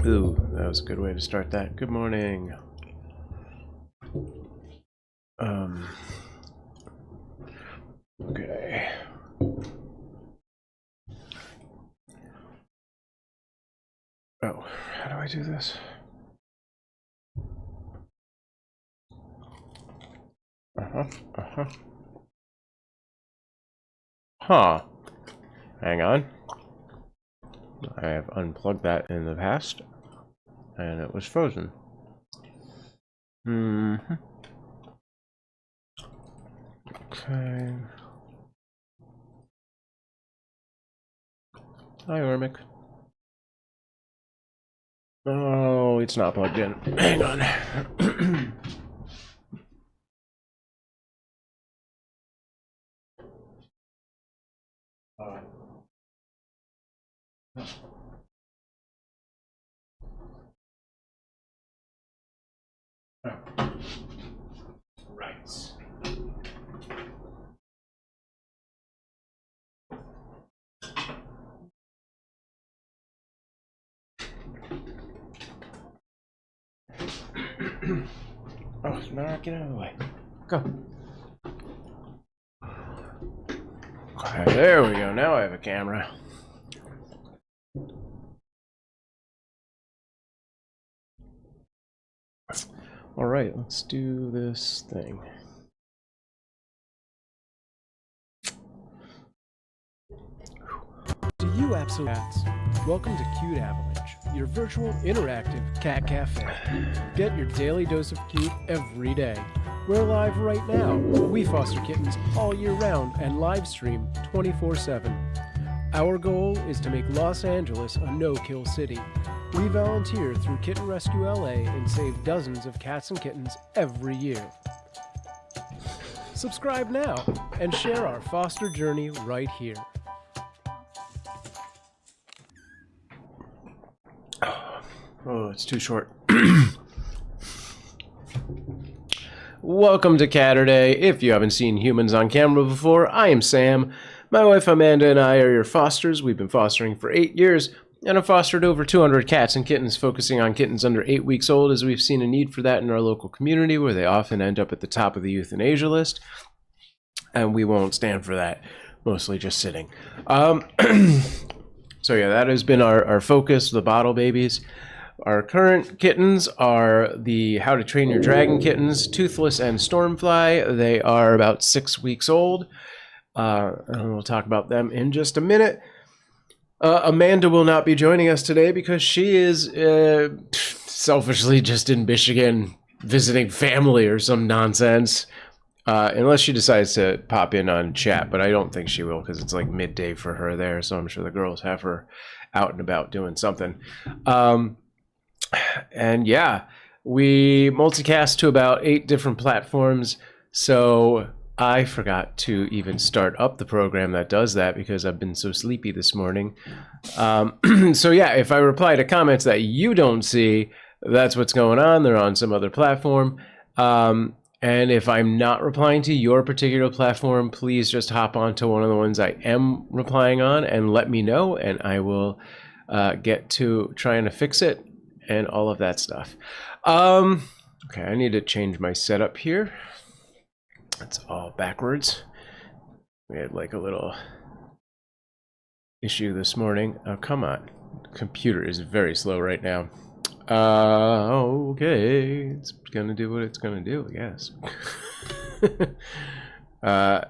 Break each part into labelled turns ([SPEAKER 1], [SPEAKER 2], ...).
[SPEAKER 1] Ooh, that was a good way to start that. Good morning. Okay. Oh, how do I do this? Huh. Hang on. I have unplugged that in the past, and it was frozen. Okay. Hi, Ormic. Oh, it's not plugged in. Hang on. Right. Oh, no, get out of the way. Go. Okay, there we go. Now I have a camera. All right, let's do this thing.
[SPEAKER 2] Do you absolute cats? Welcome to Cuteavalanche, your virtual interactive cat cafe. Get your daily dose of cute every day. We're live right now. We foster kittens all year round and live stream 24/7. Our goal is to make Los Angeles a no-kill city. We volunteer through Kitten Rescue LA and save dozens of cats and kittens every year. Subscribe now and share our foster journey right here.
[SPEAKER 1] Oh, it's too short. Welcome to Catterday. If you haven't seen humans on camera before, I am Sam. My wife Amanda and I are your fosters. We've been fostering for 8 years and have fostered over 200 cats and kittens, focusing on kittens under 8 weeks old, as we've seen a need for that in our local community, where they often end up at the top of the euthanasia list. And we won't stand for that, mostly just sitting. So yeah, that has been our focus, the bottle babies. Our current kittens are the How to Train Your Dragon kittens, Toothless and Stormfly. They are about 6 weeks old, and we'll talk about them in just a minute. Amanda will not be joining us today because she is selfishly just in Michigan visiting family or some nonsense. Unless she decides to pop in on chat, but I don't think she will because it's like midday for her there, so I'm sure the girls have her out and about doing something. And yeah, we multicast to about 8 different platforms, so I forgot to even start up the program that does that because I've been so sleepy this morning. So yeah, if I reply to comments that you don't see, that's what's going on. They're on some other platform. And if I'm not replying to your particular platform, please just hop on to one of the ones I am replying on and let me know, and I will get to trying to fix it and all of that stuff. Okay, I need to change my setup here. It's all backwards. We had like a little issue this morning. Oh, come on. The computer is very slow right now. Okay, it's gonna do what it's gonna do, I guess. All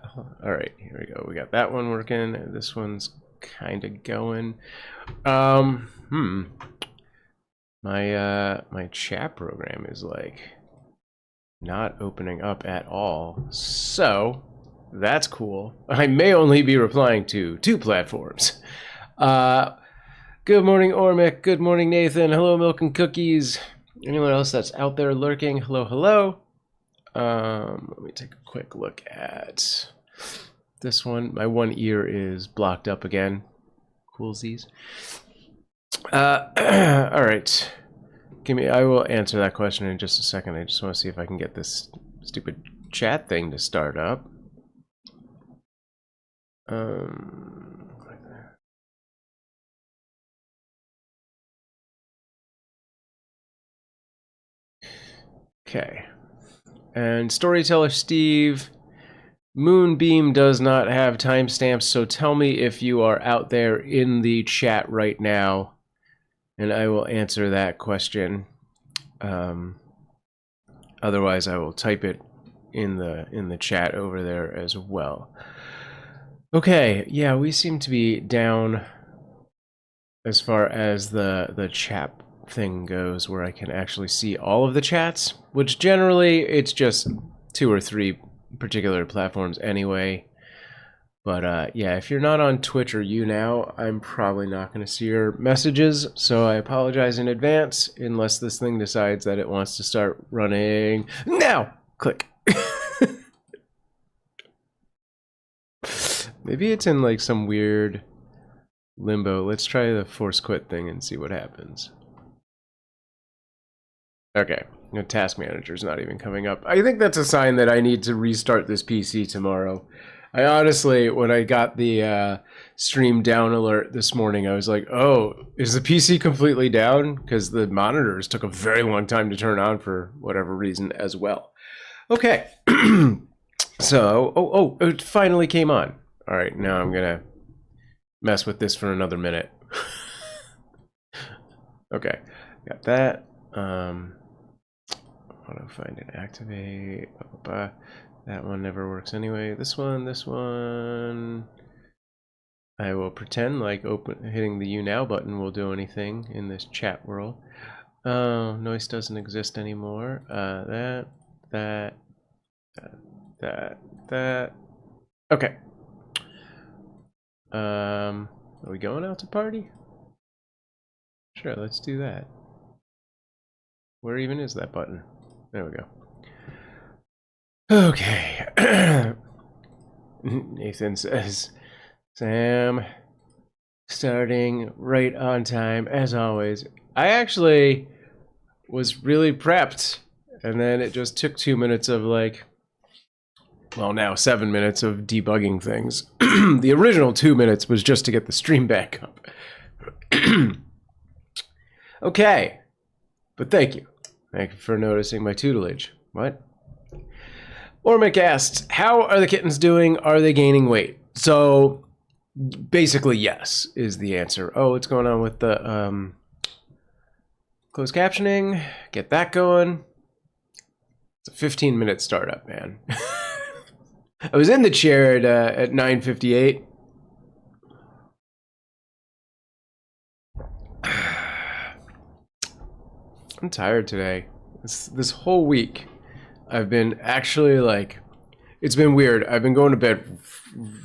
[SPEAKER 1] right, here we go. We got that one working, and this one's kind of going. My chat program is like not opening up at all, so that's cool. I may only be replying to 2 platforms. Good morning, Ormic. Good morning, Nathan. Hello, Milk and Cookies. Anyone else that's out there lurking? Hello, hello. Let me take a quick look at this one. My one ear is blocked up again. Coolsies. All right. I will answer that question in just a second. I just want to see if I can get this stupid chat thing to start up. Okay. And Storyteller Steve, Moonbeam does not have timestamps, so tell me if you are out there in the chat right now, and I will answer that question. Otherwise, I will type it in the chat over there as well. Okay, yeah, we seem to be down as far as the chat thing goes, where I can actually see all of the chats, which generally it's just 2 or 3 particular platforms anyway. But yeah, if you're not on Twitch or YouNow, I'm probably not going to see your messages, so I apologize in advance, unless this thing decides that it wants to start running now. Click. Maybe it's in like some weird limbo. Let's try the force quit thing and see what happens. Okay, the task manager's not even coming up. I think that's a sign that I need to restart this PC tomorrow. I honestly, when I got the stream down alert this morning, I was like, oh, is the PC completely down? Because the monitors took a very long time to turn on for whatever reason as well. Okay, so, it finally came on. All right, now I'm going to mess with this for another minute. Okay, got that. Auto find and activate. That one never works anyway. This one. I will pretend like hitting the YouNow button will do anything in this chat world. Oh, noise doesn't exist anymore. That. Okay. Are we going out to party? Sure, let's do that. Where even is that button? There we go. Okay. Nathan says, Sam, starting right on time, as always. I actually was really prepped, and then it just took 2 minutes of like, well, now 7 minutes of debugging things. The original 2 minutes was just to get the stream back up. Okay, but thank you. Thank you for noticing my tutelage. What? Ormic asks, how are the kittens doing? Are they gaining weight? So, basically, yes, is the answer. Oh, what's going on with the closed captioning? Get that going. It's a 15-minute startup, man. I was in the chair at 9:58. I'm tired today. This whole week, I've been actually like, it's been weird. I've been going to bed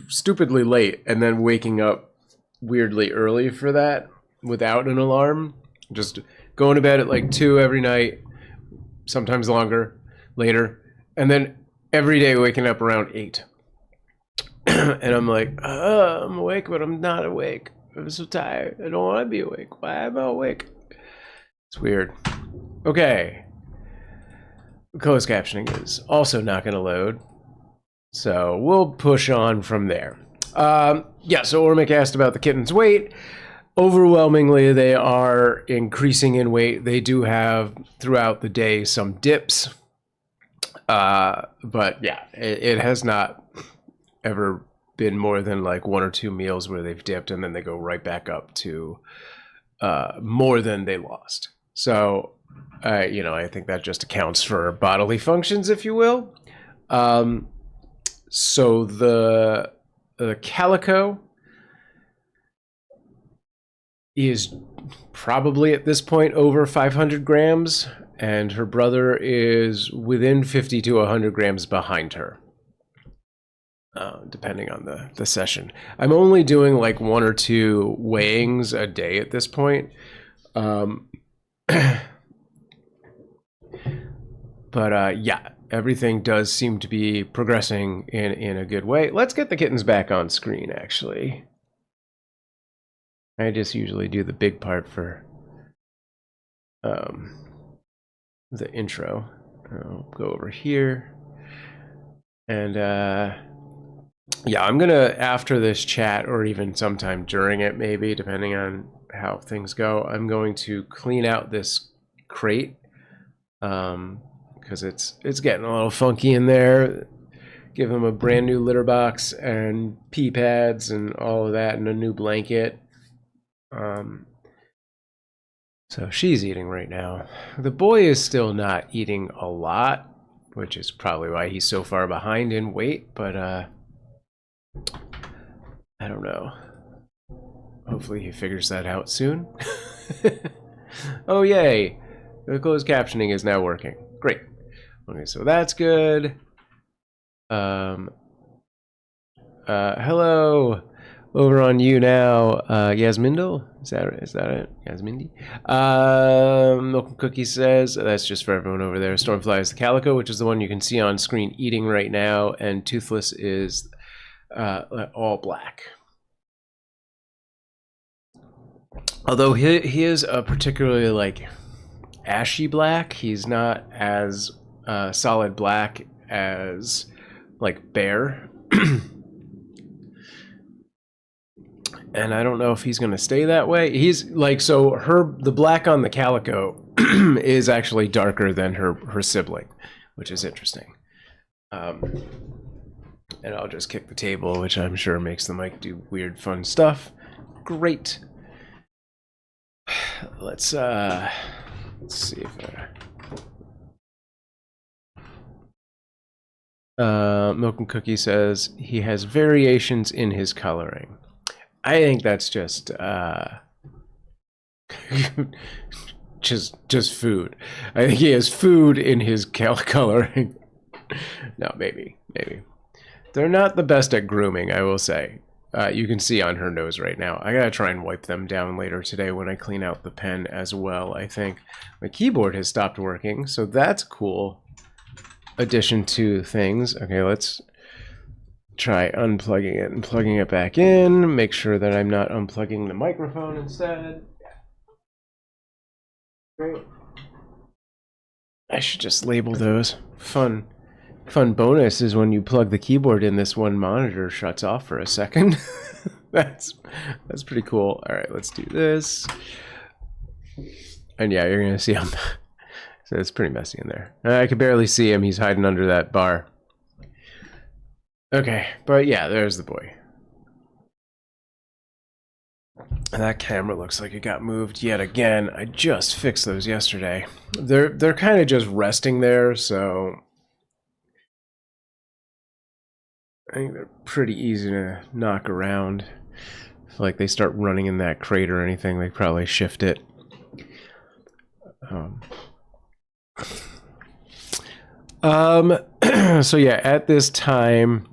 [SPEAKER 1] stupidly late and then waking up weirdly early for that without an alarm. Just going to bed at like 2 every night, sometimes later, and then every day waking up around 8. And I'm like, I'm awake, but I'm not awake. I'm so tired. I don't want to be awake. Why am I awake? It's weird. Okay. Closed captioning is also not going to load. So we'll push on from there. Yeah, so Ormic asked about the kitten's weight. Overwhelmingly, they are increasing in weight. They do have, throughout the day, some dips. But yeah, it has not ever been more than like 1 or 2 meals where they've dipped and then they go right back up to more than they lost. So, I think that just accounts for bodily functions, if you will. So the calico is probably at this point over 500 grams, and her brother is within 50 to 100 grams behind her, depending on the session. I'm only doing like 1 or 2 weighings a day at this point. But yeah, everything does seem to be progressing in a good way. Let's get the kittens back on screen, actually. I just usually do the big part for the intro. I'll go over here. And yeah, I'm going to, after this chat, or even sometime during it, maybe, depending on how things go, I'm going to clean out this crate. Because because it's getting a little funky in there. Give him a brand new litter box and pee pads and all of that, and a new blanket. So she's eating right now. The boy is still not eating a lot, which is probably why he's so far behind in weight, but I don't know. Hopefully he figures that out soon. Oh, yay! The closed captioning is now working. Great. Okay, so that's good. Hello, over on you now, Yasmindel. Is that it? Yasmindi. Milk and Cookie says that's just for everyone over there. Stormfly is the calico, which is the one you can see on screen eating right now, and Toothless is all black. Although he is a particularly like ashy black. He's not as solid black as like Bear. And I don't know if he's going to stay that way. He's like, so the black on the calico is actually darker than her sibling, which is interesting. And I'll just kick the table, which I'm sure makes the mic do weird fun stuff. Great. Let's see if Milk and Cookie says he has variations in his coloring. I think that's just just food. I think he has food in his coloring. No, maybe. They're not the best at grooming, I will say. You can see on her nose right now. I gotta try and wipe them down later today when I clean out the pen as well, I think. My keyboard has stopped working, so that's cool. Addition to things. Okay, let's try unplugging it and plugging it back in. Make sure that I'm not unplugging the microphone instead. Great. I should just label those. Fun bonus is when you plug the keyboard in, this one monitor shuts off for a second. That's pretty cool. All right, let's do this. And yeah, you're gonna see him. So it's pretty messy in there. I can barely see him. He's hiding under that bar. Okay, but yeah, there's the boy. And that camera looks like it got moved yet again. I just fixed those yesterday. They're kind of just resting there, so I think they're pretty easy to knock around. If like they start running in that crate or anything, they probably shift it. So yeah, at this time,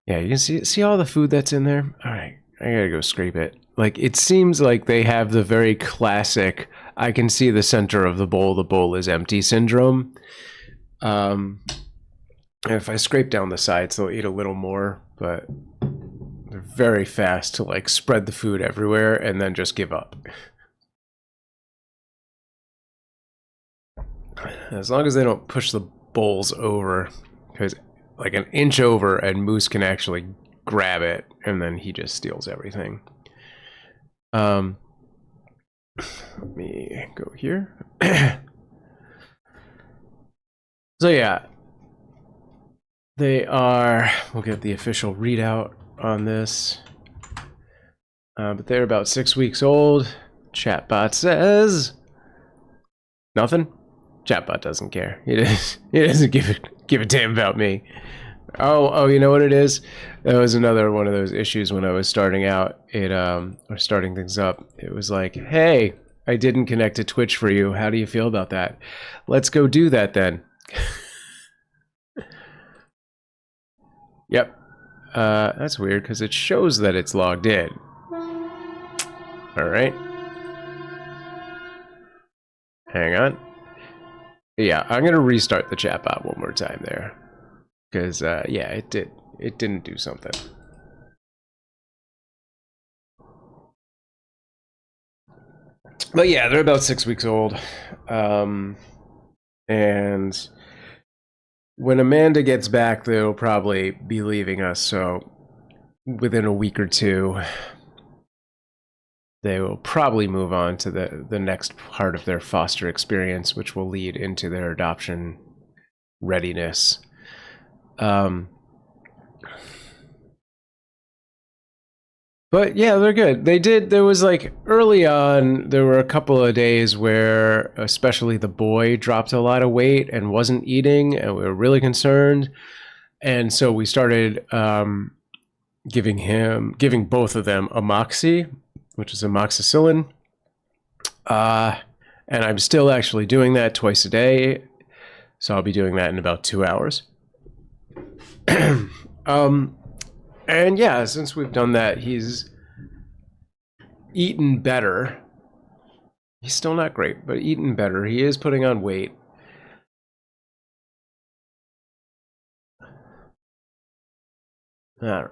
[SPEAKER 1] yeah, you can see all the food that's in there. All right, I gotta go scrape it. Like, it seems like they have the very classic, I can see the center of the bowl is empty syndrome. If I scrape down the sides, they'll eat a little more, but they're very fast to like spread the food everywhere and then just give up. As long as they don't push the bowls over, because like an inch over and Moose can actually grab it and then he just steals everything. Let me go here. So yeah, they are, we'll get the official readout on this, but they're about 6 weeks old. Chatbot says nothing. Chatbot doesn't care. He doesn't give a damn about me. Oh, you know what it is? That was another one of those issues when I was starting out. Or starting things up. It was like, hey, I didn't connect to Twitch for you. How do you feel about that? Let's go do that then. Yep. That's weird because it shows that it's logged in. All right. Hang on. Yeah, I'm gonna restart the chatbot one more time there, because yeah, it didn't do something. But yeah, they're about 6 weeks old, and when Amanda gets back, they'll probably be leaving us. So within a week or two, they will probably move on to the next part of their foster experience, which will lead into their adoption readiness. But yeah, they're good. There was like early on, there were a couple of days where especially the boy dropped a lot of weight and wasn't eating, and we were really concerned. And so we started giving both of them amoxi, which is amoxicillin. And I'm still actually doing that twice a day. So I'll be doing that in about 2 hours. And yeah, since we've done that, he's eaten better. He's still not great, but eaten better. He is putting on weight. I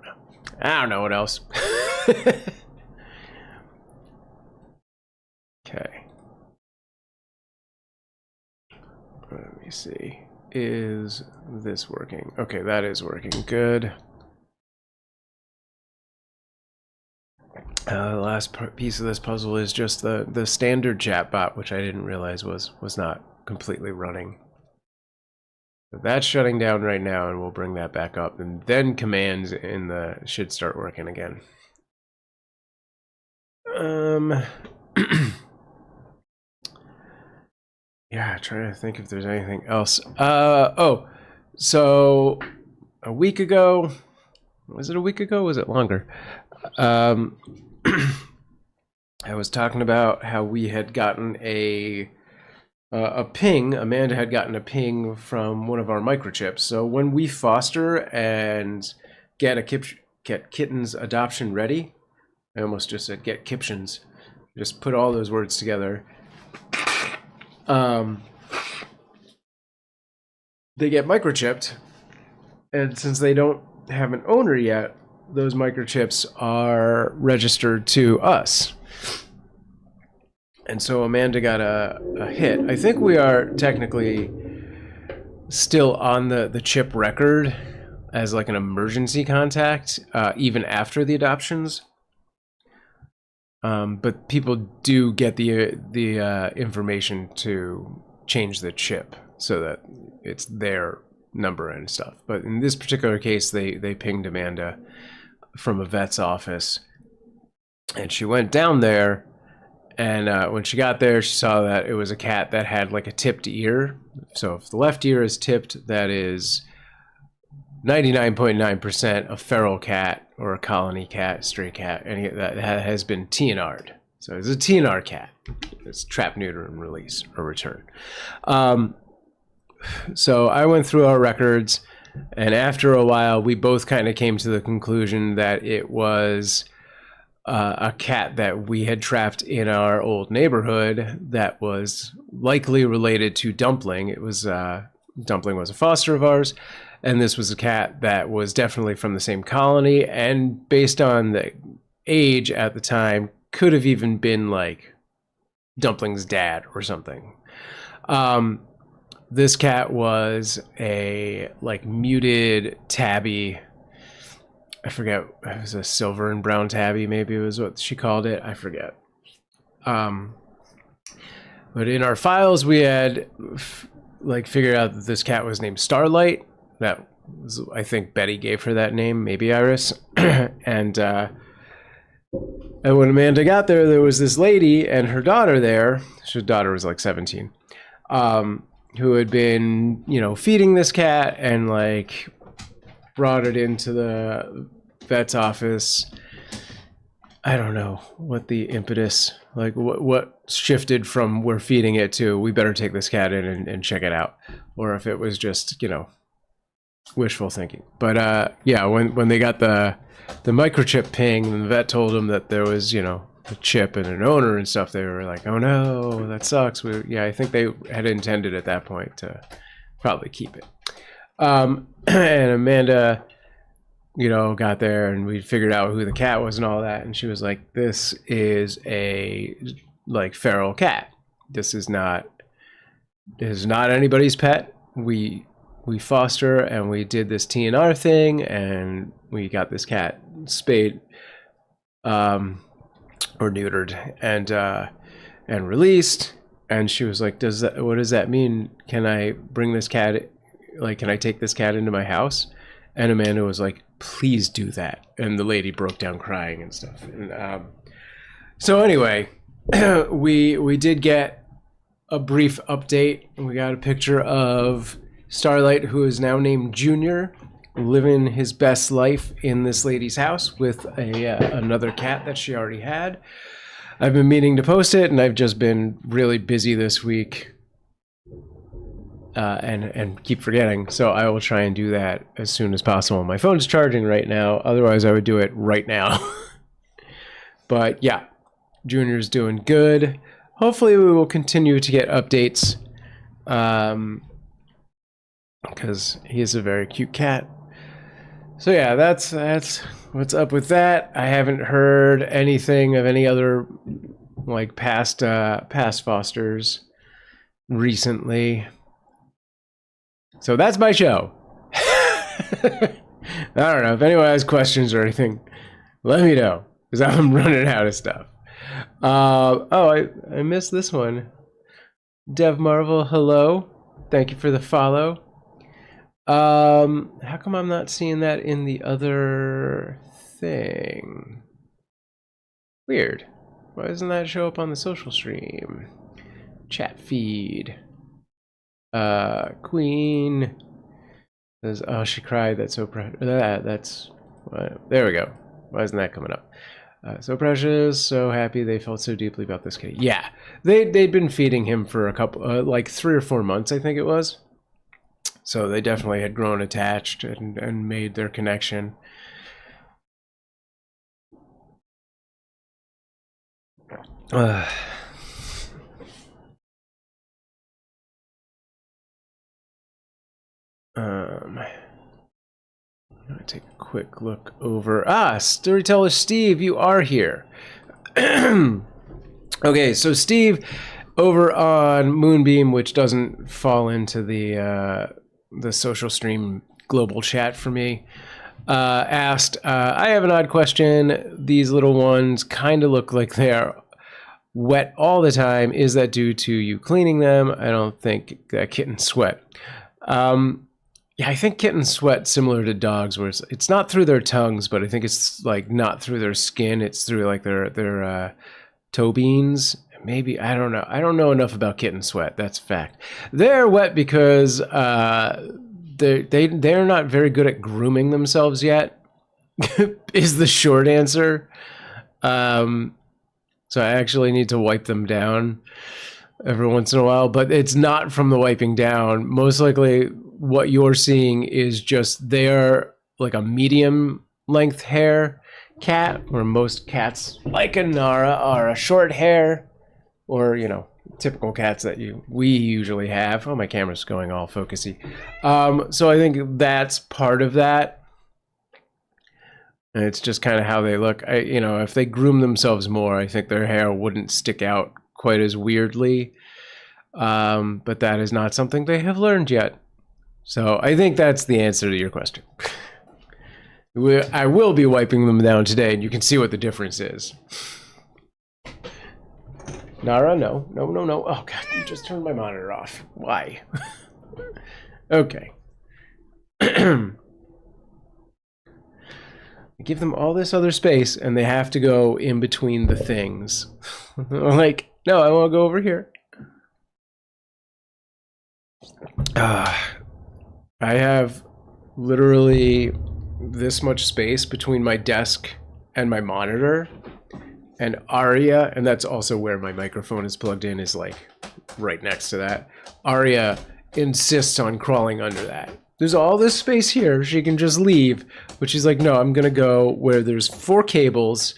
[SPEAKER 1] don't know what else. Okay. Let me see. Is this working? Okay, that is working. Good. The last piece of this puzzle is just the standard chatbot, which I didn't realize was not completely running. So that's shutting down right now, and we'll bring that back up, and then commands should start working again. Yeah, trying to think if there's anything else. Oh, so a week ago, was it a week ago? Was it longer? I was talking about how we had gotten a ping. Amanda had gotten a ping from one of our microchips. So when we foster and get kittens adoption ready, I almost just said get Kittens. Just put all those words together. They get microchipped, and since they don't have an owner yet, those microchips are registered to us. And so Amanda got a hit. I think we are technically still on the chip record as like an emergency contact, even after the adoptions. But people do get the information to change the chip so that it's their number and stuff. But in this particular case, they pinged Amanda from a vet's office, and she went down there. And when she got there, she saw that it was a cat that had like a tipped ear. So if the left ear is tipped, that is 99.9% a feral cat or a colony cat, stray cat, and that has been TNR'd. So it's a TNR cat. It's trap, neuter, and release or return. So I went through our records, and after a while, we both kind of came to the conclusion that it was a cat that we had trapped in our old neighborhood that was likely related to Dumpling. It was Dumpling was a foster of ours, and this was a cat that was definitely from the same colony, and based on the age at the time, could have even been like Dumpling's dad or something. This cat was a like muted tabby. I forget, it was a silver and brown tabby, maybe was what she called it. I forget. But in our files, we had like figured out that this cat was named Starlight. That was, I think Betty gave her that name, maybe Iris. And when Amanda got there, there was this lady and her daughter there. Her daughter was like 17, who had been, feeding this cat and like brought it into the vet's office. I don't know what the impetus, like what shifted from we're feeding it to we better take this cat in and check it out, or if it was just wishful thinking. But yeah, when they got the microchip ping and the vet told them that there was a chip and an owner and stuff, they were like, oh no, that sucks. I think they had intended at that point to probably keep it. And Amanda got there and we figured out who the cat was and all that, and she was like, this is a like feral cat. This is not anybody's pet. We foster, and we did this TNR thing, and we got this cat spayed. or neutered, and released. And she was like, what does that mean? Can I bring this cat, like, can I take this cat into my house? And Amanda was like, please do that. And the lady broke down crying and stuff. And so anyway, we did get a brief update. We got a picture of Starlight, who is now named Junior, living his best life in this lady's house with another cat that she already had. I've been meaning to post it, and I've just been really busy this week, and keep forgetting. So I will try and do that as soon as possible. My phone's charging right now. Otherwise, I would do it right now. But yeah, Junior's doing good. Hopefully, we will continue to get updates, because he is a very cute cat. So yeah, that's what's up with that. I haven't heard anything of any other like past fosters recently. So that's my show. I don't know if anyone has questions or anything. Let me know, because I'm running out of stuff. I missed this one. Dev Marvel, hello. Thank you for the follow. How come I'm not seeing that in the other thing? Weird. Why doesn't that show up on the social stream? Chat feed. Queen says, oh, she cried. That's so precious. That's there we go. Why isn't that coming up? So precious, so happy. They felt so deeply about this kid. Yeah, they'd been feeding him for a couple, like 3 or 4 months, I think it was. So they definitely had grown attached and made their connection. I'm gonna take a quick look over. Storyteller Steve, you are here. Okay, so Steve, over on Moonbeam, which doesn't fall into the social stream global chat for me, asked, I have an odd question. These little ones kind of look like they are wet all the time. Is that due to you cleaning them? I don't think kittens sweat. Yeah, I think kittens sweat similar to dogs, where it's not through their tongues, but I think it's like not through their skin. It's through like their toe beans. Maybe, I don't know. I don't know enough about kitten sweat. That's a fact. They're wet because they're not very good at grooming themselves yet, is the short answer. So I actually need to wipe them down every once in a while, but it's not from the wiping down. Most likely what you're seeing is just they're like a medium length hair cat, where most cats like a Nara are a short hair, or, you know, typical cats that we usually have. Oh, my camera's going all focusy. So I think that's part of that. And it's just kind of how they look. You know, if they groom themselves more, I think their hair wouldn't stick out quite as weirdly. But that is not something they have learned yet. So I think that's the answer to your question. I will be wiping them down today, and you can see what the difference is. Nara, no. Oh, God, you just turned my monitor off. Why? Okay. Give them all this other space, and they have to go in between the things. Like, no, I want to go over here. I have literally this much space between my desk and my monitor, and Aria, and that's also where my microphone is plugged in, is like right next to that. Aria insists on crawling under that. There's all this space here, she can just leave, but she's like, no, I'm gonna go where there's 4 cables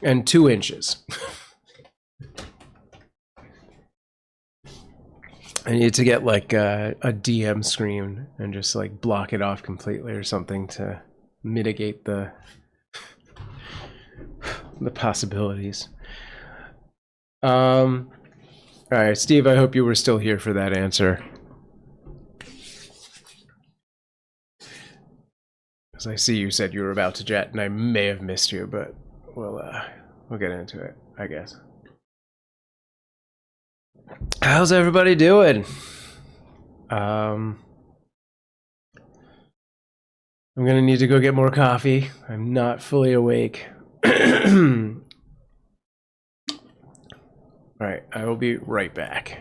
[SPEAKER 1] and 2 inches. I need to get like a DM screen and just like block it off completely or something to mitigate the possibilities. All right, Steve, I hope you were still here for that answer. Because I see you said you were about to jet, and I may have missed you, but we'll we'll get into it, I guess. How's everybody doing? I'm gonna need to go get more coffee. I'm not fully awake. Alright, I will be right back.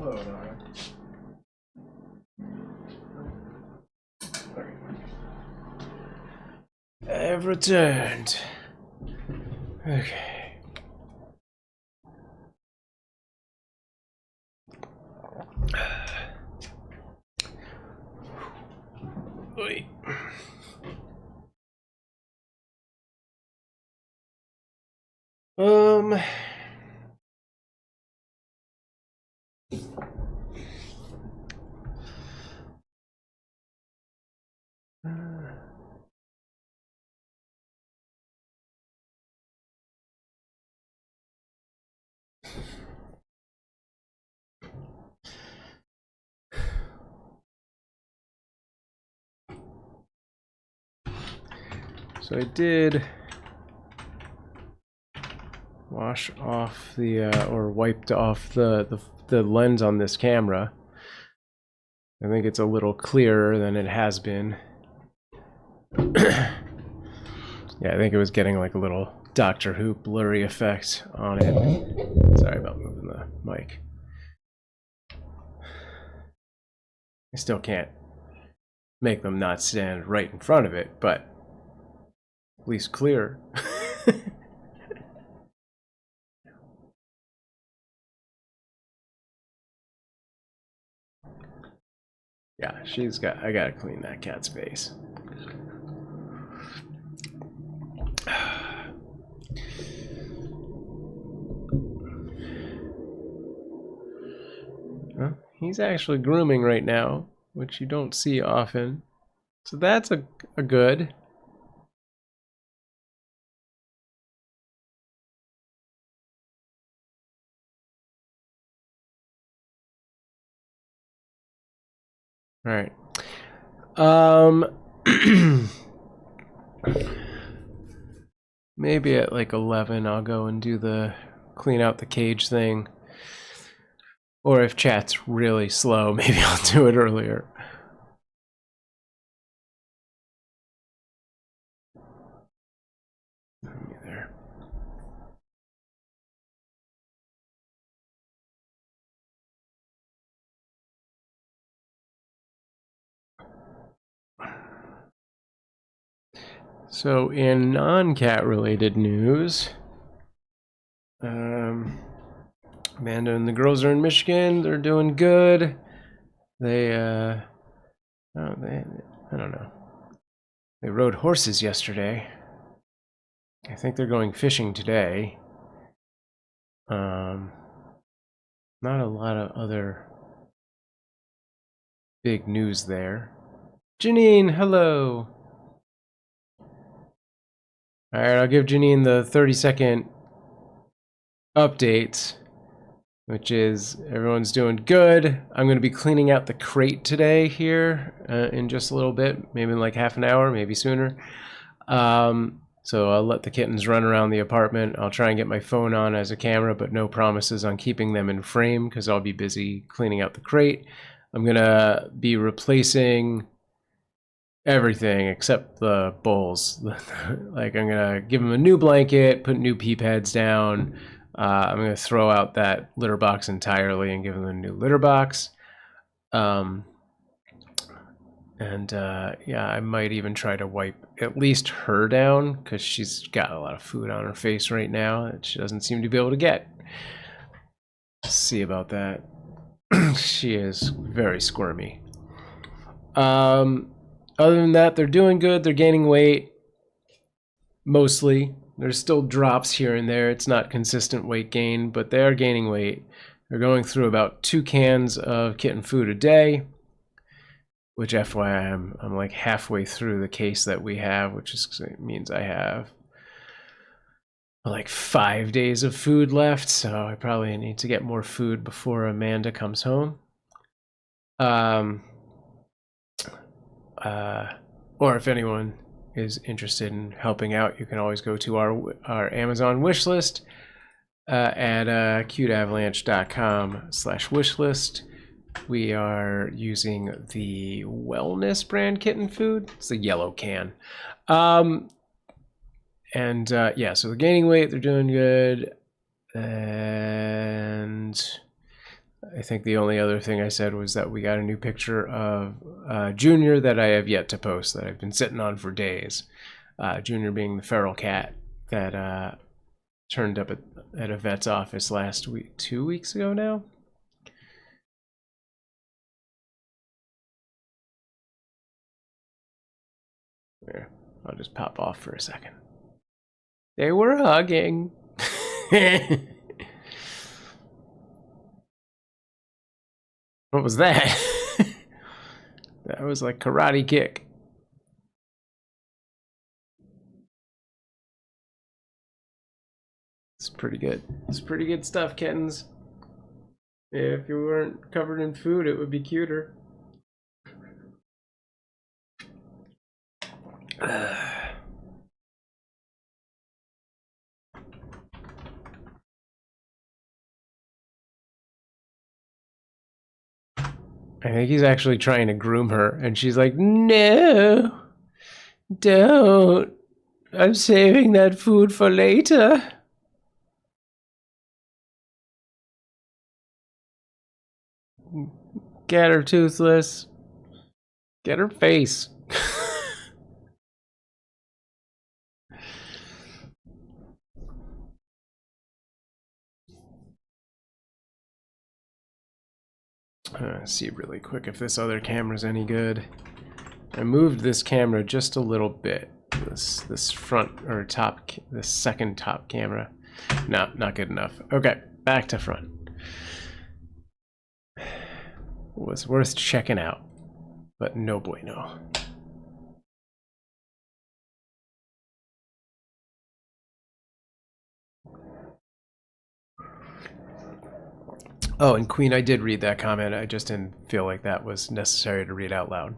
[SPEAKER 1] Hello, Nora. I've returned. Okay. Wait. So I did wash off the or wiped off the lens on this camera. I think it's a little clearer than it has been. Yeah, I think it was getting like a little Doctor Who blurry effect on it. Sorry about moving the mic. I still can't make them not stand right in front of it, but at least clear. Yeah, I gotta clean that cat's face. He's actually grooming right now, which you don't see often. So that's a good. All right. Maybe at like 11 I'll go and do the clean out the cage thing. Or if chat's really slow, maybe I'll do it earlier. There. So in non-cat related news, Amanda and the girls are in Michigan. They're doing good. They I don't know. They rode horses yesterday. I think they're going fishing today. Not a lot of other big news there. Janine, hello. All right, I'll give Janine the 30-second update, which is everyone's doing good. I'm going to be cleaning out the crate today here in just a little bit, maybe in like half an hour, maybe sooner. So I'll let the kittens run around the apartment. I'll try and get my phone on as a camera, but no promises on keeping them in frame because I'll be busy cleaning out the crate. I'm going to be replacing everything except the bowls. Like I'm going to give them a new blanket, put new peep heads down. I'm going to throw out that litter box entirely and give them a new litter box. Yeah, I might even try to wipe at least her down because she's got a lot of food on her face right now that she doesn't seem to be able to get. Let's see about that. She is very squirmy. Other than that, they're doing good. They're gaining weight, mostly. There's still drops here and there. It's not consistent weight gain, but they are gaining weight. They're going through about 2 cans of kitten food a day, which FYI, I'm like halfway through the case that we have, which means I have like 5 days of food left, so I probably need to get more food before Amanda comes home. Or if anyone is interested in helping out, you can always go to our Amazon wish list at cuteavalanche.com/wishlist. We are using the Wellness brand kitten food. It's the yellow can. Yeah, so they're gaining weight. They're doing good. And I think the only other thing I said was that we got a new picture of Junior that I have yet to post, that I've been sitting on for days. Junior being the feral cat that turned up at a vet's office last week, 2 weeks ago now. There, I'll just pop off for a second. They were hugging. What was that? That was like karate kick. It's pretty good. It's pretty good stuff, kittens. If you weren't covered in food, it would be cuter. I think he's actually trying to groom her, and she's like, no, don't. I'm saving that food for later. Get her, Toothless. Get her face. See really quick if this other camera's any good. I moved this camera just a little bit. This front or top, this second top camera. No, not good enough. Okay, back to front. was worth checking out. But no bueno. Oh, and Queen, I did read that comment. I just didn't feel like that was necessary to read out loud.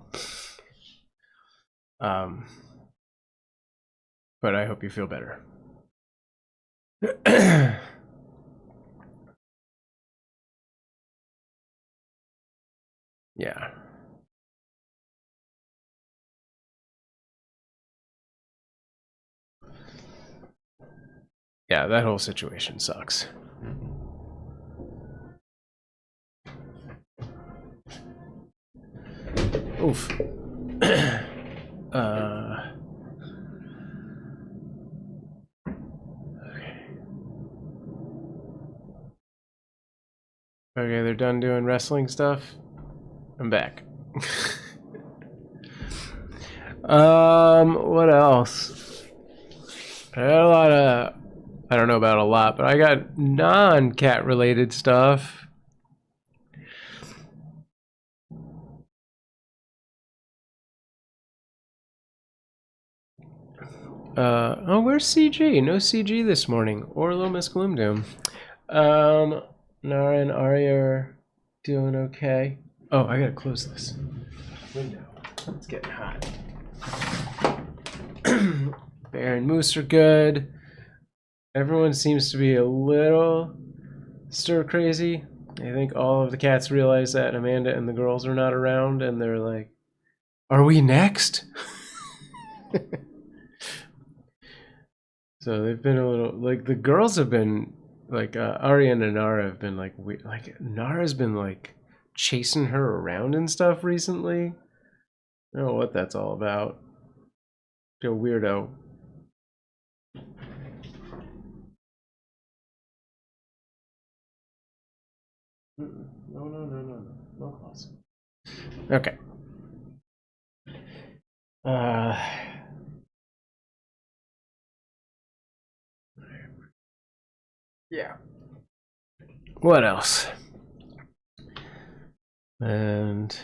[SPEAKER 1] But I hope you feel better. Yeah. Yeah, that whole situation sucks. Oof. Okay, they're done doing wrestling stuff. I'm back. What else? I had a lot of, I don't know about a lot, but I got non-cat related stuff. Oh, where's CG? No CG this morning. Or Little Miss Gloomdoom. Nara and Arya are doing okay. Oh, I gotta close this window. It's getting hot. Bear and Moose are good. Everyone seems to be a little stir crazy. I think all of the cats realize that Amanda and the girls are not around, and they're like, "Are we next?" So they've been a little like the girls have been like Arya and Nara have been like Nara's been like chasing her around and stuff recently. I don't know what that's all about. A weirdo. No calls. Okay. Yeah. What else? And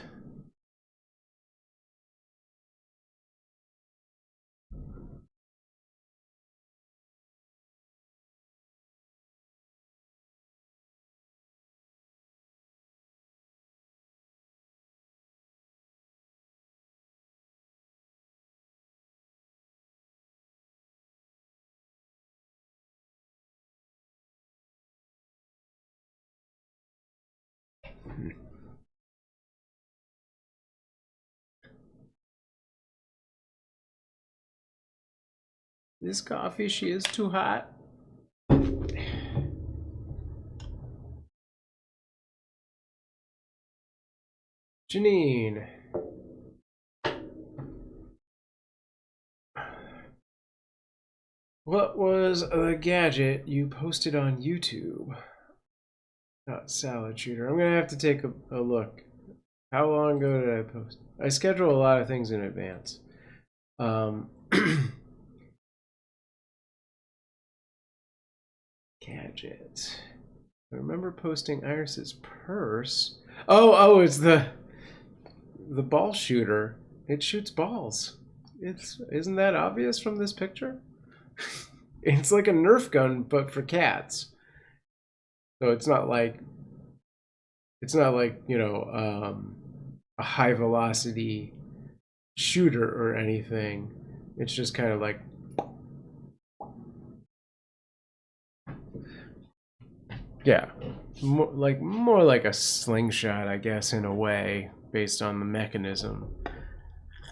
[SPEAKER 1] this coffee, she is too hot. Janine. What was the gadget you posted on YouTube? Not salad shooter. I'm gonna have to take a look. How long ago did I post? I schedule a lot of things in advance. Gadget. I remember posting Iris's purse. Oh, it's the ball shooter. It shoots balls. Isn't that obvious from this picture? It's like a Nerf gun, but for cats. So it's not like a high velocity shooter or anything. It's just kind of like more like a slingshot, I guess, in a way, based on the mechanism.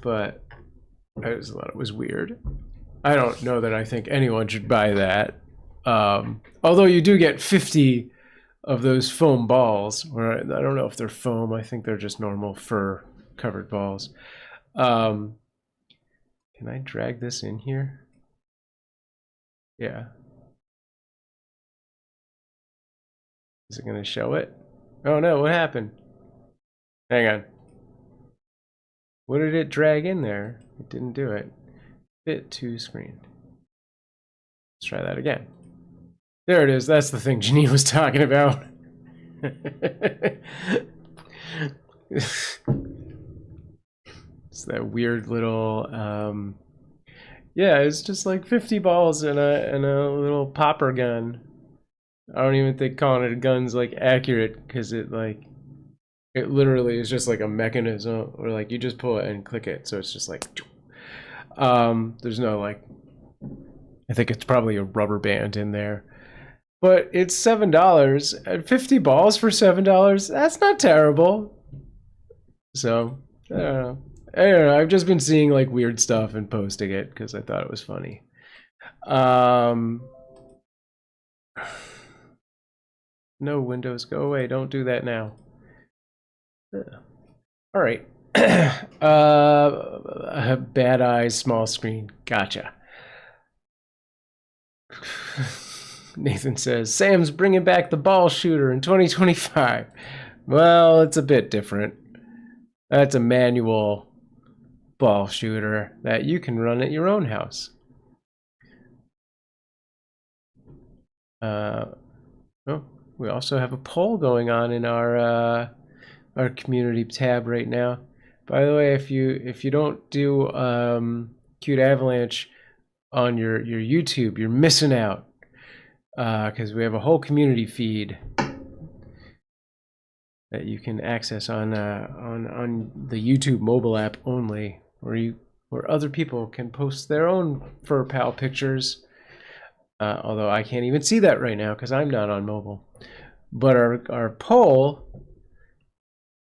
[SPEAKER 1] But I just thought it was weird. I don't know that I think anyone should buy that. Although you do get 50 of those foam balls, or I don't know if they're foam. I think they're just normal fur covered balls. Can I drag this in here? Yeah. Is it going to show it? Oh no, what happened? Hang on. What did it drag in there? It didn't do it. Fit to screen. Let's try that again. There it is. That's the thing Janine was talking about. It's that weird little, yeah, it's just like 50 balls and a little popper gun. I don't even think calling it a gun's like accurate because it literally is just like a mechanism or like you just pull it and click it, so it's just like there's no like, I think it's probably a rubber band in there, but it's $7 and 50 balls for $7. That's not terrible. So I don't know. I've just been seeing like weird stuff and posting it because I thought it was funny. No, Windows, go away. Don't do that now. All right. Bad eyes, small screen. Gotcha. Nathan says, Sam's bringing back the ball shooter in 2025. Well, it's a bit different. That's a manual ball shooter that you can run at your own house. Oh, we also have a poll going on in our community tab right now. By the way, if you don't do Cuteavalanche on your YouTube, you're missing out because we have a whole community feed that you can access on the YouTube mobile app only, where other people can post their own fur pal pictures. Although I can't even see that right now because I'm not on mobile. But our poll,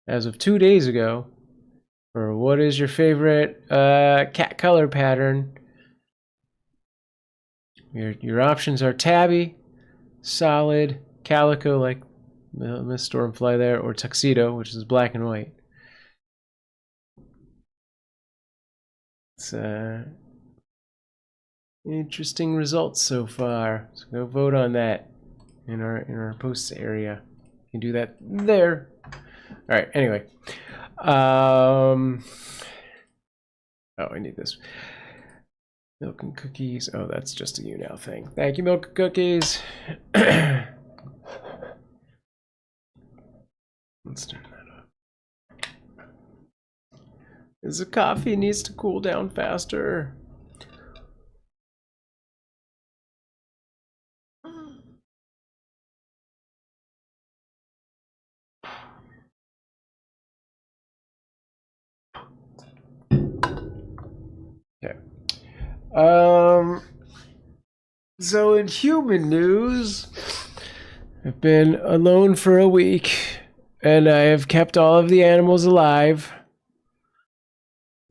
[SPEAKER 1] as of 2 days ago, for what is your favorite cat color pattern? Your options are tabby, solid, calico like Miss Stormfly there, or tuxedo, which is black and white. It's interesting results so far. So go vote on that in our posts area. You can do that there. All right. Anyway, oh, I need this. Milk and cookies. Oh, that's just a you now thing. Thank you, milk and cookies. Let's turn that up. The coffee needs to cool down faster. Okay. So in human news, I've been alone for a week, and I have kept all of the animals alive.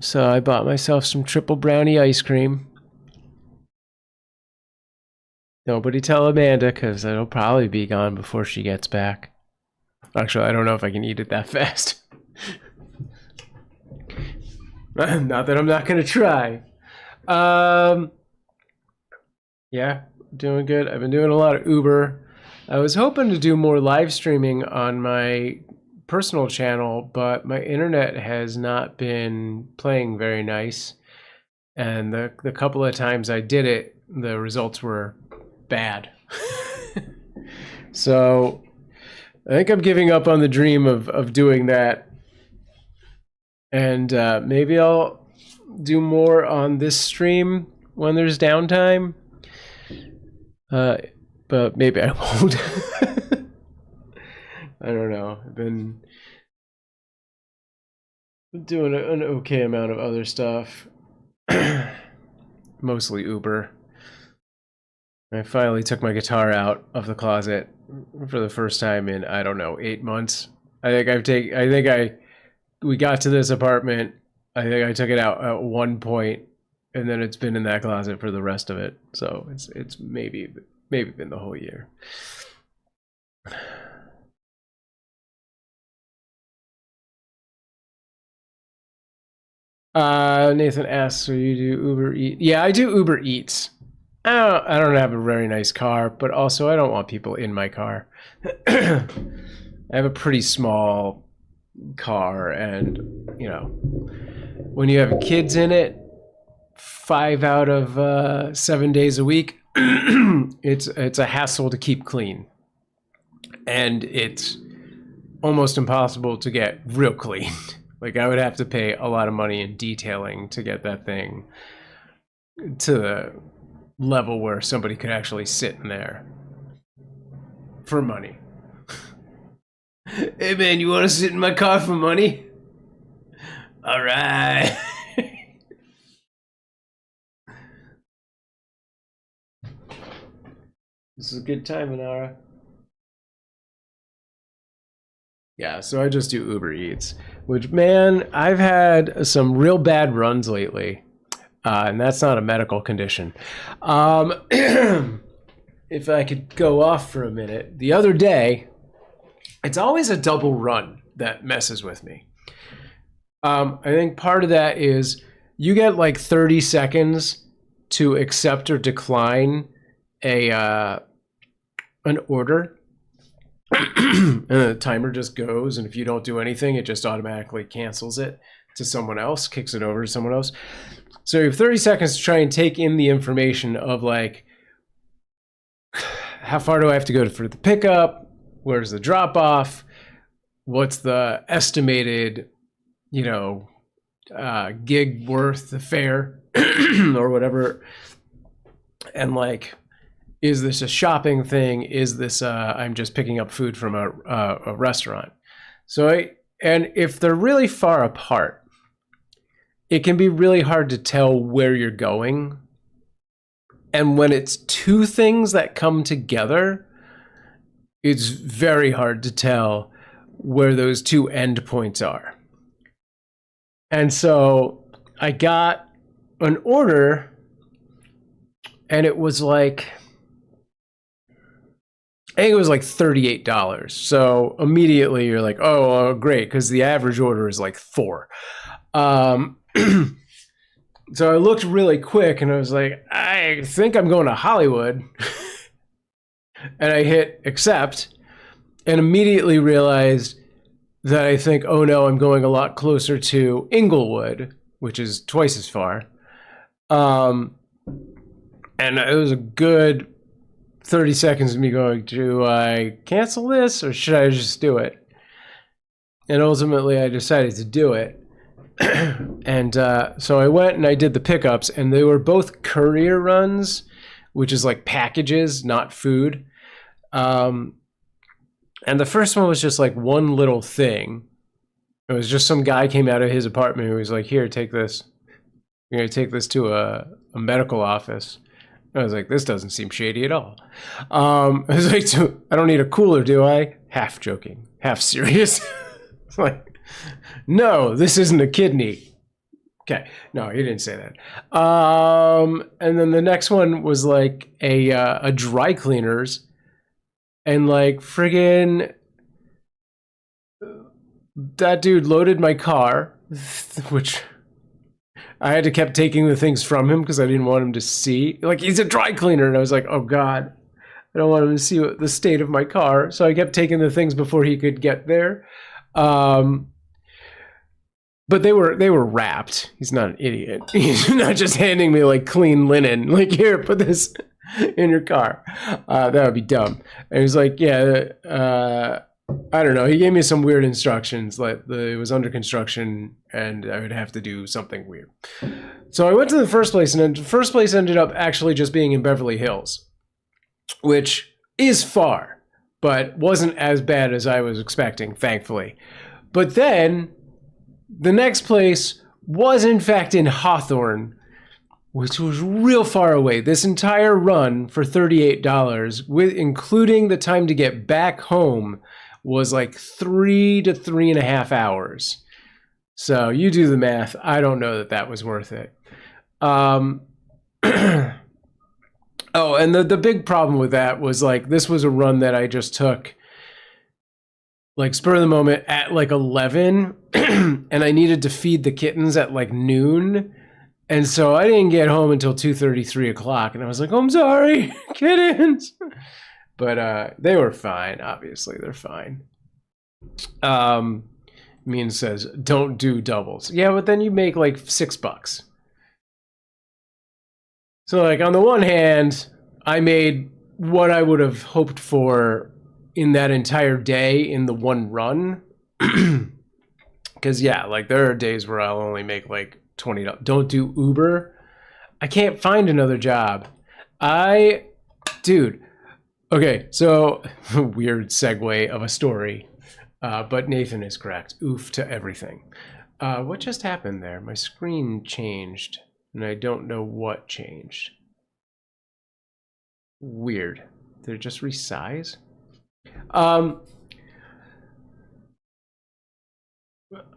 [SPEAKER 1] So I bought myself some triple brownie ice cream. Nobody tell Amanda, because it'll probably be gone before she gets back. Actually, I don't know if I can eat it that fast. Not that I'm not going to try. Yeah, doing good. I've been doing a lot of Uber. I was hoping to do more live streaming on my personal channel, but my internet has not been playing very nice. And the couple of times I did it, the results were bad. So I think I'm giving up on the dream of doing that. And maybe I'll do more on this stream when there's downtime. But maybe I won't. I don't know. I've been doing an okay amount of other stuff. Mostly Uber. I finally took my guitar out of the closet for the first time in, I don't know, 8 months. We got to this apartment. I think I took it out at one point, and then it's been in that closet for the rest of it. So it's maybe been the whole year. Nathan asks, so you do Uber Eats? Yeah, I do Uber Eats. I don't have a very nice car, but also I don't want people in my car. I have a pretty small car, and you know, when you have kids in it, 5 out of 7 days a week, it's a hassle to keep clean, and it's almost impossible to get real clean. Like I would have to pay a lot of money in detailing to get that thing to the level where somebody could actually sit in there for money. Hey man, you want to sit in my car for money? All right. This is a good time, Inara. Yeah, so I just do Uber Eats, which, man, I've had some real bad runs lately, and that's not a medical condition. If I could go off for a minute, the other day, it's always a double run that messes with me. I think part of that is you get like 30 seconds to accept or decline an order. And the timer just goes, and if you don't do anything, it just automatically cancels it to someone else, kicks it over to someone else. So you have 30 seconds to try and take in the information of like, how far do I have to go for the pickup? Where's the drop off? What's the estimated, gig worth, the fare or whatever? And like, is this a shopping thing? Is this I'm just picking up food from a restaurant? And if they're really far apart, it can be really hard to tell where you're going. And when it's two things that come together, it's very hard to tell where those two endpoints are. And so I got an order, and it was like, I think it was like $38. So immediately you're like, oh, great, because the average order is like $4. So I looked really quick and I was like, I think I'm going to Hollywood. And I hit accept and immediately realized that I think, oh no, I'm going a lot closer to Inglewood, which is twice as far. And it was a good 30 seconds of me going, do I cancel this or should I just do it? And ultimately I decided to do it. And so I went and I did the pickups, and they were both courier runs, which is like packages, not food. And the first one was just like one little thing. It was just some guy came out of his apartment who was like, here, take this. You're going to take this to a medical office. I was like, this doesn't seem shady at all. I was like, I don't need a cooler, do I? Half joking, half serious. It's like, no, this isn't a kidney. Okay, no, he didn't say that. And then the next one was like a dry cleaners, and like friggin' that dude loaded my car, which I had to kept taking the things from him because I didn't want him to see. Like, he's a dry cleaner, and I was like, oh God, I don't want him to see the state of my car. So I kept taking the things before he could get there. But they were wrapped. He's not an idiot. He's not just handing me like clean linen. Like, here, put this in your car. That would be dumb. And he's like, yeah, I don't know. He gave me some weird instructions. Like it was under construction and I would have to do something weird. So I went to the first place, and the first place ended up actually just being in Beverly Hills, which is far, but wasn't as bad as I was expecting, thankfully. But then the next place was in fact in Hawthorne, which was real far away. This entire run for $38, with including the time to get back home, was like 3 to 3.5 hours. So you do the math. I don't know that was worth it. Oh, and the big problem with that was like, this was a run that I just took like spur of the moment at like 11 and I needed to feed the kittens at like noon. And so I didn't get home until 2:30, 3 o'clock. And I was like, oh, I'm sorry, kittens. But they were fine. Obviously, they're fine. Mean says, don't do doubles. Yeah, but then you make like $6. So like on the one hand, I made what I would have hoped for in that entire day in the one run. Because, yeah, like there are days where I'll only make like $20. Don't do Uber. I can't find another job. Dude, okay, so weird segue of a story, but Nathan is correct. Oof to everything. What just happened there? My screen changed, and I don't know what changed. Weird. Did it just resize?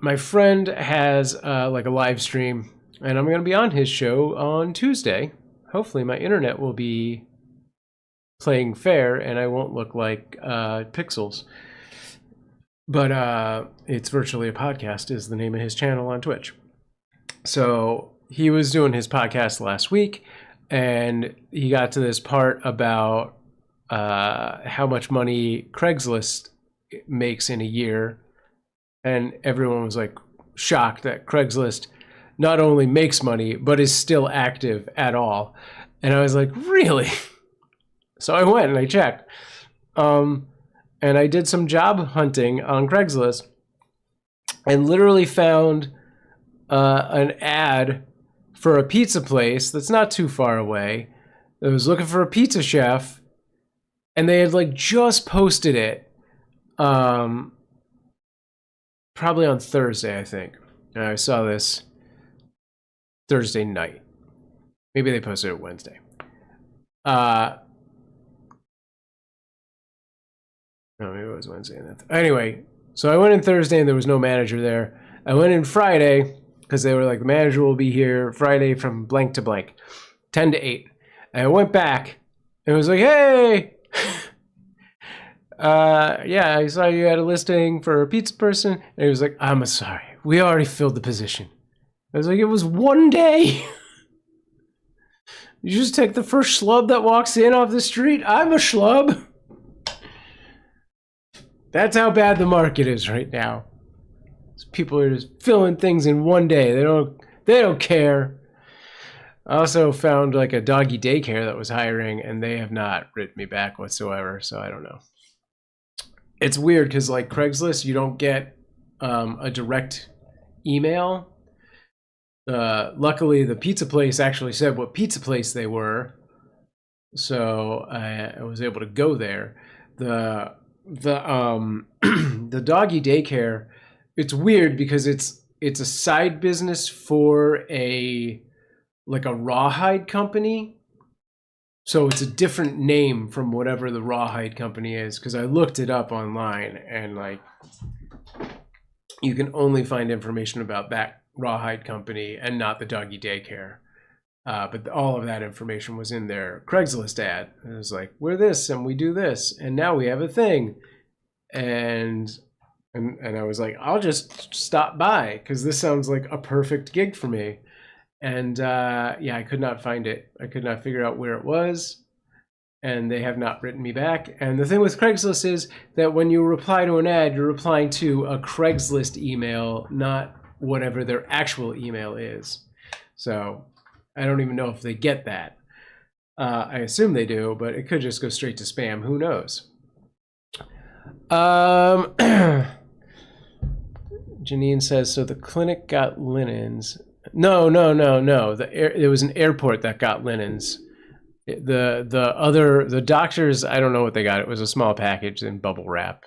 [SPEAKER 1] My friend has like a live stream, and I'm going to be on his show on Tuesday. Hopefully my internet will be playing fair and I won't look like pixels. But it's Virtually a Podcast is the name of his channel on Twitch. So he was doing his podcast last week, and he got to this part about how much money Craigslist makes in a year. And everyone was like shocked that Craigslist not only makes money, but is still active at all. And I was like, really? So I went and I checked. And I did some job hunting on Craigslist and literally found an ad for a pizza place that's not too far away. I was looking for a pizza chef, and they had like just posted it. Probably on Thursday, I think. And I saw this Thursday night. Maybe they posted it Wednesday. No, maybe it was Wednesday. Anyway, so I went in Thursday and there was no manager there. I went in Friday because they were like, the manager will be here Friday from blank to blank, 10 to 8. And I went back and it was like, hey, yeah, I saw you had a listing for a pizza person. And he was like, I'm sorry, we already filled the position. I was like, it was one day. You just take the first schlub that walks in off the street. I'm a schlub. That's how bad the market is right now. People are just filling things in one day. They don't care. I also found like a doggy daycare that was hiring, and they have not written me back whatsoever. So I don't know. It's weird because like Craigslist, you don't get a direct email. Luckily, the pizza place actually said what pizza place they were, so I was able to go there. The the doggy daycare, it's weird because it's a side business for a rawhide company. So it's a different name from whatever the rawhide company is, because I looked it up online and like you can only find information about that rawhide company and not the doggy daycare. But all of that information was in their Craigslist ad. It was like, we're this and we do this, and now we have a thing. And I was like, I'll just stop by because this sounds like a perfect gig for me. And yeah, I could not find it. I could not figure out where it was, and they have not written me back. And the thing with Craigslist is that when you reply to an ad, you're replying to a Craigslist email, not whatever their actual email is. So I don't even know if they get that. I assume they do, but it could just go straight to spam. Who knows? Janine says, so the clinic got linens. No. There was an airport that got linens. The doctors, I don't know what they got. It was a small package in bubble wrap.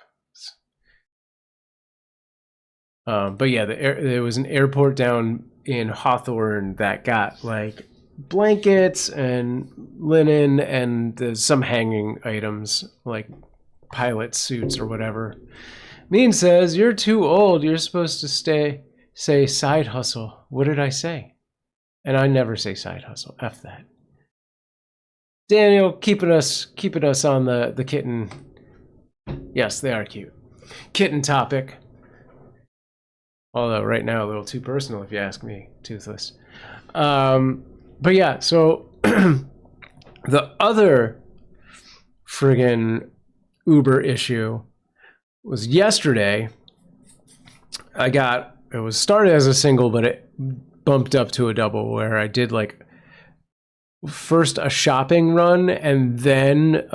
[SPEAKER 1] But yeah, there was an airport down in Hawthorne that got like blankets and linen and some hanging items like pilot suits or whatever. Mean says, you're too old. You're supposed to say side hustle. What did I say? And I never say side hustle. F that. Daniel, keeping us on the kitten. Yes, they are cute. Kitten topic. Although right now a little too personal, if you ask me, Toothless. But yeah, so the other friggin' Uber issue was yesterday. It was started as a single, but it bumped up to a double where I did like first a shopping run and then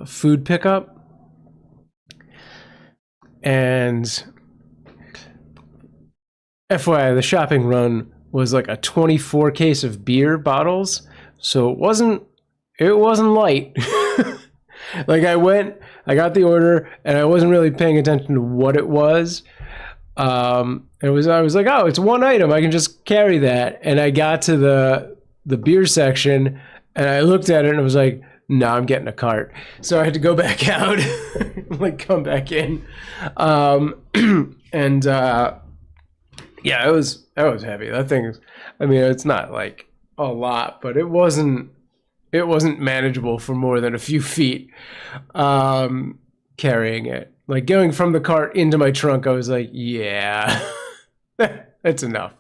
[SPEAKER 1] food pickup. And FYI, the shopping run was like a 24 case of beer bottles, so it wasn't light. Like I got the order, and I wasn't really paying attention to what it was. I was like, oh, it's one item, I can just carry that. And I got to the beer section, and I looked at it, and I was like, no, I'm getting a cart. So I had to go back out, like come back in, and yeah, it was heavy. That thing, I mean, it's not like a lot, but it wasn't manageable for more than a few feet, carrying it. Like going from the cart into my trunk, I was like, yeah, that's enough.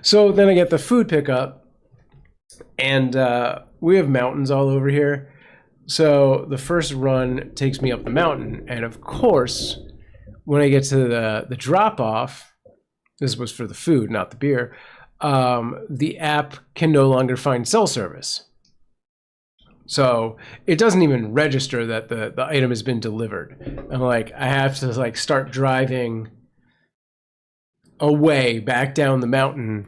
[SPEAKER 1] So then I get the food pickup, and we have mountains all over here. So the first run takes me up the mountain, and of course, when I get to the drop off, this was for the food, not the beer, the app can no longer find cell service. So it doesn't even register that the item has been delivered. I'm like, I have to like start driving away back down the mountain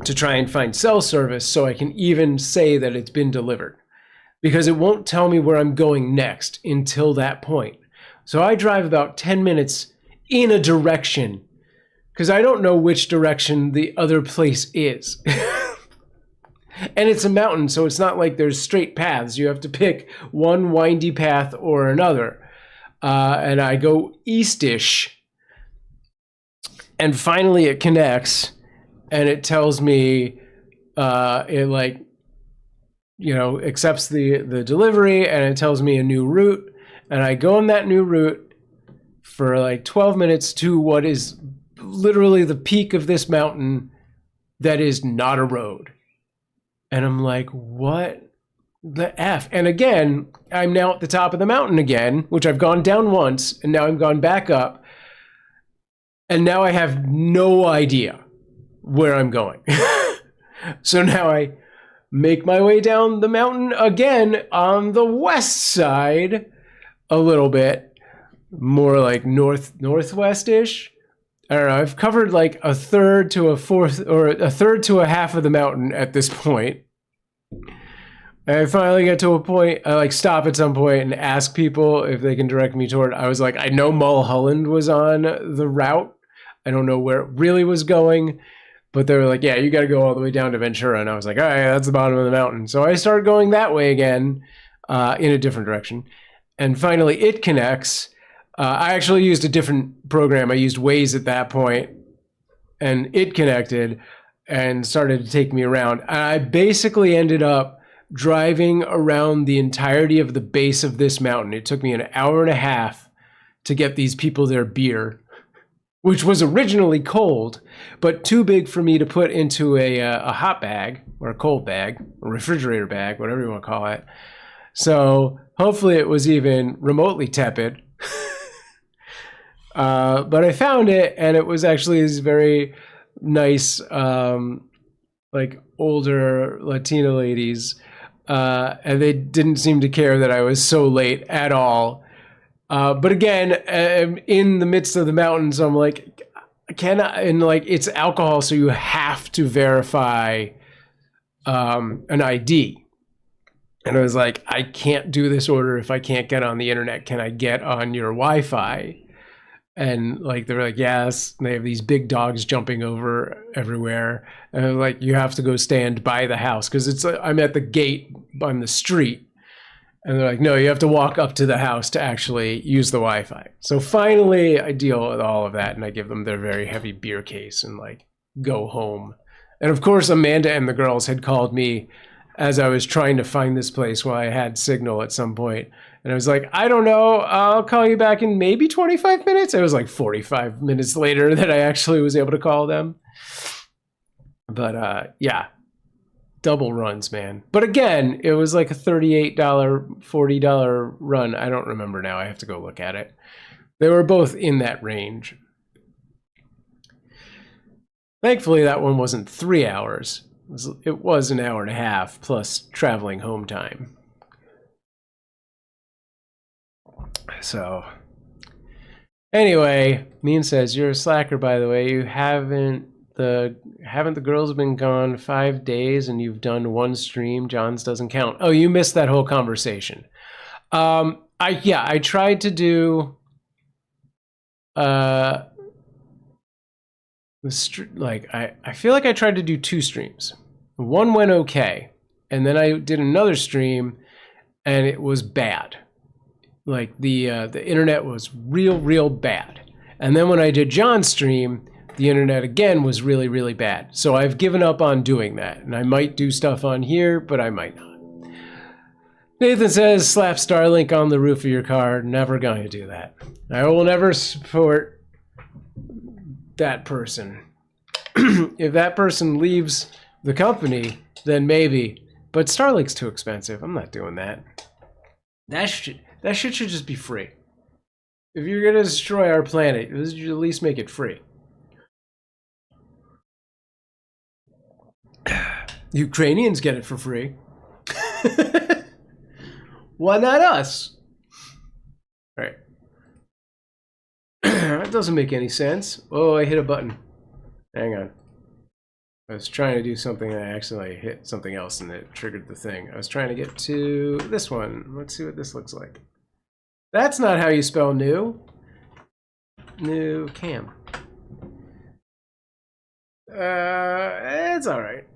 [SPEAKER 1] to try and find cell service so I can even say that it's been delivered, because it won't tell me where I'm going next until that point. So I drive about 10 minutes in a direction because I don't know which direction the other place is. And it's a mountain, so it's not like there's straight paths. You have to pick one windy path or another. And I go eastish, and finally it connects, and it tells me, it like, you know, accepts the delivery, and it tells me a new route. And I go on that new route for like 12 minutes to what is literally the peak of this mountain that is not a road. And I'm like, what the F? And again, I'm now at the top of the mountain again, which I've gone down once, and now I've gone back up. And now I have no idea where I'm going. So now I make my way down the mountain again on the west side a little bit, more like northwest-ish. I don't know, I've covered like a third to a fourth, or a third to a half of the mountain at this point. And I finally get to a point, I like stop at some point and ask people if they can direct me toward, I was like, I know Mulholland was on the route. I don't know where it really was going, but they were like, yeah, you got to go all the way down to Ventura. And I was like, all right, that's the bottom of the mountain. So I started going that way again, in a different direction. And finally it connects. I actually used a different program. I used Waze at that point, and it connected and started to take me around. I basically ended up driving around the entirety of the base of this mountain. It took me an hour and a half to get these people their beer, which was originally cold, but too big for me to put into a hot bag or a cold bag, a refrigerator bag, whatever you want to call it. So hopefully it was even remotely tepid. But I found it, and it was actually these very nice, like older Latina ladies, and they didn't seem to care that I was so late at all. But again, in the midst of the mountains, I'm like, can I? And like, it's alcohol, so you have to verify an ID. And I was like, I can't do this order if I can't get on the internet. Can I get on your Wi-Fi? And like, they're like, yes. And they have these big dogs jumping over everywhere. And I was like, you have to go stand by the house, because I'm at the gate on the street. And they're like, no, you have to walk up to the house to actually use the Wi-Fi. So finally I deal with all of that, and I give them their very heavy beer case and like go home. And of course, Amanda and the girls had called me as I was trying to find this place while I had signal at some point. And I was like, I don't know, I'll call you back in maybe 25 minutes. It was like 45 minutes later that I actually was able to call them. But yeah, double runs, man. But again, it was like a $38, $40 run. I don't remember now. I have to go look at it. They were both in that range. Thankfully, that one wasn't 3 hours. It was an hour and a half plus traveling home time. So Anyway, Mean says, you're a slacker, by the way. You haven't the girls been gone 5 days and you've done one stream? John's doesn't count. Oh, you missed that whole conversation. I tried to do I feel like I tried to do 2 streams. One went okay, and then I did another stream and it was bad. Like the internet was real bad. And then when I did John's stream, the internet again was really bad. So I've given up on doing that, and I might do stuff on here, but I might not. Nathan says, slap Starlink on the roof of your car. Never going to do that. I will never support that person. If that person leaves the company, then maybe. But Starlink's too expensive. I'm not doing that. That shit should just be free. If you're going to destroy our planet, you should at least make it free. Ukrainians get it for free. Why not us? All right. That doesn't make any sense. Oh, I hit a button. Hang on. I was trying to do something and I accidentally hit something else and it triggered the thing. I was trying to get to this one. Let's see what this looks like. That's not how you spell new. New cam. It's all right.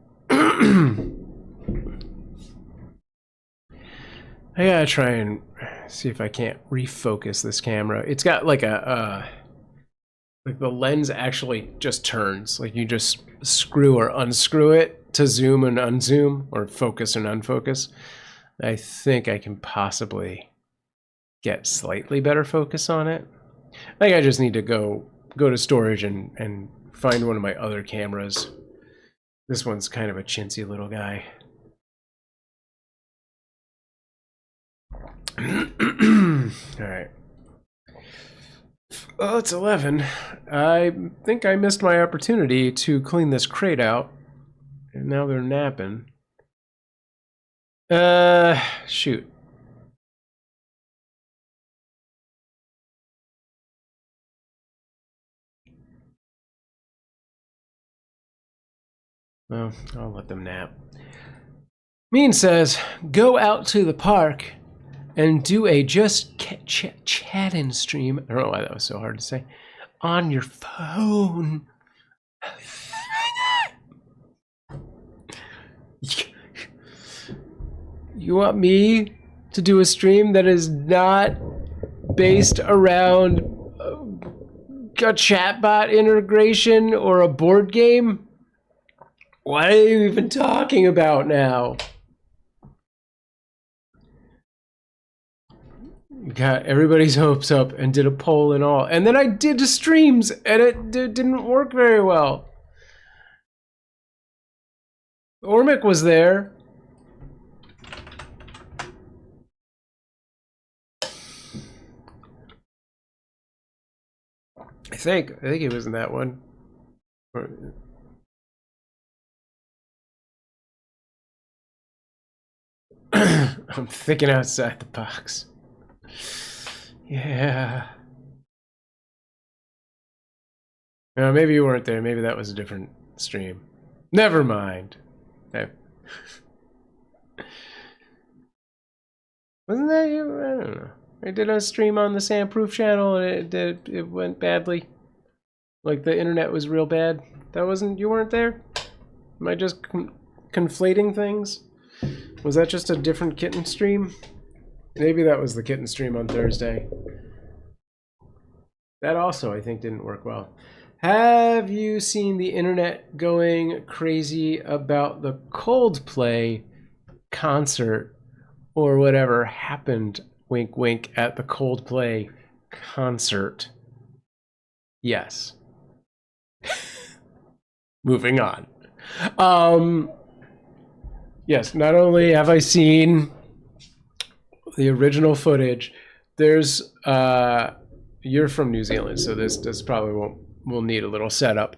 [SPEAKER 1] I gotta try and see if I can't refocus this camera. It's got like like the lens actually just turns. Like you just screw or unscrew it to zoom and unzoom, or focus and unfocus. I think I can possibly get slightly better focus on it. I think I just need to go to storage and find one of my other cameras. This one's kind of a chintzy little guy. All right. Oh, it's 11. I think I missed my opportunity to clean this crate out. And now they're napping. Shoot. Well, I'll let them nap. Mean says, go out to the park and do a just chatting stream. I don't know why that was so hard to say. On your phone. You want me to do a stream that is not based around a chatbot integration or a board game? What are you even talking about now? Got everybody's hopes up and did a poll and all. And then I did the streams and it didn't work very well. Ormic was there. I think he was in that one. I'm thinking outside the box. Yeah. Maybe you weren't there. Maybe that was a different stream. Never mind. Wasn't that you? I don't know. I did a stream on the Sandproof channel and it went badly. Like the internet was real bad. That wasn't, you weren't there? Am I just conflating things? Was that just a different kitten stream? Maybe that was the kitten stream on Thursday. That also, I think, didn't work well. Have you seen the internet going crazy about the Coldplay concert or whatever happened, wink wink, at the Coldplay concert? Yes. Moving on. Yes, not only have I seen the original footage, there's you're from New Zealand, so this probably will need a little setup.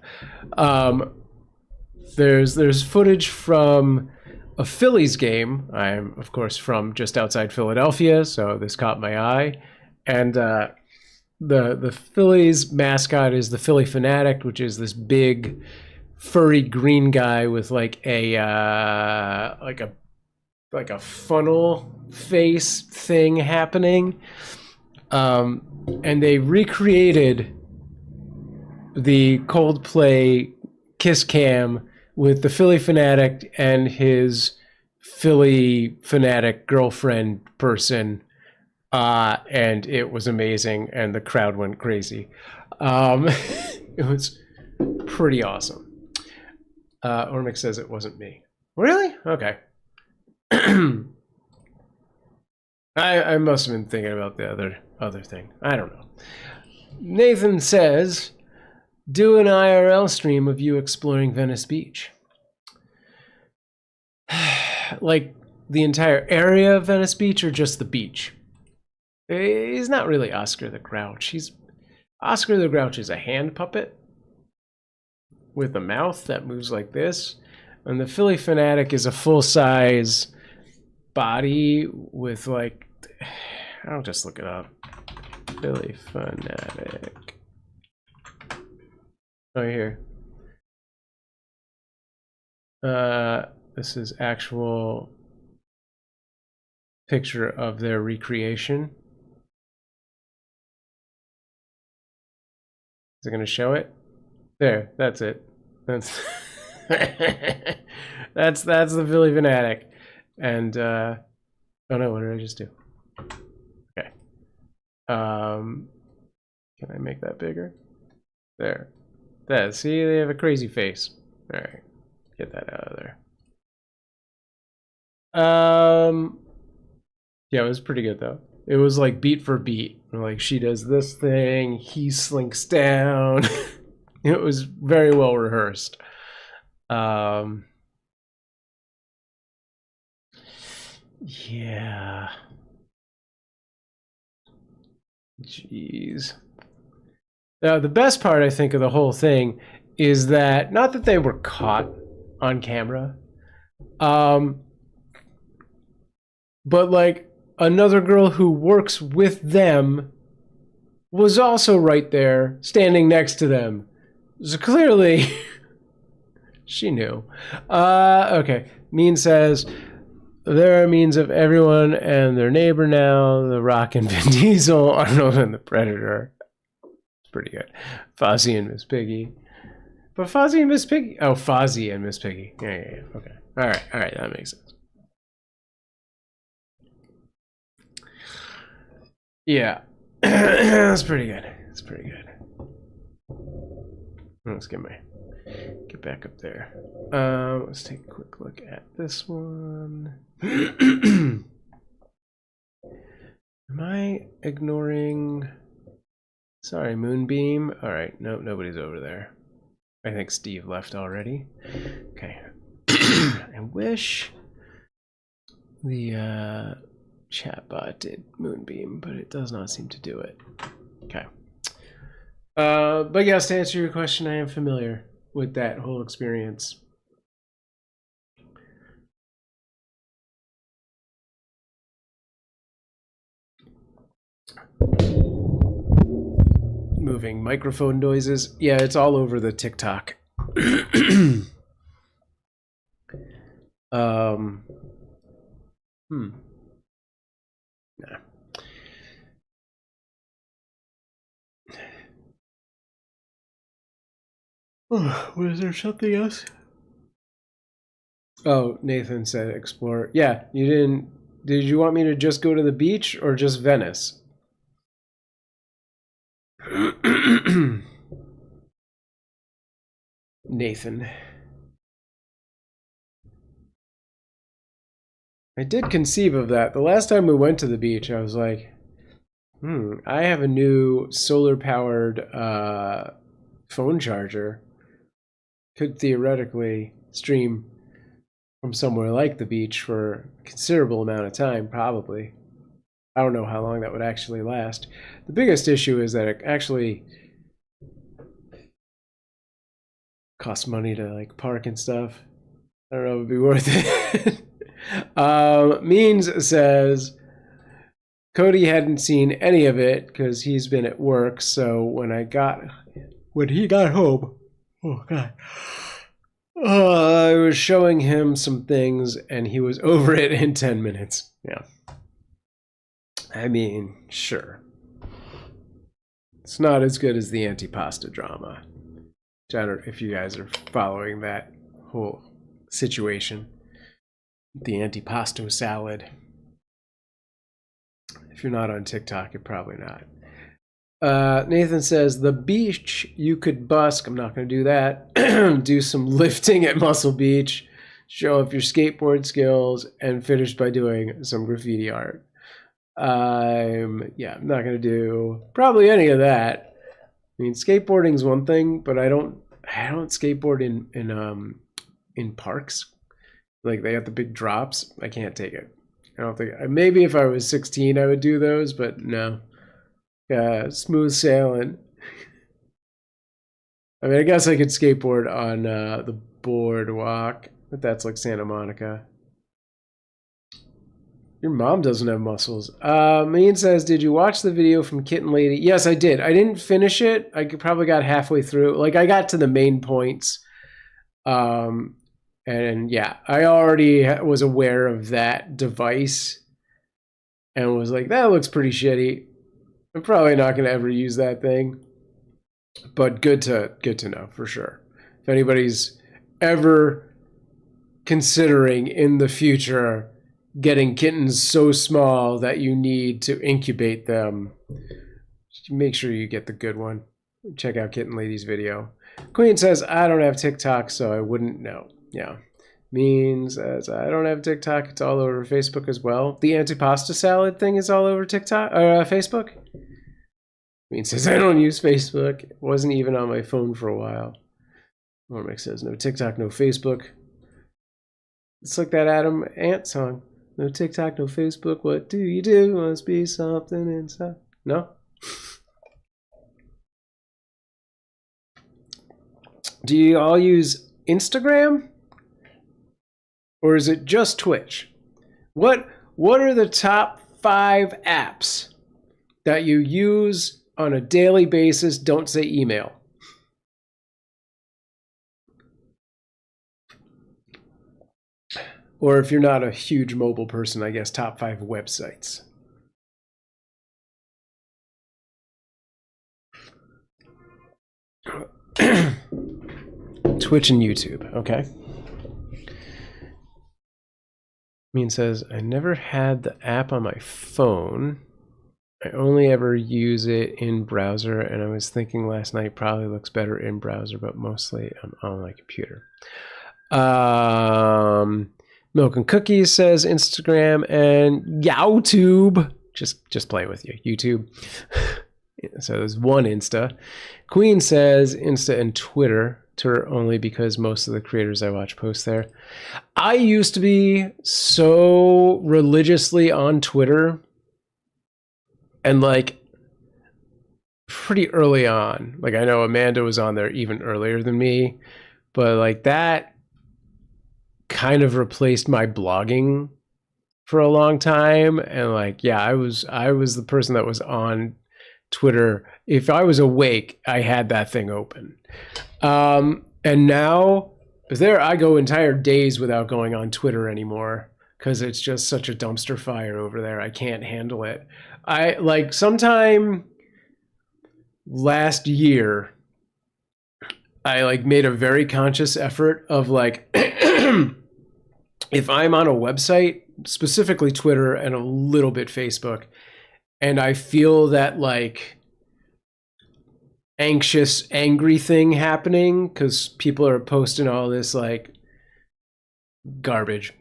[SPEAKER 1] There's footage from a Phillies game. I'm of course from just outside Philadelphia, so this caught my eye, and the Phillies mascot is the Philly Fanatic, which is this big furry green guy with like a funnel face thing happening. And they recreated the Coldplay Kiss Cam with the Philly Fanatic and his Philly Fanatic girlfriend person. And it was amazing, and the crowd went crazy. It was pretty awesome. Ormic says it wasn't me. Really? Okay. I must have been thinking about the other thing. I don't know. Nathan says, do an IRL stream of you exploring Venice Beach. Like the entire area of Venice Beach or just the beach? He's not really Oscar the Grouch. Oscar the Grouch is a hand puppet with a mouth that moves like this. And the Philly Fanatic is a full-size body with like... I'll just look it up. Philly Fanatic. Oh, here. This is actual picture of their recreation. Is it going to show it? There, that's it. That's that's the Philly Fanatic. And oh no, what did I just do? Okay. Can I make that bigger? There. See, they have a crazy face. All right, get that out of there. Yeah, it was pretty good though. It was like beat for beat. Like she does this thing, he slinks down. It was very well rehearsed. Yeah. Jeez. The best part, I think, of the whole thing is that, not that they were caught on camera, but like another girl who works with them was also right there, standing next to them. So clearly, she knew. Okay. Mean says, there are memes of everyone and their neighbor now. The Rock and Vin Diesel, Arnold and the Predator. It's pretty good. Fozzie and Miss Piggy. But Fozzie and Miss Piggy? Oh, Fozzie and Miss Piggy. Yeah. Okay. All right. That makes sense. Yeah. That's pretty good. It's pretty good. Let's get back up there. Let's take a quick look at this one. Am I ignoring? Sorry, Moonbeam. All right, no, nobody's over there. I think Steve left already. Okay. I wish the chatbot did Moonbeam, but it does not seem to do it. Okay. But yes, to answer your question, I am familiar with that whole experience. Moving microphone noises. Yeah, it's all over the TikTok. Nah. Was there something else? Oh, Nathan said explore. Yeah, you didn't. Did you want me to just go to the beach or just Venice? Nathan. I did conceive of that. The last time we went to the beach, I was like, I have a new solar-powered phone charger. Could theoretically stream from somewhere like the beach for a considerable amount of time, probably. I don't know how long that would actually last. The biggest issue is that it actually costs money to like park and stuff. I don't know if it'd be worth it. Means says, Cody hadn't seen any of it because he's been at work. So when he got home, oh God, I was showing him some things and he was over it in 10 minutes. Yeah. I mean, sure. It's not as good as the antipasta drama. I don't know if you guys are following that whole situation. The antipasto salad. If you're not on TikTok, you're probably not. Nathan says, the beach you could busk. I'm not going to do that. Do some lifting at Muscle Beach. Show off your skateboard skills and finish by doing some graffiti art. I'm not going to do probably any of that. I mean, skateboarding is one thing, but I don't skateboard in parks. Like they have the big drops. I can't take it. I don't think. Maybe if I was 16, I would do those, but no. Smooth sailing. I mean, I guess I could skateboard on the boardwalk, but that's like Santa Monica. Your mom doesn't have muscles. Mean says, did you watch the video from Kitten Lady? Yes, I did. I didn't finish it. I probably got halfway through. Like, I got to the main points. And yeah, I already was aware of that device and was like, that looks pretty shitty. I'm probably not going to ever use that thing. But good to know for sure. If anybody's ever considering in the future getting kittens so small that you need to incubate them, make sure you get the good one. Check out Kitten Lady's video. Queen says, I don't have TikTok, so I wouldn't know. Yeah. Means as I don't have TikTok, it's all over Facebook as well. The antipasta salad thing is all over TikTok, Facebook. Means says, I don't use Facebook. It wasn't even on my phone for a while. Mormick says, no TikTok, no Facebook. It's like that Adam Ant song. No TikTok, no Facebook. What do you do? Must be something inside. No? Do you all use Instagram? Or is it just Twitch? What are the top 5 apps that you use on a daily basis? Don't say email. Or if you're not a huge mobile person, I guess top 5 websites. Twitch and YouTube, okay. Mean says, I never had the app on my phone. I only ever use it in browser, and I was thinking last night probably looks better in browser, but mostly I'm on my computer. Milk and Cookies says Instagram and YouTube. Just playing with you. YouTube. So there's one Insta. Queen says Insta and Twitter. Twitter only because most of the creators I watch post there. I used to be so religiously on Twitter, and like pretty early on. Like I know Amanda was on there even earlier than me, but like that kind of replaced my blogging for a long time. And like, yeah, I was the person that was on Twitter. If I was awake, I had that thing open. And now I go entire days without going on Twitter anymore because it's just such a dumpster fire over there. I can't handle it. I like sometime last year, I like made a very conscious effort of like, if I'm on a website, specifically Twitter and a little bit Facebook, and I feel that like anxious, angry thing happening because people are posting all this like garbage,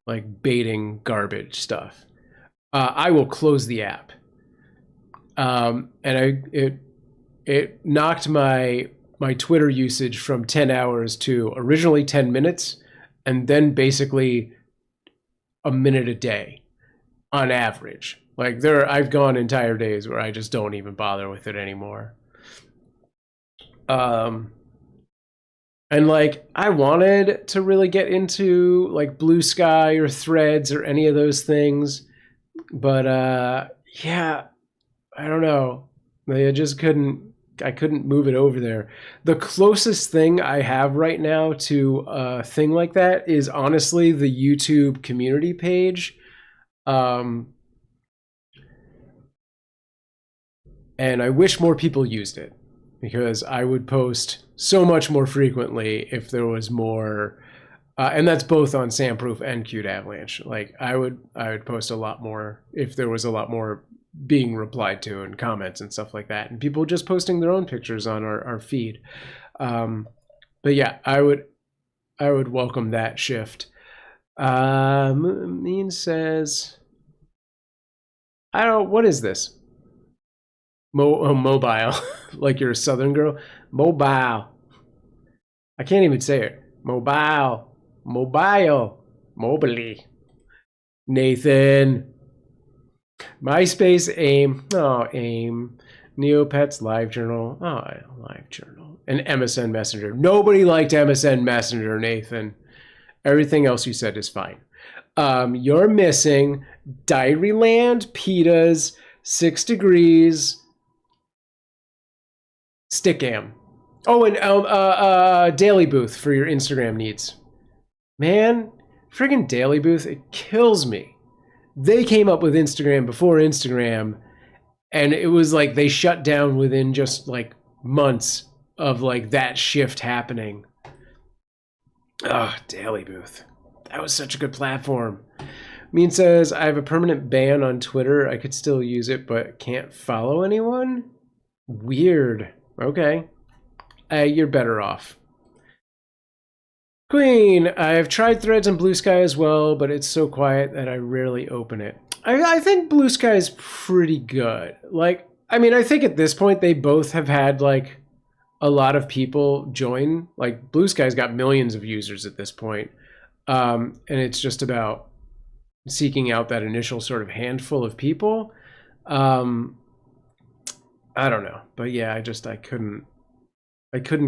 [SPEAKER 1] like baiting garbage stuff, I will close the app. And it knocked my Twitter usage from 10 hours to originally 10 minutes and then basically a minute a day on average. Like I've gone entire days where I just don't even bother with it anymore. And like I wanted to really get into like Blue Sky or Threads or any of those things. But yeah, I don't know. I just couldn't move it over there. The closest thing I have right now to a thing like that is honestly the YouTube community page. And I wish more people used it because I would post so much more frequently if there was more. And that's both on Sandproof and Cuteavalanche. Like I would post a lot more if there was a lot more being replied to and comments and stuff like that, and people just posting their own pictures on our feed. But yeah, I would welcome that shift. Mean says, I don't. What is this? Mobile, like you're a Southern girl. Mobile. I can't even say it. Mobile. Mobily. Nathan. MySpace, AIM. Oh, AIM. Neopets, LiveJournal. Oh, LiveJournal. And MSN Messenger. Nobody liked MSN Messenger, Nathan. Everything else you said is fine. You're missing Diaryland, Pitas, 6 Degrees, Kitten Cam. Oh, and Daily Booth for your Instagram needs. Man, friggin' Daily Booth, it kills me. They came up with Instagram before Instagram, and it was like they shut down within just like months of like that shift happening. Ah, Daily Booth. That was such a good platform. Mean says, I have a permanent ban on Twitter. I could still use it, but can't follow anyone? Weird. Okay. You're better off. Queen, I've tried Threads and Blue Sky as well, but it's so quiet that I rarely open it. I think Blue Sky is pretty good. Like, I mean, I think at this point they both have had like a lot of people join. Like Blue Sky's got millions of users at this point. And it's just about seeking out that initial sort of handful of people. I don't know, but yeah, I couldn't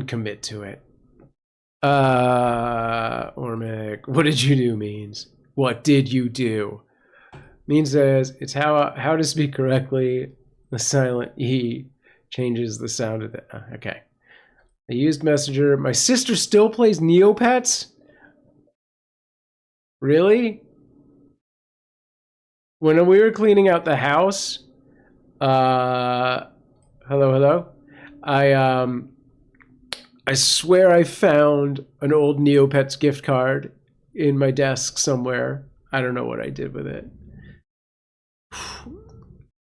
[SPEAKER 1] commit to it. Ormic, what did you do means? What did you do? Means says, it's how to speak correctly. The silent E changes the sound of the, okay. I used Messenger. My sister still plays Neopets? Really? When we were cleaning out the house, hello. I swear I found an old Neopets gift card in my desk somewhere. I don't know what I did with it.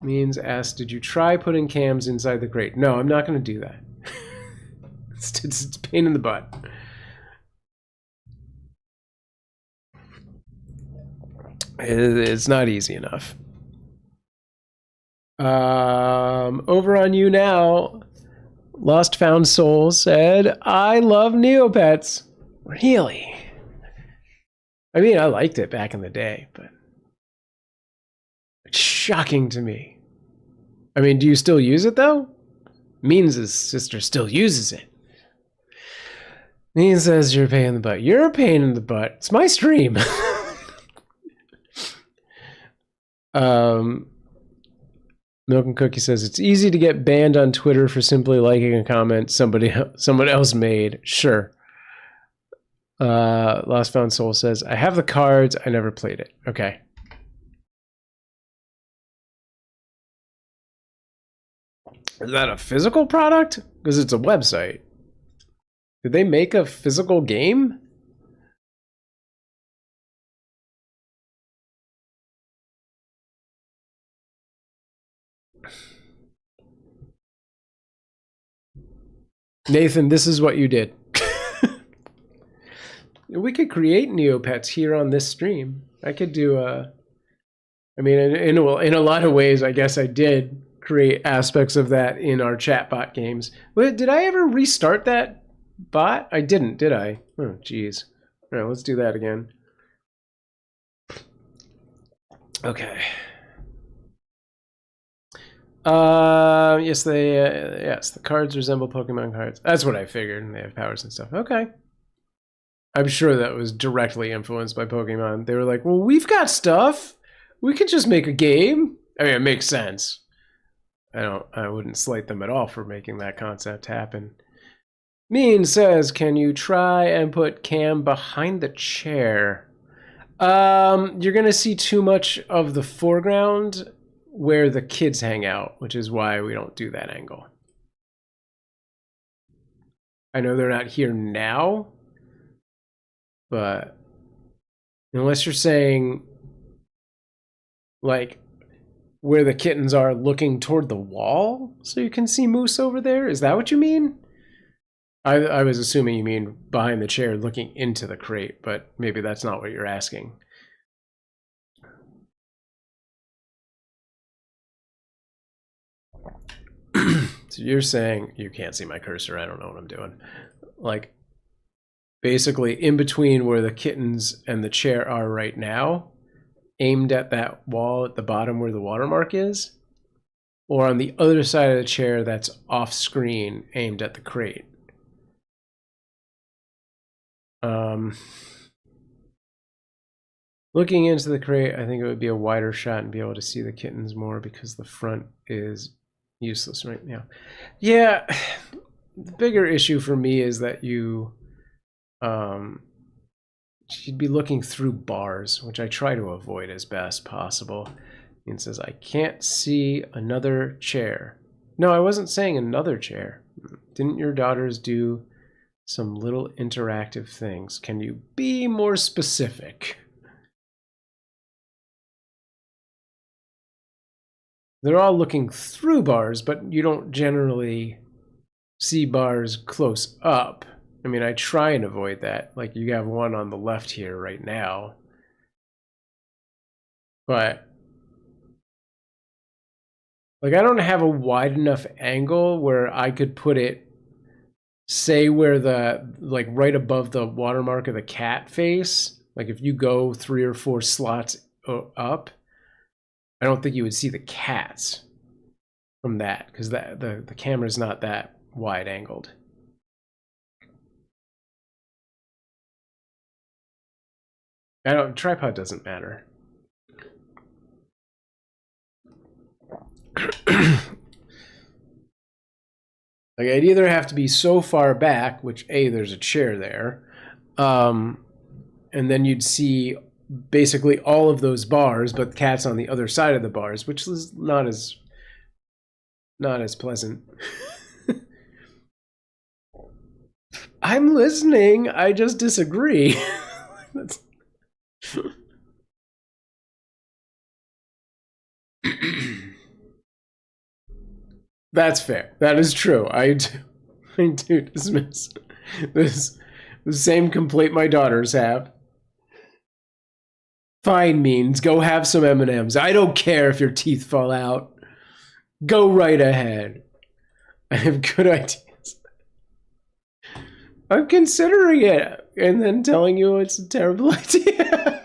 [SPEAKER 1] Means asked, did you try putting cams inside the crate? No, I'm not going to do that. It's a pain in the butt. It's not easy enough. Over on you now. Lost Found Soul said, I love Neopets. Really? I mean, I liked it back in the day, but it's shocking to me. I mean, do you still use it, though? Means his sister still uses it. Means says you're a pain in the butt. You're a pain in the butt. It's my stream. Milk and Cookie says, it's easy to get banned on Twitter for simply liking a comment someone else made. Sure. Lost Found Soul says, I have the cards. I never played it. Okay. Is that a physical product? Because it's a website. Did they make a physical game? Nathan, this is what you did. We could create Neopets here on this stream. I could do I mean, in a lot of ways, I guess I did create aspects of that in our chatbot games. Wait, did I ever restart that bot? I didn't, did I? Oh, geez. All right, let's do that again. Okay. Yes, yes, the cards resemble Pokemon cards. That's what I figured, and they have powers and stuff. Okay. I'm sure that was directly influenced by Pokemon. They were like, well, we've got stuff. We could just make a game. I mean, it makes sense. I wouldn't slight them at all for making that concept happen. Mean says, can you try and put Cam behind the chair? You're gonna see too much of the foreground where the kids hang out, which is why we don't do that angle. I know they're not here now, but unless you're saying like where the kittens are looking toward the wall so you can see Moose over there, is that what you mean? I was assuming you mean behind the chair looking into the crate, but maybe that's not what you're asking. So you're saying, you can't see my cursor, I don't know what I'm doing. Like, basically in between where the kittens and the chair are right now, aimed at that wall at the bottom where the watermark is, or on the other side of the chair that's off screen, aimed at the crate. Looking into the crate, I think it would be a wider shot and be able to see the kittens more because the front is useless right now. Yeah, the bigger issue for me is that you should be looking through bars, which I try to avoid as best possible. It says, I can't see another chair. No, I wasn't saying another chair. Didn't your daughters do some little interactive things? Can you be more specific? They're all looking through bars, but you don't generally see bars close up. I mean, I try and avoid that. Like, you have one on the left here right now. But, like, I don't have a wide enough angle where I could put it, say, where the, like, right above the watermark of the cat face. Like, if you go 3 or 4 slots up, I don't think you would see the cats from that, because the camera's not that wide angled. Tripod doesn't matter. Like, I'd either have to be so far back, which there's a chair there, and then you'd see basically all of those bars, but the cat's on the other side of the bars, which is not as pleasant. I'm listening. I just disagree. That's fair. That is true. I do dismiss this, the same complaint my daughters have. Fine means go have some M&Ms. I don't care if your teeth fall out. Go right ahead. I have good ideas. I'm considering it and then telling you it's a terrible idea.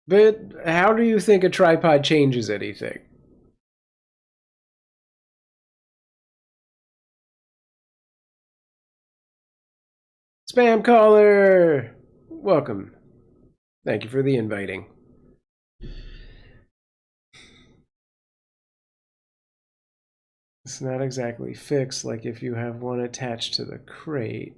[SPEAKER 1] But how do you think a tripod changes anything? Spam caller! Welcome. Thank you for the inviting. It's not exactly fixed, like if you have one attached to the crate.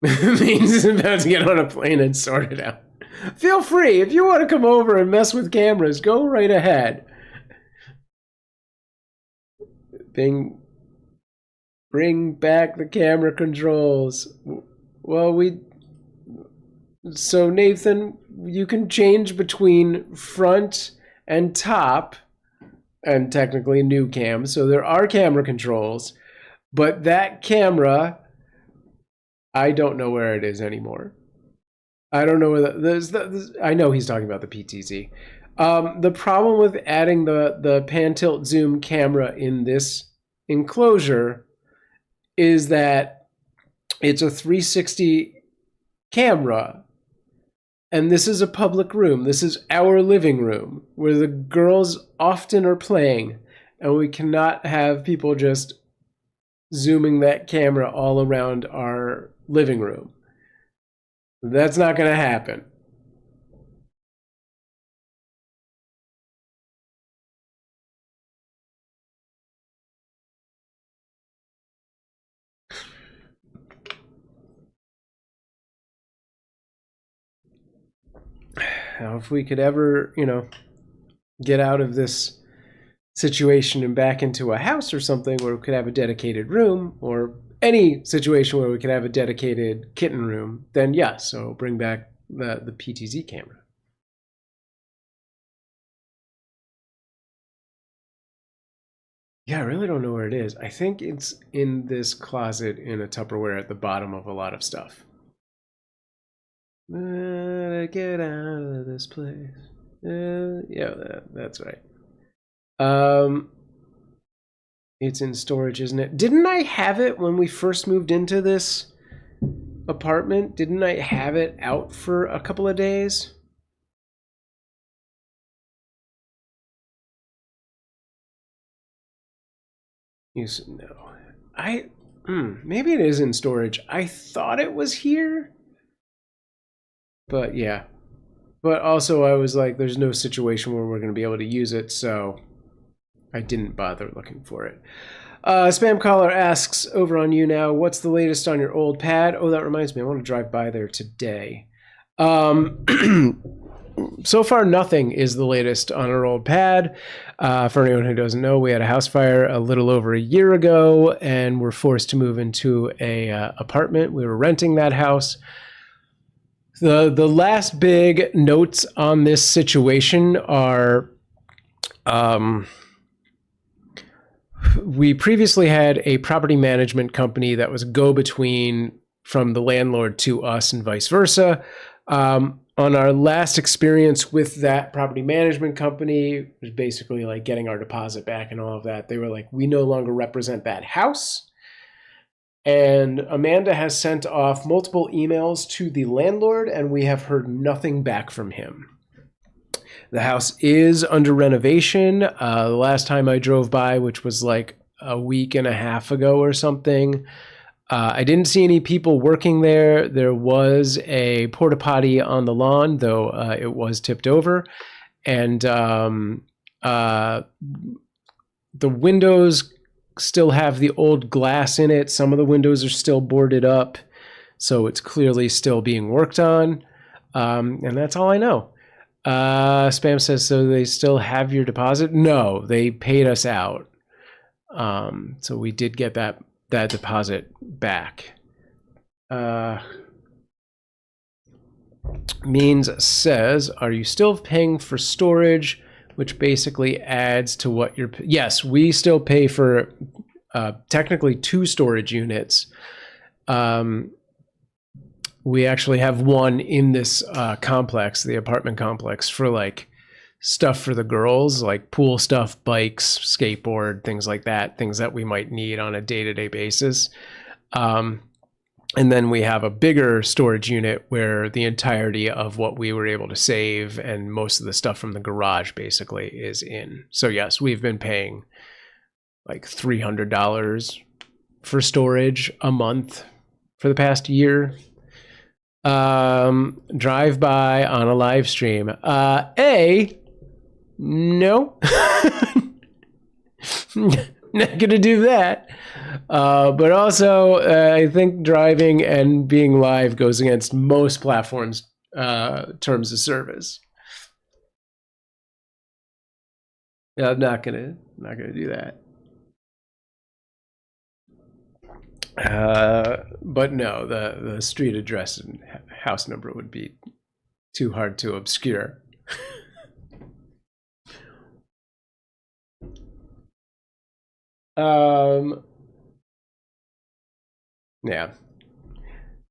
[SPEAKER 1] Means it's about to get on a plane and sort it out. Feel free. If you want to come over and mess with cameras, go right ahead. Bring back the camera controls. Well, so Nathan, you can change between front and top, and technically new cam. So there are camera controls, but that camera, I don't know where it is anymore. I don't know where I know he's talking about the PTZ. The problem with adding the pan tilt zoom camera in this enclosure is that it's a 360 camera, and this is a public room. This is our living room where the girls often are playing, and we cannot have people just zooming that camera all around our living room. That's not going to happen. Now, if we could ever, get out of this situation and back into a house or something where we could have a dedicated room, or any situation where we could have a dedicated kitten room, then yes, so bring back the PTZ camera. Yeah, I really don't know where it is. I think it's in this closet in a Tupperware at the bottom of a lot of stuff. Get out of this place. Yeah, that's right. It's in storage, isn't it? Didn't I have it when we first moved into this apartment? Didn't I have it out for a couple of days? No. Maybe it is in storage. I thought it was here. But yeah. But also I was like, there's no situation where we're going to be able to use it, so I didn't bother looking for it. Spam caller asks over on you now, what's the latest on your old pad? Oh, that reminds me, I want to drive by there today. So far, nothing is the latest on our old pad. For anyone who doesn't know, we had a house fire a little over a year ago, and we're forced to move into a apartment. We were renting that house. The last big notes on this situation are, we previously had a property management company that was go-between from the landlord to us and vice versa. On our last experience with that property management company, it was basically like getting our deposit back and all of that. They were like, we no longer represent that house. And Amanda has sent off multiple emails to the landlord, and we have heard nothing back from him. The house is under renovation. The last time I drove by, which was like a week and a half ago or something, I didn't see any people working there. There was a porta potty on the lawn, though it was tipped over. And the windows still have the old glass in it. Some of the windows are still boarded up, so it's clearly still being worked on. And that's all I know. Spam says, so they still have your deposit? No, they paid us out. So we did get that deposit back. Means says, are you still paying for storage, which basically adds to what you're... Yes, we still pay for technically 2 storage units. We actually have one in this complex, the apartment complex, for like stuff for the girls, like pool stuff, bikes, skateboard, things like that, things that we might need on a day-to-day basis. And then we have a bigger storage unit where the entirety of what we were able to save and most of the stuff from the garage basically is in. So yes, we've been paying like $300 for storage a month for the past year. Drive by on a live stream. No. Not gonna do that. But also, I think driving and being live goes against most platforms' terms of service. Yeah, I'm not gonna do that. But no, the street address and house number would be too hard to obscure. Yeah.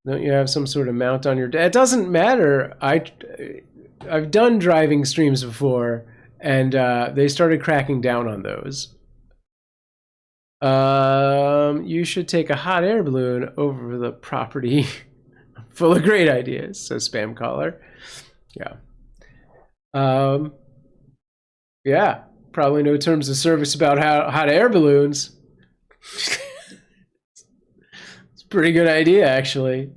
[SPEAKER 1] Don't you have some sort of mount on your... It doesn't matter. I've done driving streams before, and they started cracking down on those. You should take a hot air balloon over the property. Full of great ideas, says Spam Caller. Yeah. Yeah. Probably no terms of service about hot air balloons. It's a pretty good idea, actually.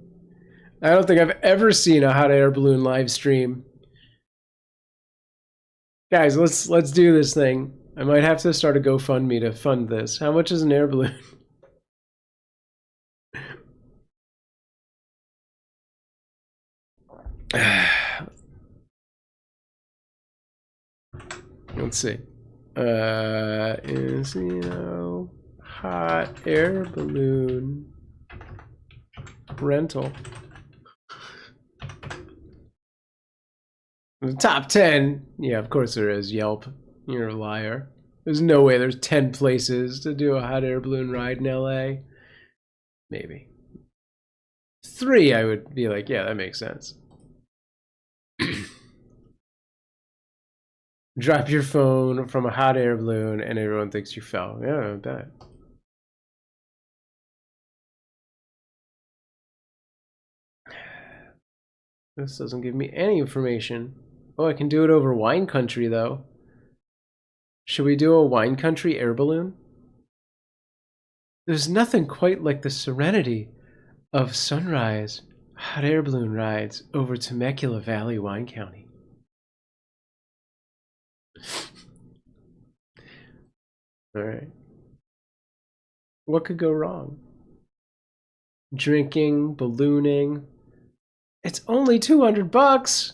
[SPEAKER 1] I don't think I've ever seen a hot air balloon live stream. Guys, let's do this thing. I might have to start a GoFundMe to fund this. How much is an air balloon? Let's see. Hot air balloon rental. The top 10. Yeah, of course there is. Yelp. You're a liar. There's no way there's 10 places to do a hot air balloon ride in LA. Maybe. 3, I would be like, yeah, that makes sense. Drop your phone from a hot air balloon and everyone thinks you fell. Yeah, I bet. This doesn't give me any information. Oh, I can do it over wine country, though. Should we do a wine country air balloon? There's nothing quite like the serenity of sunrise hot air balloon rides over Temecula Valley Wine County. All right. What could go wrong? Drinking, ballooning. It's only $200.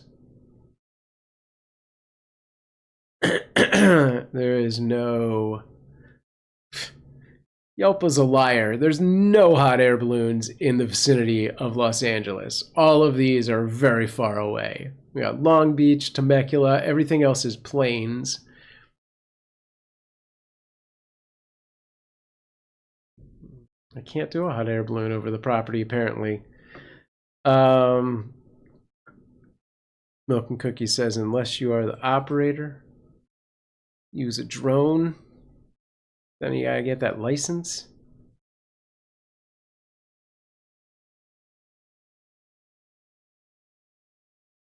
[SPEAKER 1] There is no... Yelp was a liar. There's no hot air balloons in the vicinity of Los Angeles. All of these are very far away. We got Long Beach, Temecula, everything else is plains. I can't do a hot air balloon over the property, apparently. Milk and Cookie says, unless you are the operator, use a drone. Then you gotta get that license.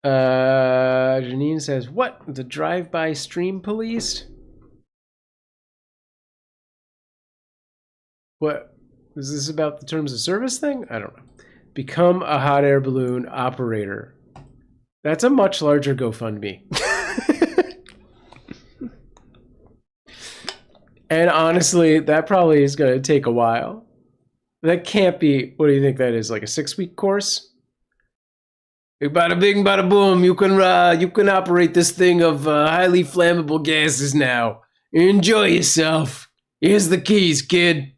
[SPEAKER 1] Janine says, what? The drive-by stream police? What? Is this about the terms of service thing? I don't know. Become a hot air balloon operator. That's a much larger GoFundMe. And honestly, that probably is going to take a while. That can't be, what do you think that is, like a 6-week course? Bada bing, bada boom, you can operate this thing of highly flammable gases now. Enjoy yourself. Here's the keys, kid.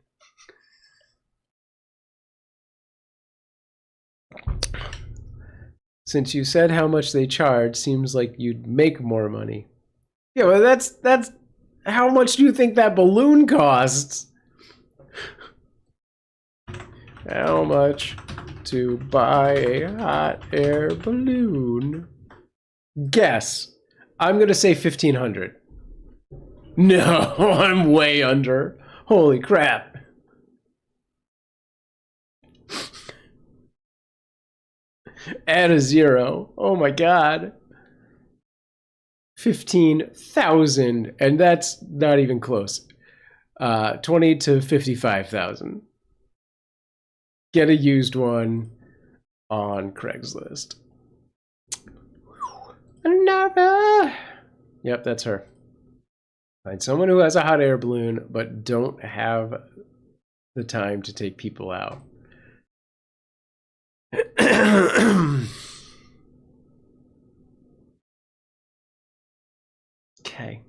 [SPEAKER 1] Since you said how much they charge, seems like you'd make more money. Yeah, well, that's how much do you think that balloon costs? How much to buy a hot air balloon? Guess. I'm gonna say 1,500. No, I'm way under. Holy crap. Add a 0. Oh my god. 15,000, and that's not even close. 20 to 55,000. Get a used one on Craigslist. Another. Yep, that's her. Find someone who has a hot air balloon, but don't have the time to take people out. Okay.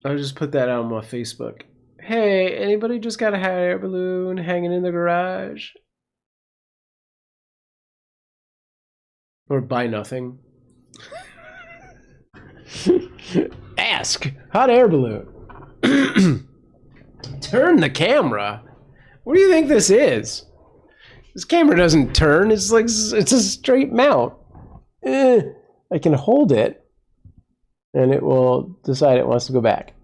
[SPEAKER 1] I'll just put that out on my Facebook. Hey, anybody just got a hot air balloon hanging in the garage? Or buy nothing. Ask. Hot air balloon. Turn the camera? What do you think this is? This camera doesn't turn. It's like, it's a straight mount. I can hold it. and it will decide it wants to go back.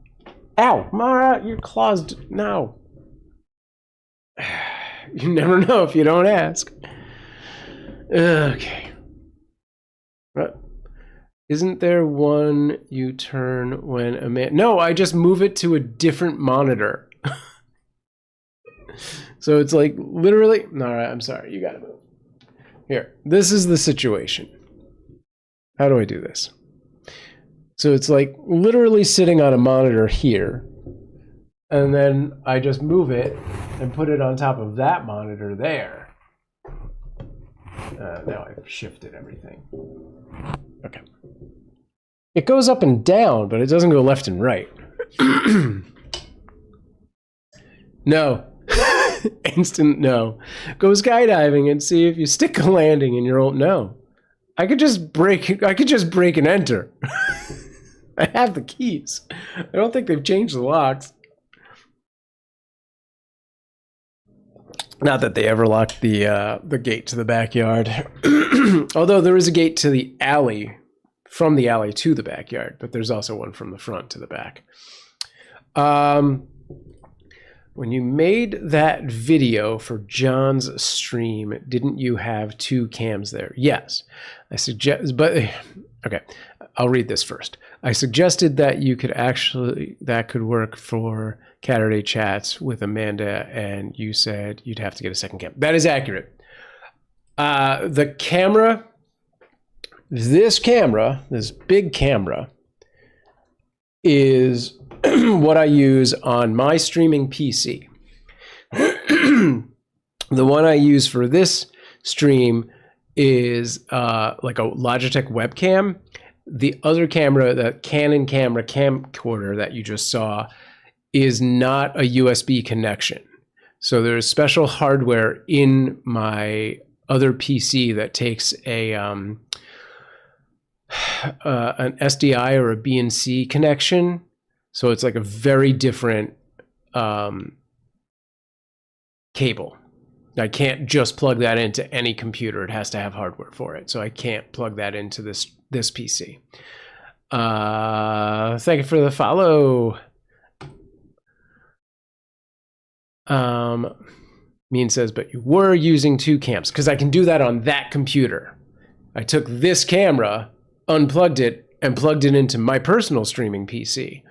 [SPEAKER 1] Ow, Mara, your claws, no. You never know if you don't ask. Okay. Isn't there one you turn when a man... No, I just move it to a different monitor. So it's like literally... No, all right, I'm sorry. You gotta move. Here, this is the situation. How do I do this? So it's like literally sitting on a monitor here. And then I just move it and put it on top of that monitor there. Now I've shifted everything. Okay. It goes up and down, but it doesn't go left and right. No. Instant no. Go skydiving and see if you stick a landing in your old... No. I could just break and enter. I have the keys. I don't think they've changed the locks. Not that they ever locked the gate to the backyard. Although there is a gate to the alley, from the alley to the backyard, but there's also one from the front to the back. When you made that video for John's stream, didn't you have 2 cams there? Yes. I suggest, but okay, I'll read this first. I suggested that you could that could work for Saturday chats with Amanda, and you said you'd have to get a second cam. That is accurate. The camera, this big camera, is what I use on my streaming PC. The one I use for this stream is like a Logitech webcam. The other camera, the Kitten Cam camcorder that you just saw, is not a USB connection. So there's special hardware in my other PC that takes an SDI or a BNC connection. So it's like a very different cable. I can't just plug that into any computer. It has to have hardware for it. So I can't plug that into this PC. Thank you for the follow. Mean says, but you were using 2 cams, because I can do that on that computer. I took this camera, unplugged it, and plugged it into my personal streaming PC.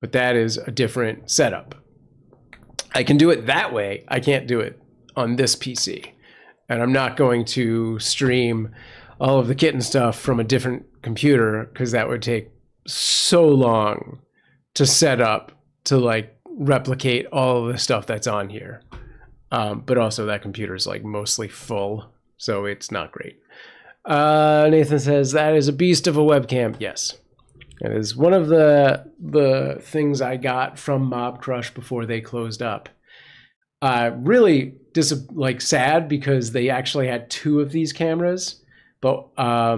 [SPEAKER 1] But that is a different setup. I can do it that way. I can't do it on this PC. And I'm not going to stream all of the kitten stuff from a different computer, because that would take so long to set up to like replicate all of the stuff that's on here. But also that computer is like mostly full, so it's not great. Nathan says, that is a beast of a webcam. Yes. It is one of the things I got from Mob Crush before they closed up. Really sad, because they actually had 2 of these cameras, but I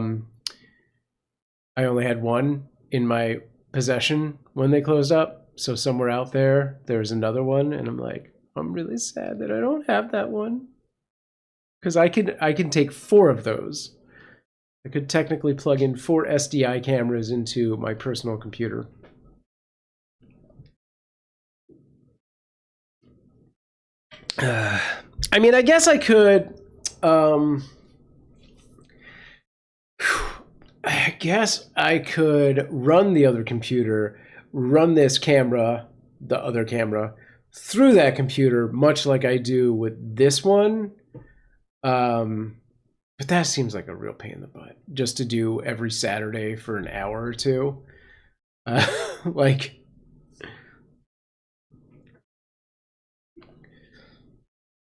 [SPEAKER 1] only had 1 in my possession when they closed up. So somewhere out there's another one, and I'm like, I'm really sad that I don't have that one, because I can take 4 of those. I could technically plug in 4 SDI cameras into my personal computer. I mean, I guess I could. I guess I could run the other computer, run this camera, the other camera, through that computer, much like I do with this one. But that seems like a real pain in the butt, just to do every Saturday for an hour or 2. Like,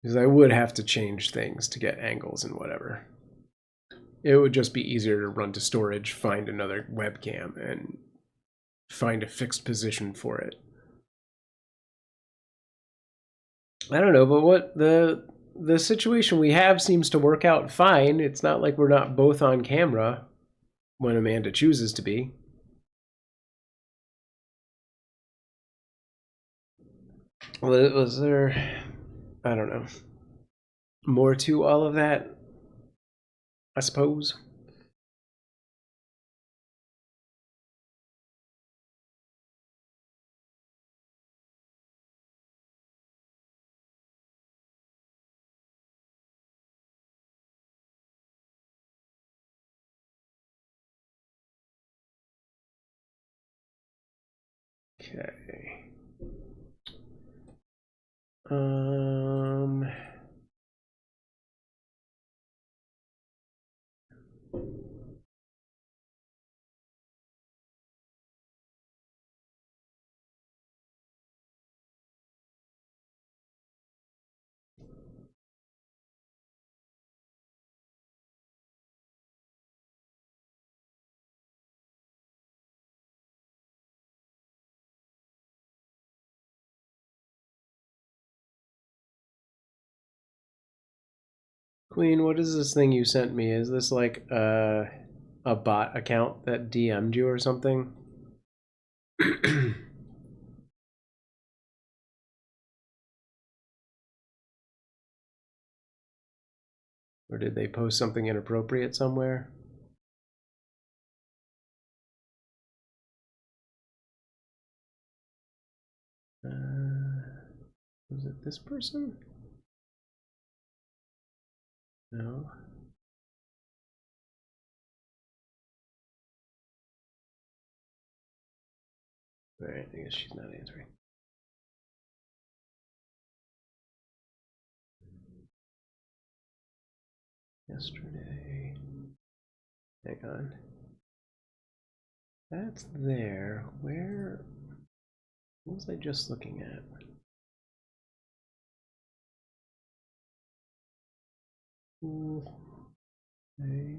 [SPEAKER 1] because I would have to change things to get angles and whatever. It would just be easier to run to storage, find another webcam, and find a fixed position for it. I don't know, but what the situation we have seems to work out fine. It's not like we're not both on camera when Amanda chooses to be. Was there, I don't know, more to all of that, I suppose? Okay. Queen, what is this thing you sent me? Is this like a bot account that DM'd you or something? Or did they post something inappropriate somewhere? Was it this person? No. Alright, I guess she's not answering. Yesterday. Hang on. That's there. Where? What was I just looking at? Okay.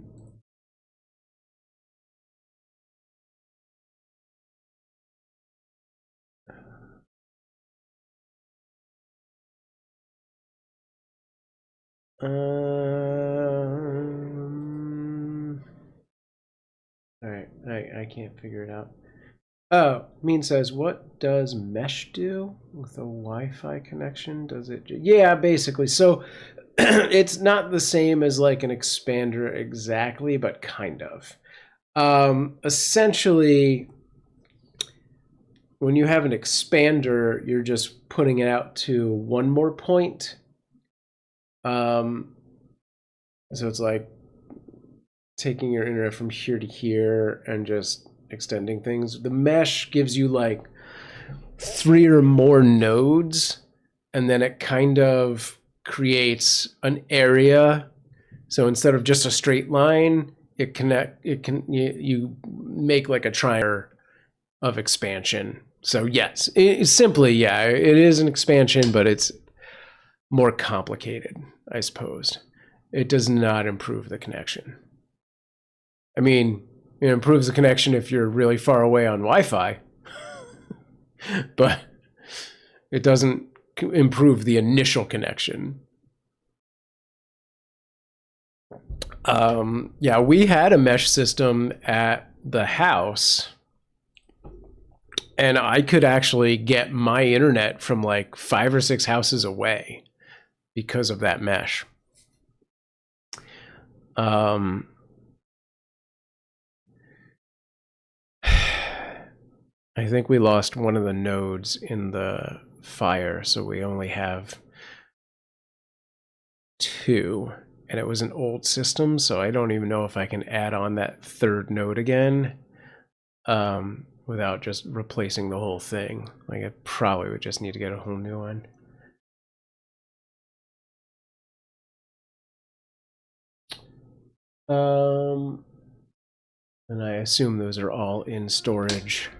[SPEAKER 1] Alright, I can't figure it out. Oh, Mean says, what does mesh do with a Wi-Fi connection? Does it? Yeah, basically. So it's not the same as like an expander exactly, but kind of. Essentially, when you have an expander, you're just putting it out to one more point. So it's like taking your internet from here to here and just extending things. The mesh gives you like 3 or more nodes, and then it kind of creates an area. So instead of just a straight line, you make like a triangle of expansion. So yes, simply, yeah, it is an expansion, but it's more complicated, I suppose. It does not improve the connection. I mean, it improves the connection if you're really far away on Wi-Fi, but it doesn't improve the initial connection. Yeah, we had a mesh system at the house, and I could actually get my internet from like 5 or 6 houses away because of that mesh. I think we lost one of the nodes in the fire, so we only have 2, and it was an old system, so I don't even know if I can add on that 3rd node again without just replacing the whole thing. Like, I probably would just need to get a whole new one. And I assume those are all in storage.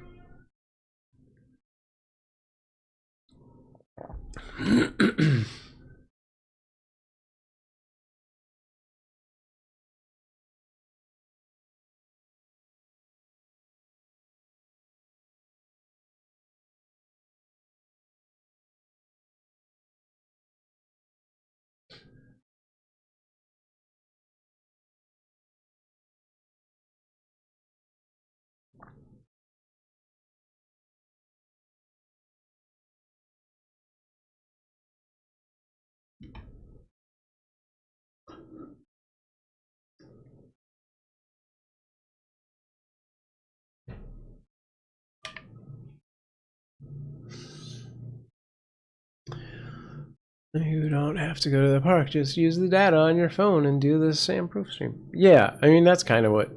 [SPEAKER 1] You don't have to go to the park. Just use the data on your phone and do the SAM proof stream. Yeah, I mean, that's kind of what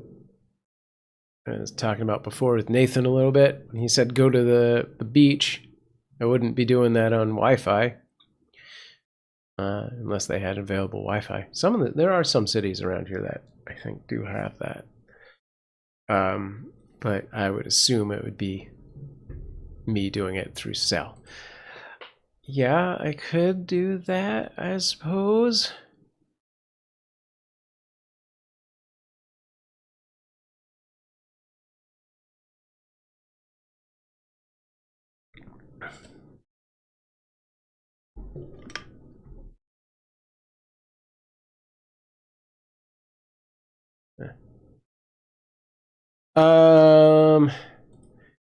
[SPEAKER 1] I was talking about before with Nathan a little bit. He said go to the beach. I wouldn't be doing that on Wi-Fi. Unless they had available Wi-Fi. There are some cities around here that I think do have that. But I would assume it would be me doing it through cell. Yeah, I could do that, I suppose.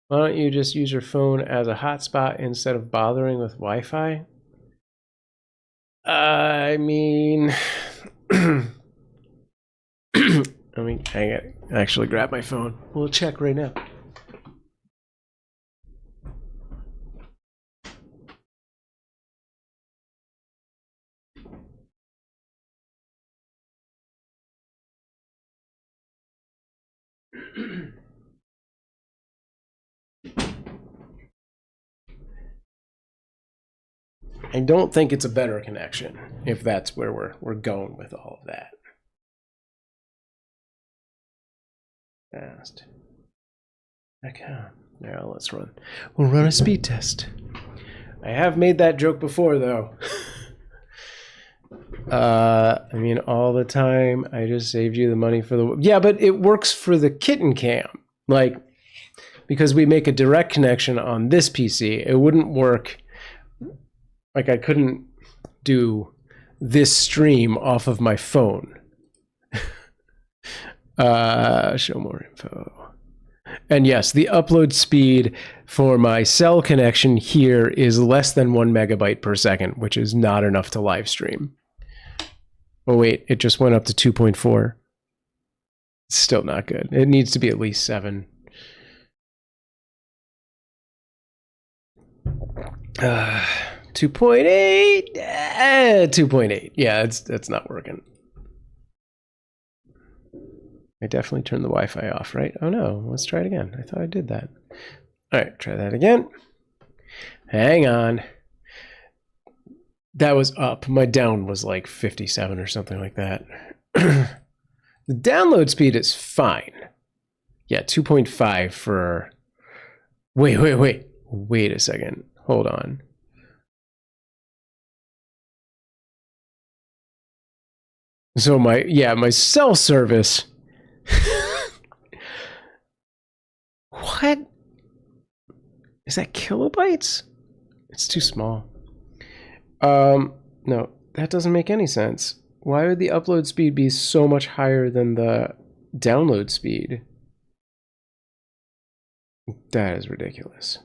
[SPEAKER 1] Why don't you just use your phone as a hotspot instead of bothering with Wi-Fi? I mean, let me actually grab my phone. We'll check right now. I don't think it's a better connection if that's where we're going with all of that. Fast. Okay. Now let's run. We'll run a speed test. I have made that joke before though. I mean, all the time. I just saved you the money for the... Yeah, but it works for the Kitten Cam. Like, because we make a direct connection on this PC, it wouldn't work. Like, I couldn't do this stream off of my phone. Show more info. And yes, the upload speed for my cell connection here is less than 1 megabyte per second, which is not enough to live stream. Oh wait, it just went up to 2.4. It's still not good. It needs to be at least 7. 2.8. 2.8. Yeah, it's not working. I definitely turned the Wi-Fi off, right? Oh no, let's try it again. I thought I did that. All right, try that again. Hang on. That was up. My down was like 57 or something like that. The download speed is fine. Yeah, 2.5 for... Wait a second. Hold on. So my cell service... What? Is that kilobytes? It's too small. No, that doesn't make any sense. Why would the upload speed be so much higher than the download speed? That is ridiculous.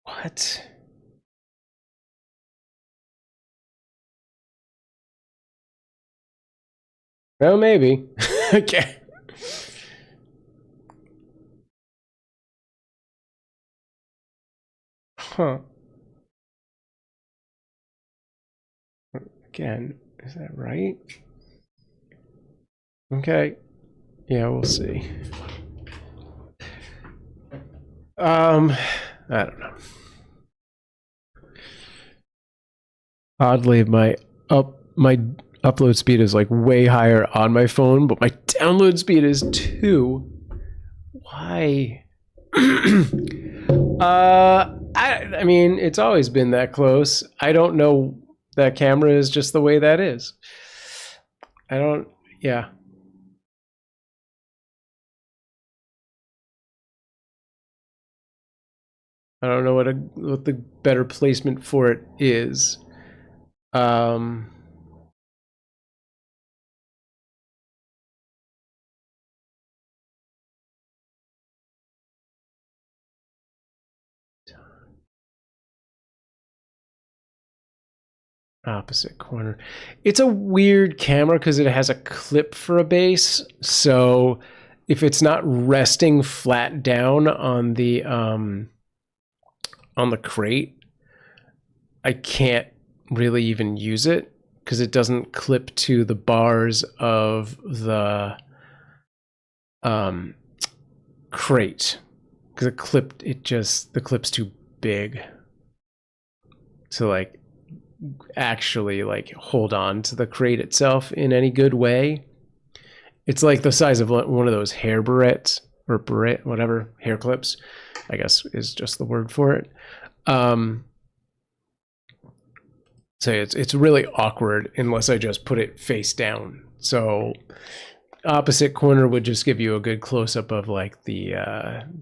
[SPEAKER 1] What? Well, maybe. Okay. Huh. Again, is that right? Okay. Yeah, we'll see. I don't know. Oddly, my upload speed is like way higher on my phone, but my download speed is 2. Why? I mean, it's always been that close. I don't know. That camera is just the way that is. Yeah. I don't know what the better placement for it is. Opposite corner. It's a weird camera because it has a clip for a base. So if it's not resting flat down on the crate, I can't really even use it because it doesn't clip to the bars of the crate, because the clip's too big to like actually like hold on to the crate itself in any good way. It's like the size of one of those hair barrettes or barrette, whatever, hair clips, I guess is just the word for it. So it's really awkward unless I just put it face down. So opposite corner would just give you a good close up of like the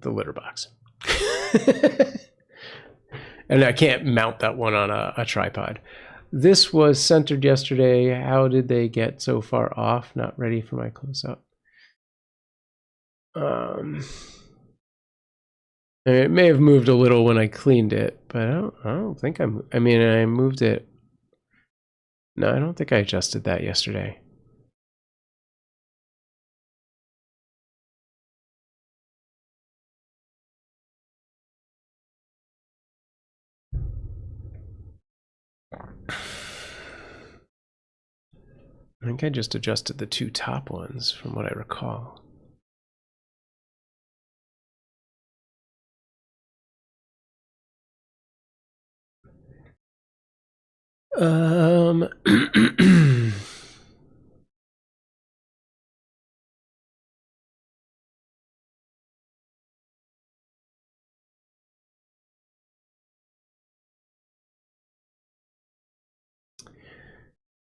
[SPEAKER 1] litter box. And I can't mount that one on a tripod. This was centered yesterday. How did they get so far off? Not ready for my close up. It may have moved a little when I cleaned it, but I don't think I moved it. No, I don't think I adjusted that yesterday. I think I just adjusted the two top ones from what I recall.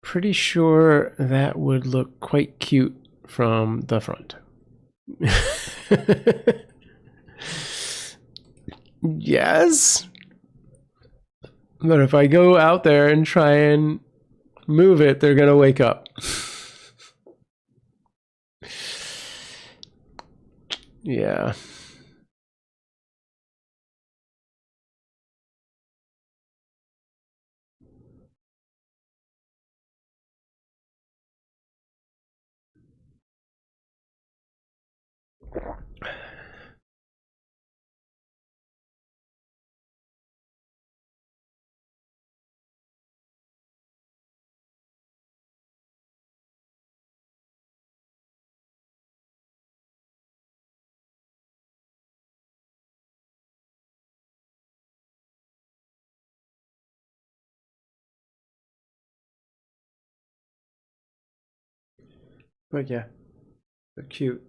[SPEAKER 1] Pretty sure that would look quite cute from the front. Yes. But if I go out there and try and move it, they're gonna wake up. Yeah. But yeah, they're cute.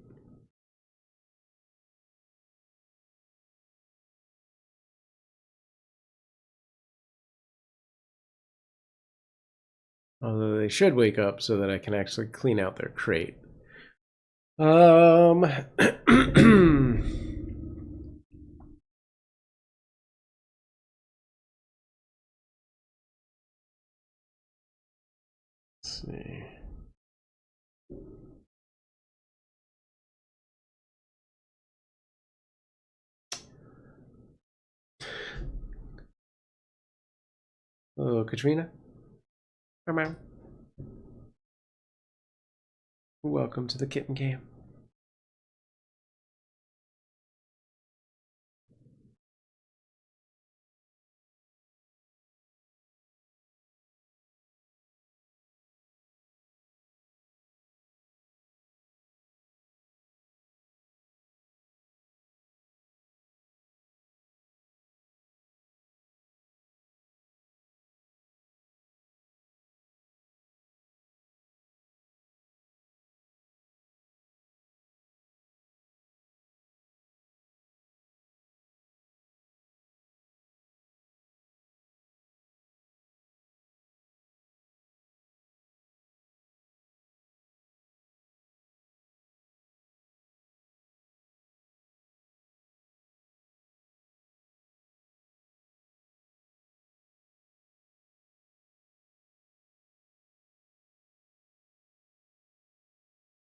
[SPEAKER 1] Although they should wake up so that I can actually clean out their crate. Let's see. Hello, Katrina. Come on. Welcome to the Kitten Cam.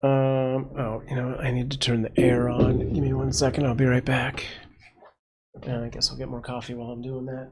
[SPEAKER 1] Oh, you know what? I need to turn the air on. Give me 1 second. I'll be right back. I guess I'll get more coffee while I'm doing that.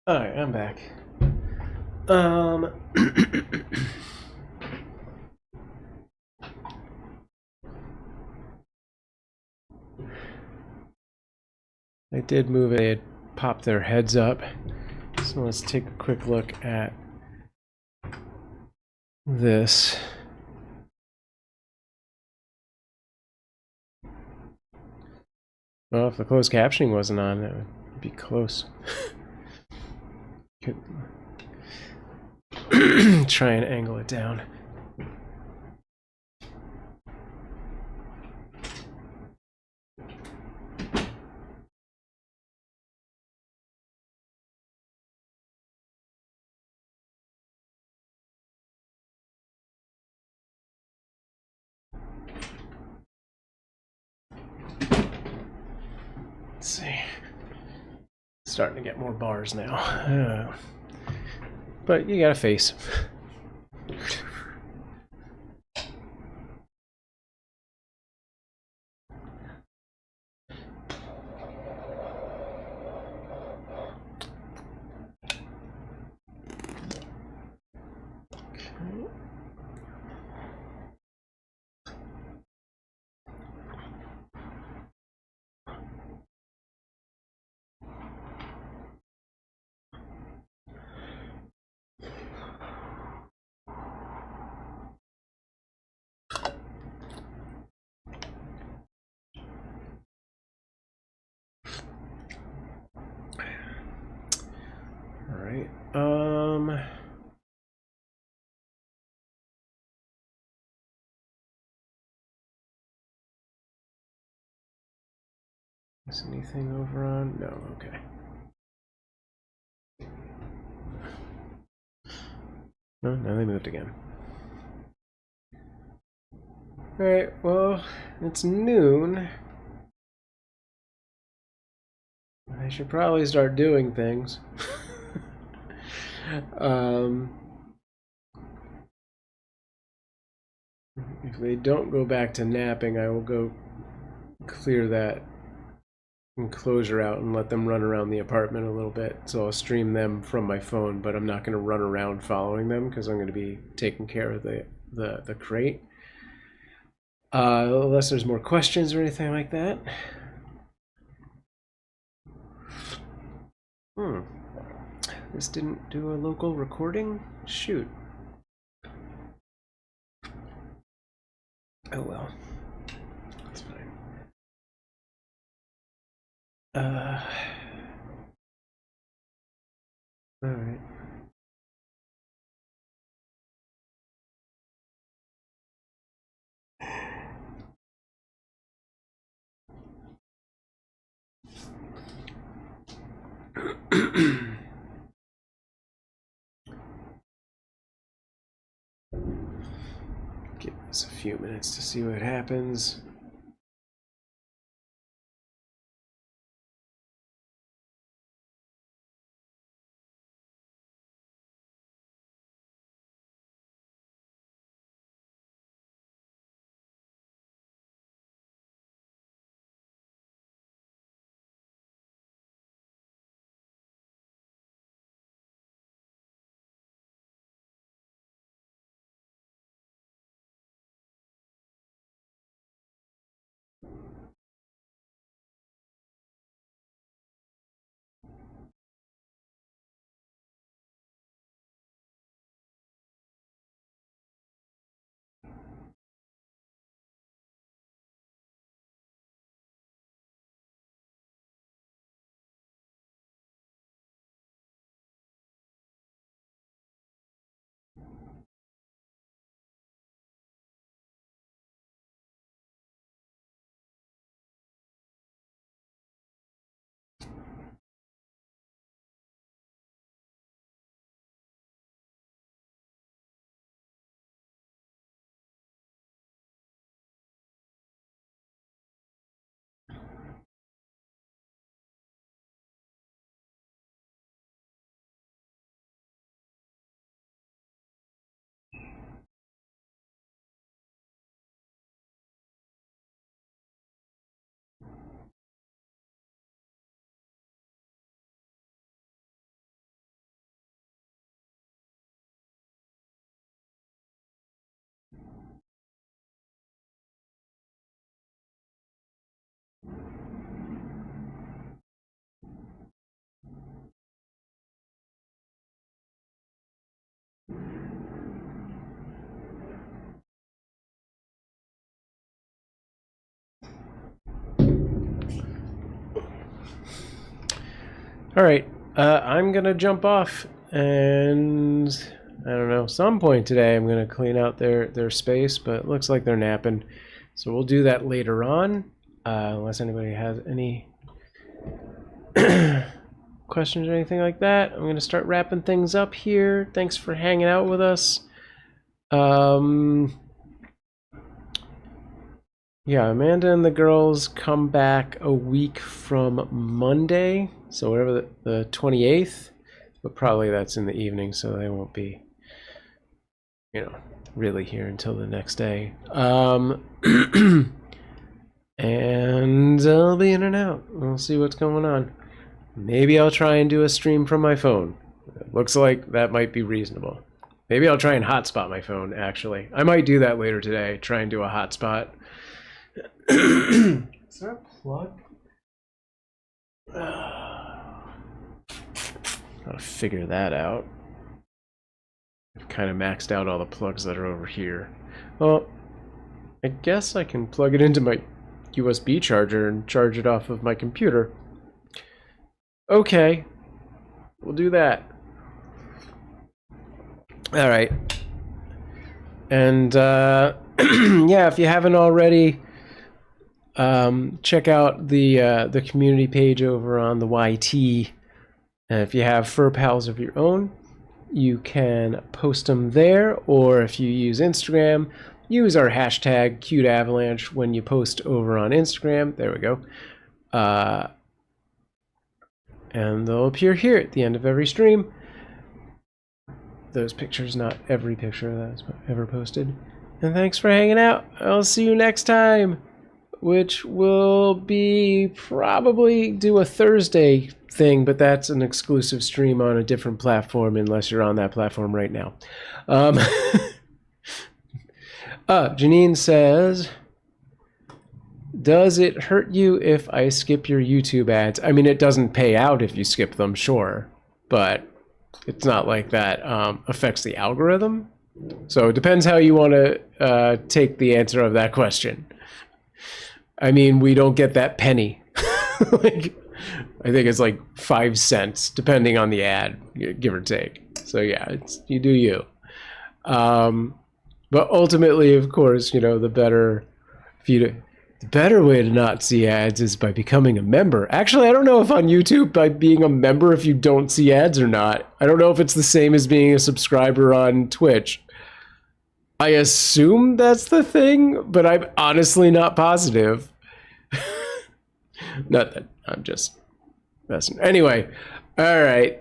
[SPEAKER 1] Alright, I'm back. Um, I did move it. They had popped their heads up. So let's take a quick look at this. Well, if the closed captioning wasn't on, that would be close. Could try and angle it down. Let's see. Starting to get more bars now. But you got a face. Alright, is anything over on? No, okay. No, now they moved again. Alright, well, it's noon. I should probably start doing things. If they don't go back to napping, I will go clear that enclosure out and let them run around the apartment a little bit. So I'll stream them from my phone, but I'm not going to run around following them because I'm going to be taking care of the crate. Unless there's more questions or anything like that. This didn't do a local recording? Shoot. Oh well. That's fine. Alright. Give us a few minutes to see what happens. All right, I'm gonna jump off, and I don't know, some point today I'm gonna clean out their space, but it looks like they're napping, so we'll do that later on, unless anybody has any questions or anything like that. I'm gonna start wrapping things up here. Thanks for hanging out with us. Yeah, Amanda and the girls come back a week from Monday, so whatever the 28th, but probably that's in the evening, so they won't be, you know, really here until the next day. And I'll be in and out. We'll see what's going on. Maybe I'll try and do a stream from my phone. It looks like that might be reasonable. Maybe I'll try and hotspot my phone, actually. I might do that later today, try and do a hotspot. Is there a plug? Gotta figure that out. I've kind of maxed out all the plugs that are over here. Well, I guess I can plug it into my USB charger and charge it off of my computer. Okay, we'll do that. All right. And yeah, if you haven't already, check out the community page over on the YT. And if you have fur pals of your own, you can post them there, or if you use Instagram, use our hashtag Cuteavalanche when you post over on Instagram. There we go. And they'll appear here at the end of every stream. Those pictures, not every picture that's ever posted. And thanks for hanging out. I'll see you next time, which will be probably do a Thursday thing, but that's an exclusive stream on a different platform unless you're on that platform right now. Janine says, does it hurt you if I skip your YouTube ads? I mean, it doesn't pay out if you skip them, sure, but it's not like that affects the algorithm. So it depends how you want to take the answer of that question. I mean, we don't get that penny. Like, I think it's like 5 cents, depending on the ad, give or take. So yeah, you do you. But ultimately, of course, you know, the better way to not see ads is by becoming a member. Actually, I don't know if on YouTube, by being a member, if you don't see ads or not. I don't know if it's the same as being a subscriber on Twitch. I assume that's the thing, but I'm honestly not positive. Not that I'm just messing. Anyway, all right.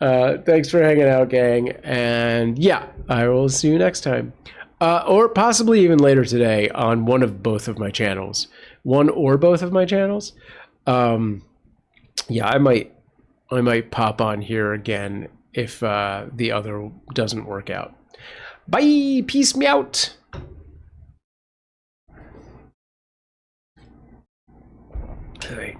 [SPEAKER 1] Thanks for hanging out, gang. And yeah, I will see you next time. Or possibly even later today on one of both of my channels. One or both of my channels. Yeah, I might pop on here again if the other doesn't work out. Bye! Peace me out! All right.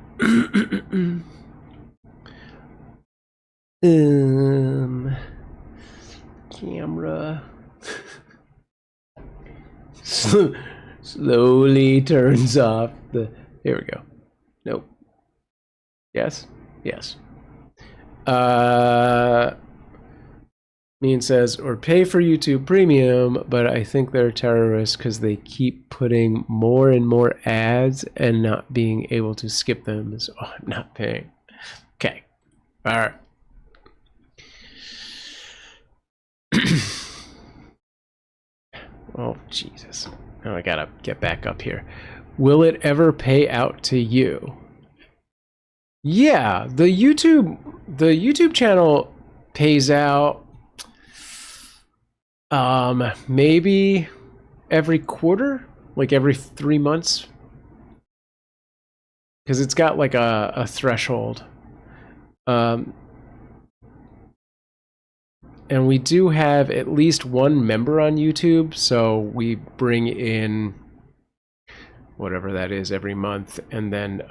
[SPEAKER 1] Camera slowly turns off the. Here we go. Nope. Yes. Yes. Mean says, or pay for YouTube Premium, but I think they're terrorists because they keep putting more and more ads and not being able to skip them. So I'm not paying. Okay. All right. Oh, Jesus. Now I gotta get back up here. Will it ever pay out to you? Yeah, the YouTube channel pays out maybe every quarter, like every 3 months, because it's got like a threshold. And we do have at least one member on YouTube, so we bring in whatever that is every month, and then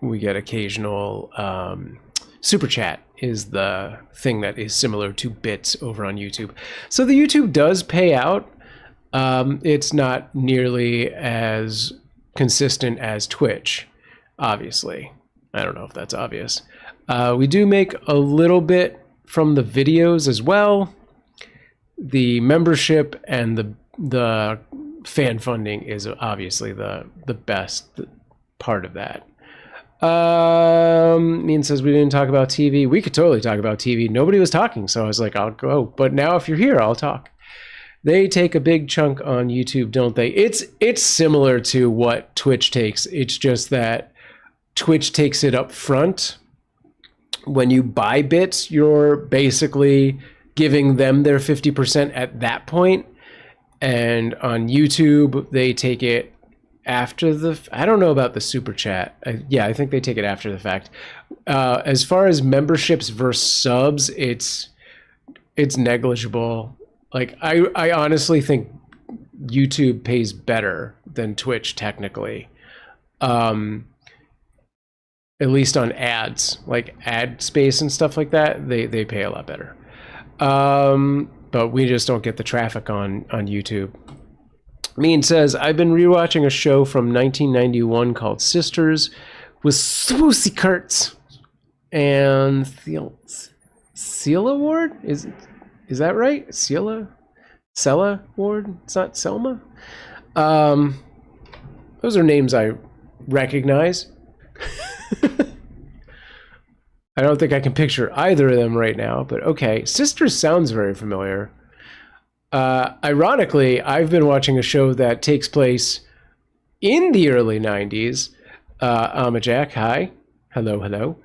[SPEAKER 1] we get occasional super chat is the thing that is similar to bits over on YouTube. So the YouTube does pay out. It's not nearly as consistent as Twitch, obviously. I don't know if that's obvious. We do make a little bit from the videos as well. The membership and the fan funding is obviously the best part of that. Mean says we didn't talk about TV. We could totally talk about TV. Nobody was talking, so I was like, I'll go. But now if you're here, I'll talk. They take a big chunk on YouTube, don't they? It's similar to what Twitch takes. It's just that Twitch takes it up front. When you buy bits, you're basically giving them their 50% at that point. And on YouTube, they take it after the... I don't know about the super chat. Yeah, I think they take it after the fact. As far as memberships versus subs, it's negligible. Like, I honestly think YouTube pays better than Twitch, technically. At least on ads, like ad space and stuff like that, they pay a lot better. But we just don't get the traffic on YouTube. Mean says, I've been rewatching a show from 1991 called Sisters with Swoosie Kurtz and Celia Ward? Is that right? Sella Ward? It's not Selma? Those are names I recognize. I don't think I can picture either of them right now, but okay. Sisters sounds very familiar. Ironically, I've been watching a show that takes place in the early 90s. Jack, hi. Hello.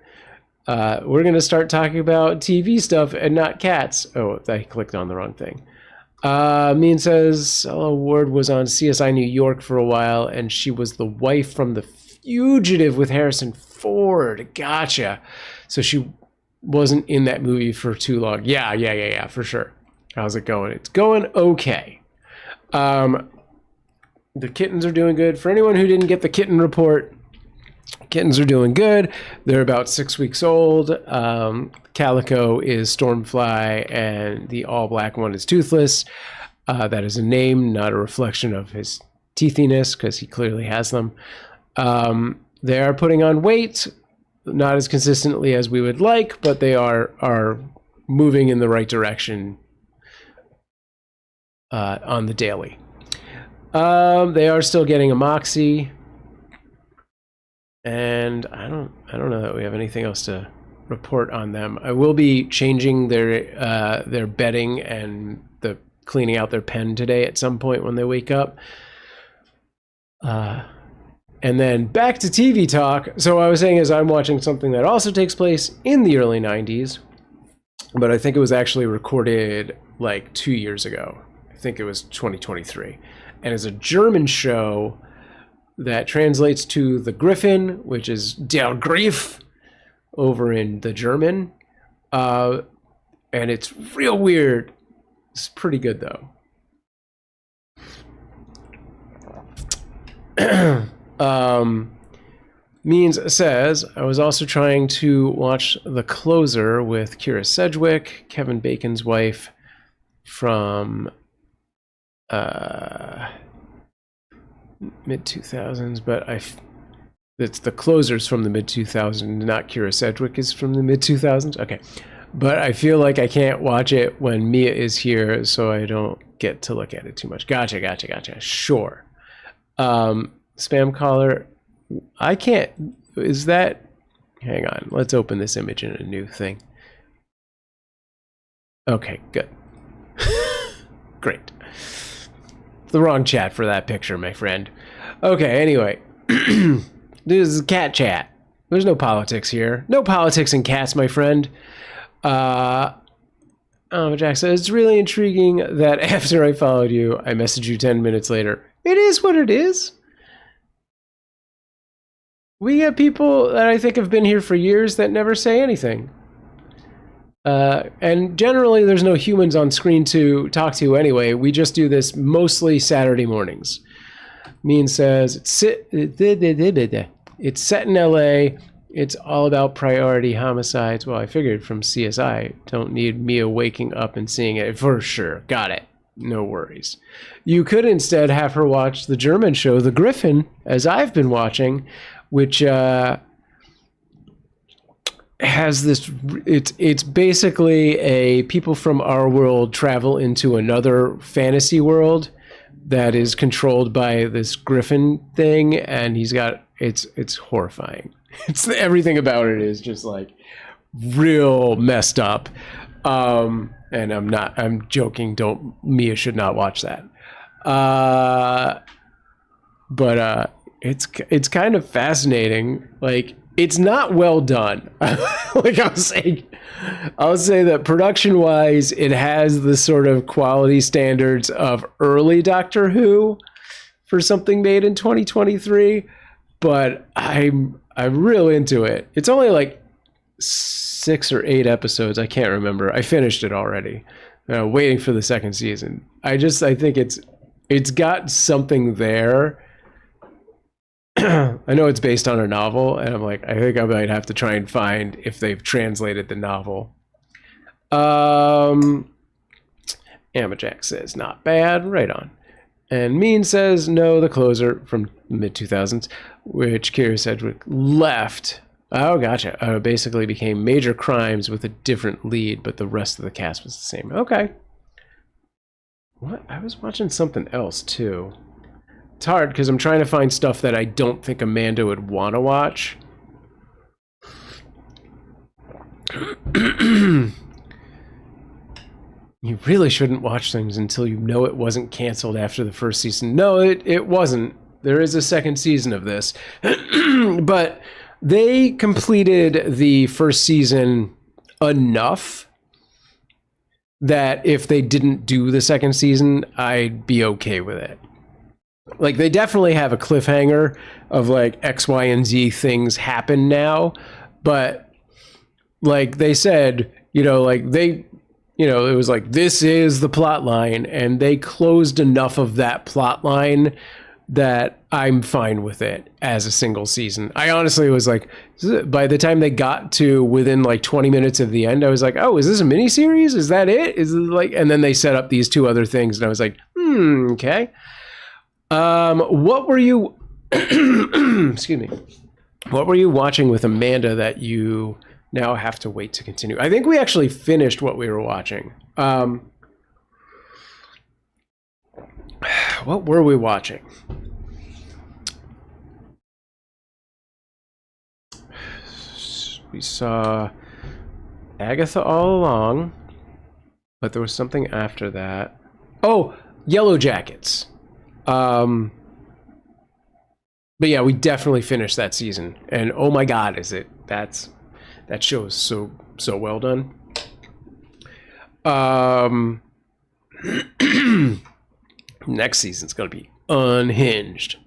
[SPEAKER 1] We're going to start talking about TV stuff and not cats. Oh, I clicked on the wrong thing. Mean says, Ella Ward was on CSI New York for a while, and she was the wife from The Fugitive with Harrison Ford. Gotcha. So she wasn't in that movie for too long. Yeah, for sure. How's it going? It's going okay. The kittens are doing good. For anyone who didn't get the kitten report, kittens are doing good. They're about 6 weeks old. Calico is Stormfly, and the all-black one is Toothless. That is a name, not a reflection of his teethiness, because he clearly has them. They are putting on weight, not as consistently as we would like, but they are moving in the right direction on the daily. They are still getting a Moxie, and I don't know that we have anything else to report on them. I will be changing their bedding and the cleaning out their pen today at some point when they wake up. And then back to TV talk. So I was saying is I'm watching something that also takes place in the early 90s, but I think it was actually recorded like 2 years ago. I think it was 2023. And it's a German show that translates to The Griffin, which is Der Griff over in the German. And it's real weird. It's pretty good though. Means says, I was also trying to watch The Closer with Kira Sedgwick, Kevin Bacon's wife, from mid-2000s, but it's The Closer's from the mid-2000s, not Kira Sedgwick is from the mid-2000s. Okay. But I feel like I can't watch it when Mia is here, so I don't get to look at it too much. Gotcha. Sure. Spam caller. I can't. Is that... Hang on. Let's open this image in a new thing. Okay, good. Great. The wrong chat for that picture, my friend. Okay, anyway. This is cat chat. There's no politics here. No politics in cats, my friend. Jack says, it's really intriguing that after I followed you, I messaged you 10 minutes later. It is what it is. We get people that I think have been here for years that never say anything. And generally, there's no humans on screen to talk to anyway. We just do this mostly Saturday mornings. Mean says, it's set in LA. It's all about priority homicides. Well, I figured from CSI, don't need Mia waking up and seeing it for sure. Got it. no worries. You could instead have her watch the German show, The Griffin, as I've been watching, which has this, it's basically a people from our world travel into another fantasy world that is controlled by this griffin thing, and he's got, it's horrifying. It's everything about it is just like real messed up. And I'm joking. Mia should not watch that. But it's kind of fascinating. Like, it's not well done. Like I'll say that production wise, it has the sort of quality standards of early Doctor Who for something made in 2023. But I'm real into it. It's only like 6 or 8 episodes. I can't remember. I finished it already. Waiting for the second season. I think it's got something there. I know it's based on a novel, and I'm like, I think I might have to try and find if they've translated the novel. Amberjack says, not bad. Right on. And Mean says, no, The Closer from mid-2000s, which Kira Sedgwick left. Oh, gotcha. Basically became Major Crimes with a different lead, but the rest of the cast was the same. Okay. What? I was watching something else, too. It's hard because I'm trying to find stuff that I don't think Amanda would want to watch. You really shouldn't watch things until you know it wasn't canceled after the first season. No, it wasn't. There is a second season of this. But they completed the first season enough that if they didn't do the second season, I'd be okay with it. Like, they definitely have a cliffhanger of like X, Y, and Z things happen now. But like they said, like they, it was like, this is the plot line, and they closed enough of that plot line that I'm fine with it as a single season. I honestly was like, by the time they got to within like 20 minutes of the end, I was like, oh, is this a miniseries? Is that it? Is it like, and then they set up these 2 other things, and I was like, okay. What were you, excuse me, what were you watching with Amanda that you now have to wait to continue? I think we actually finished what we were watching. What were we watching? We saw Agatha All Along, but there was something after that. Oh, Yellow Jackets. But yeah, we definitely finished that season, and oh my god, that show is so well done. Next season's gonna be unhinged.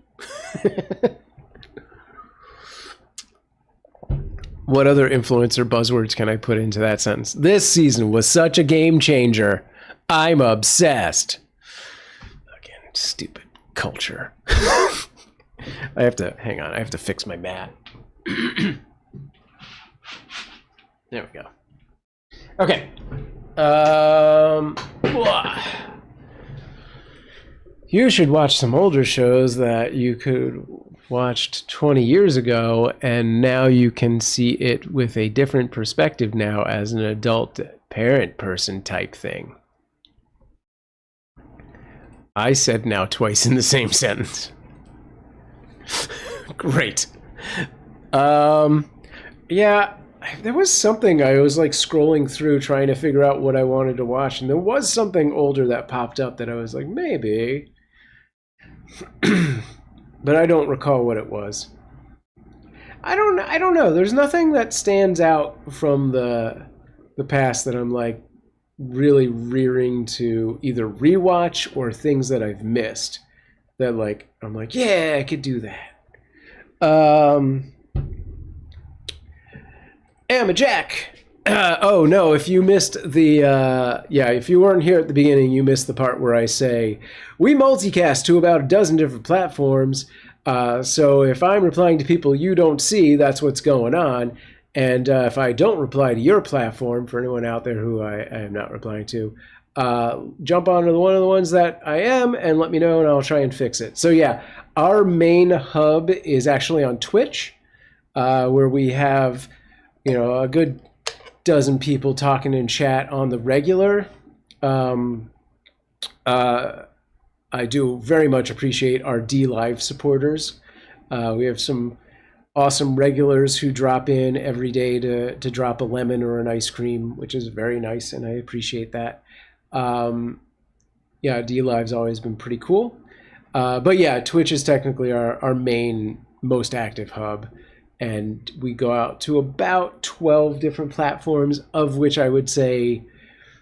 [SPEAKER 1] What other influencer buzzwords can I put into that sentence? This season was such a game changer. I'm obsessed. Again, stupid culture. I have to fix my mat. There we go. Okay. You should watch some older shows that you could watched 20 years ago, and now you can see it with a different perspective now as an adult parent person type thing. I said now twice in the same sentence. Great. Yeah, there was something I was like scrolling through trying to figure out what I wanted to watch, and there was something older that popped up that I was like, maybe. But I don't recall what it was. I don't know. There's nothing that stands out from the past that I'm like really rearing to either rewatch or things that I've missed that like I'm like, yeah, I could do that. Emma Jack. Oh no, if you missed the if you weren't here at the beginning, you missed the part where I say we multicast to about a dozen different platforms. So if I'm replying to people you don't see, that's what's going on. And if I don't reply to your platform, for anyone out there who I am not replying to, jump onto one of the ones that I am and let me know and I'll try and fix it. So yeah, our main hub is actually on Twitch, where we have, a good dozen people talking in chat on the regular. I do very much appreciate our DLive supporters. We have some awesome regulars who drop in every day to drop a lemon or an ice cream, which is very nice, and I appreciate that. Yeah, DLive's always been pretty cool. But yeah, Twitch is technically our main, most active hub, and we go out to about 12 different platforms, of which I would say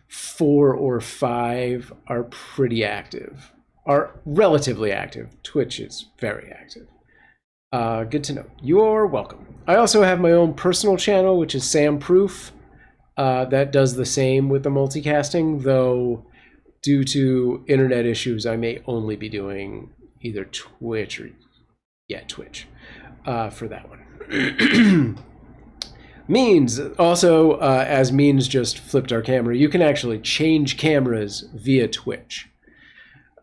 [SPEAKER 1] 4 or 5 are pretty active, are relatively active. Twitch is very active. Good to know. You're welcome. I also have my own personal channel, which is Sam Proof, that does the same with the multicasting, though due to internet issues, I may only be doing either Twitch or, Twitch for that one. Means, also, as Means just flipped our camera, you can actually change cameras via Twitch.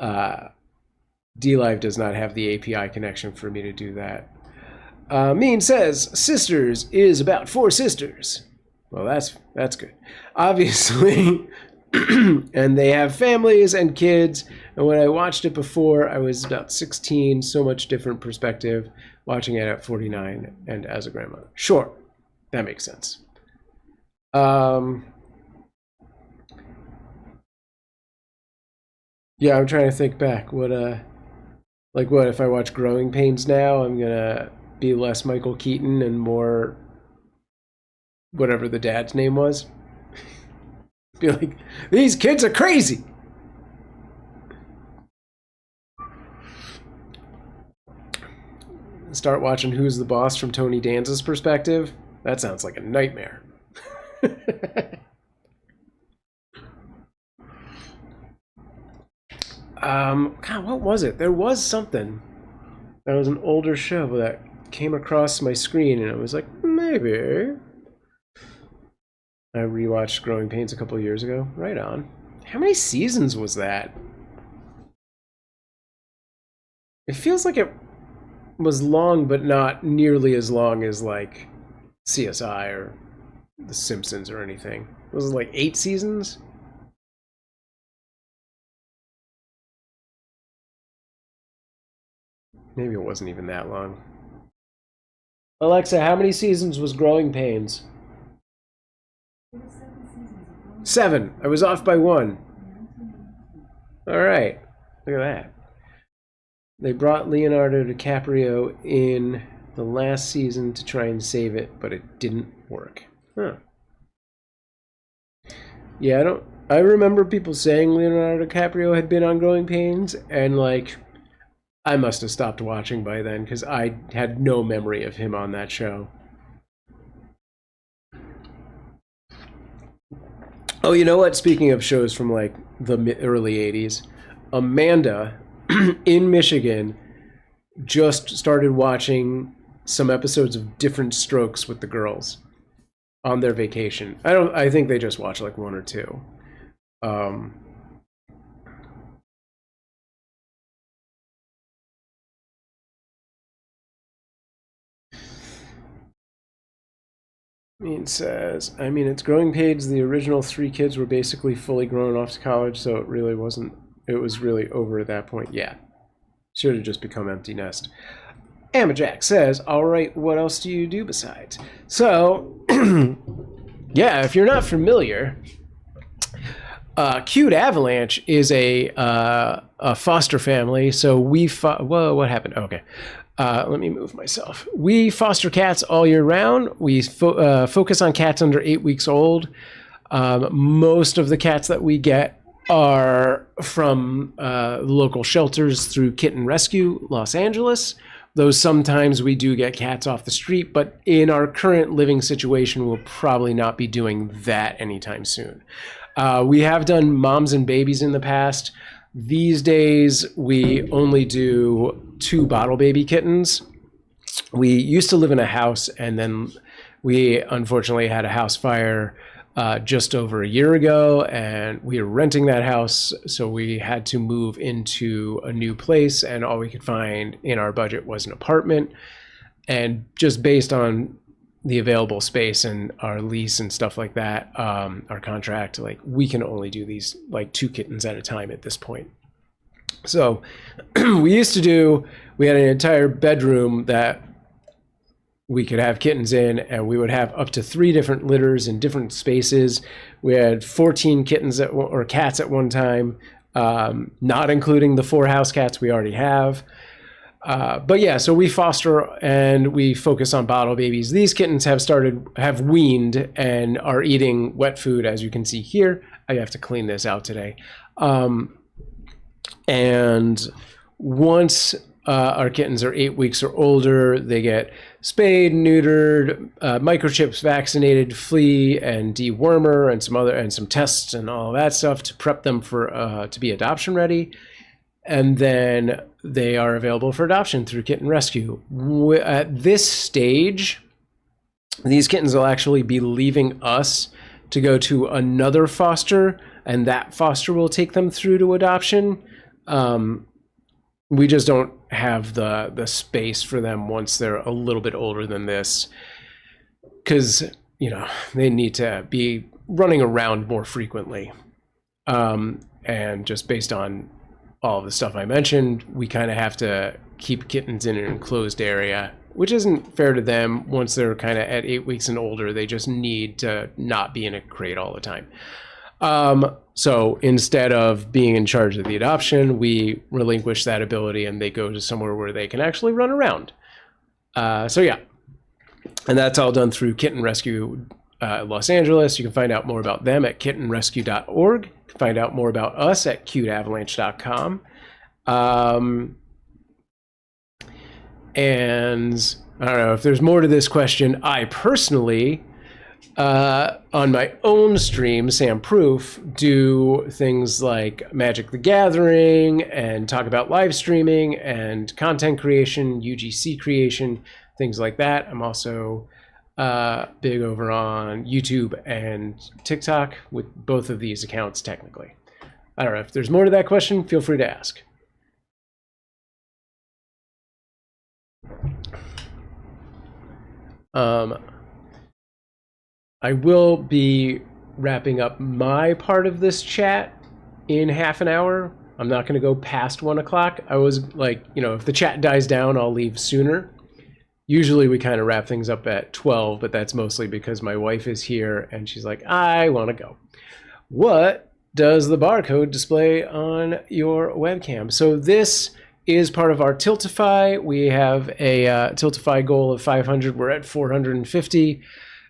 [SPEAKER 1] DLive does not have the API connection for me to do that. Means says, Sisters is about 4 sisters. Well, that's good. Obviously, and they have families and kids. And when I watched it before, I was about 16, so much different perspective, watching it at 49 and as a grandmother. Sure, that makes sense. Yeah, I'm trying to think back. What if I watch Growing Pains now, I'm gonna be less Michael Keaton and more whatever the dad's name was. Be like, these kids are crazy. Start watching Who's the Boss from Tony Danza's perspective. That sounds like a nightmare. God, what was it? There was something. That was an older show that came across my screen, and I was like, maybe. I rewatched Growing Pains a couple years ago. Right on. How many seasons was that? It feels like it was long, but not nearly as long as like CSI or The Simpsons or anything. Was it like 8 seasons? Maybe it wasn't even that long. Alexa, how many seasons was Growing Pains? 7. I was off by 1. All right. Look at that. They brought Leonardo DiCaprio in the last season to try and save it, but it didn't work. Huh. Yeah, I remember people saying Leonardo DiCaprio had been on Growing Pains, and like, I must have stopped watching by then because I had no memory of him on that show. Oh, you know what? Speaking of shows from like the early 80s, Amanda in Michigan just started watching some episodes of Different Strokes with the girls on their vacation. I think they just watched like 1 or 2. Says, it's Growing Pains. The original 3 kids were basically fully grown off to college, so it really wasn't, it was really over at that point. Yeah. Should have just become empty nest. Amberjack says, all right, what else do you do besides? So, yeah, if you're not familiar, Cuteavalanche is a foster family. So we, whoa, what happened? Okay. Let me move myself. We foster cats all year round. We focus on cats under 8 weeks old. Most of the cats that we get are from local shelters through Kitten Rescue, Los Angeles. Though sometimes we do get cats off the street, but in our current living situation, we'll probably not be doing that anytime soon. We have done moms and babies in the past. These days, we only do 2 bottle baby kittens. We used to live in a house, and then we unfortunately had a house fire just over a year ago, and we were renting that house, so we had to move into a new place, and all we could find in our budget was an apartment. And just based on the available space and our lease and stuff like that, our contract, like we can only do these like 2 kittens at a time at this point. So we had an entire bedroom that we could have kittens in, and we would have up to 3 different litters in different spaces. We had 14 kittens or cats at one time, not including the 4 house cats we already have. But yeah, so we foster and we focus on bottle babies. These kittens have weaned and are eating wet food, as you can see here. I have to clean this out today. And once our kittens are 8 weeks or older, they get spayed, neutered, microchips, vaccinated, flea and dewormer, and some tests and all that stuff to prep them for to be adoption ready. And then they are available for adoption through Kitten Rescue. At this stage, these kittens will actually be leaving us to go to another foster, and that foster will take them through to adoption. We just don't have the space for them once they're a little bit older than this, because they need to be running around more frequently. And just based on all of the stuff I mentioned, we kind of have to keep kittens in an enclosed area, which isn't fair to them. Once they're kind of at 8 weeks and older, they just need to not be in a crate all the time. So instead of being in charge of the adoption, we relinquish that ability and they go to somewhere where they can actually run around. So yeah, and that's all done through Kitten Rescue Los Angeles. You can find out more about them at kittenrescue.org. You can find out more about us at cuteavalanche.com. And I don't know if there's more to this question. I personally, on my own stream, Sam Proof, do things like Magic the Gathering and talk about live streaming and content creation, UGC creation, things like that. I'm also big over on YouTube and TikTok with both of these accounts technically. I don't know if there's more to that question, feel free to ask. I will be wrapping up my part of this chat in half an hour. I'm not going to go past 1 o'clock. I was like, if the chat dies down, I'll leave sooner. Usually we kind of wrap things up at 12, but that's mostly because my wife is here and she's like, I want to go. What does the barcode display on your webcam? So this is part of our Tiltify. We have a Tiltify goal of 500. We're at 450,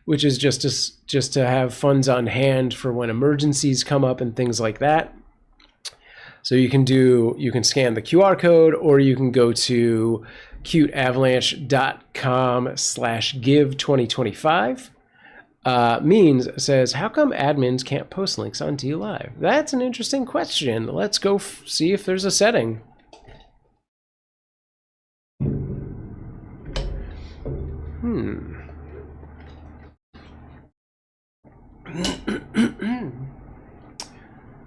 [SPEAKER 1] which is just to have funds on hand for when emergencies come up and things like that. So you can scan the QR code, or you can go to cuteavalanche.com/give2025. Means says, how come admins can't post links on DLive? That's an interesting question. Let's go see if there's a setting.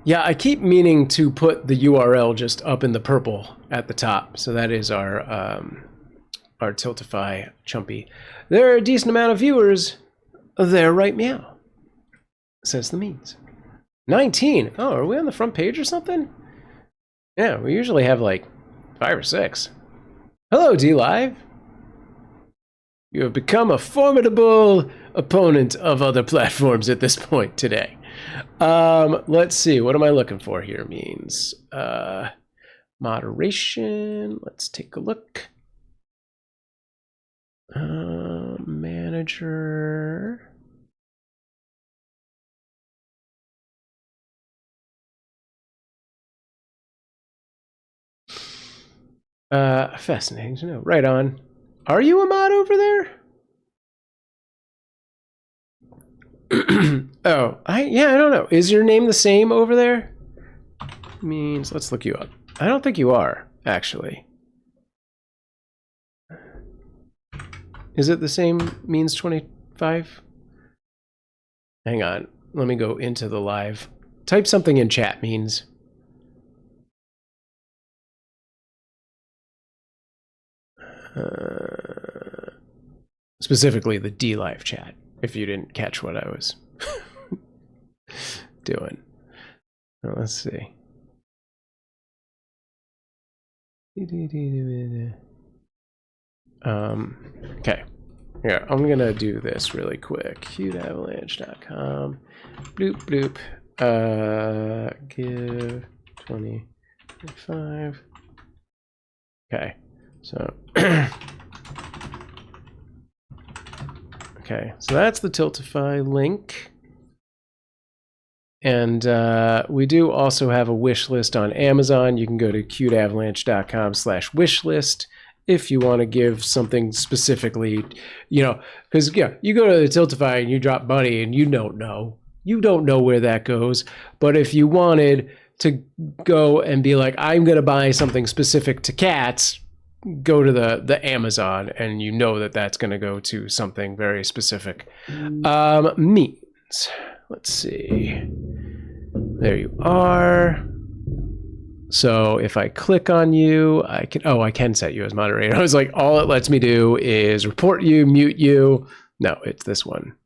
[SPEAKER 1] Yeah, I keep meaning to put the URL just up in the purple at the top. So that is our Tiltify Chumpy. There are a decent amount of viewers. They're right meow, says the means. 19. Oh, are we on the front page or something? Yeah, we usually have like 5 or 6. Hello, DLive. You have become a formidable opponent of other platforms at this point today. Let's see. What am I looking for here? Means moderation. Let's take a look. Manager. Fascinating to know. Right on. Are you a mod over there? Oh, I don't know. Is your name the same over there? Means, let's look you up. I don't think you are, actually. Is it the same means 25? Hang on. let me go into the live. Type something in chat means. Specifically the D-Live chat, if you didn't catch what I was doing. Well, let's see. Okay. Here, I'm gonna do this really quick. Cuteavalanche.com. Bloop bloop. Give 25. Okay. So okay, so that's the Tiltify link. And we do also have a wish list on Amazon. You can go to cuteavalanche.com/wishlist if you want to give something specifically, you know, because yeah, you go to the Tiltify and you drop money and you don't know where that goes. But if you wanted to go and be like, I'm going to buy something specific to cats, go to the Amazon, and you know that that's going to go to something very specific. Means, let's see. There you are. So if I click on you, I can set you as moderator. I was like, all it lets me do is report you, mute you. No, it's this one.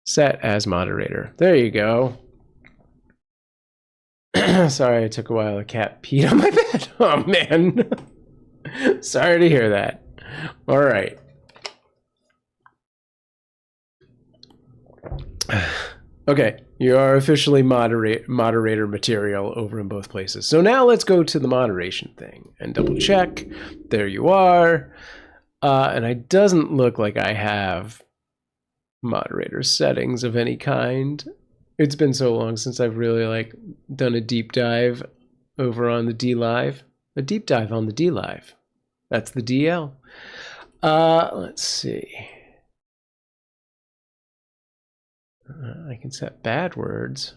[SPEAKER 1] Set as moderator. There you go. Sorry, it took a while. A cat peed on my bed. Oh, man. Sorry to hear that. All right. Okay, you are officially moderator material over in both places. So now let's go to the moderation thing and double check. There you are. And it doesn't look like I have moderator settings of any kind. It's been so long since I've really done a deep dive over on the D-Live. A deep dive on the D-Live. That's the DL. Let's see. I can set bad words.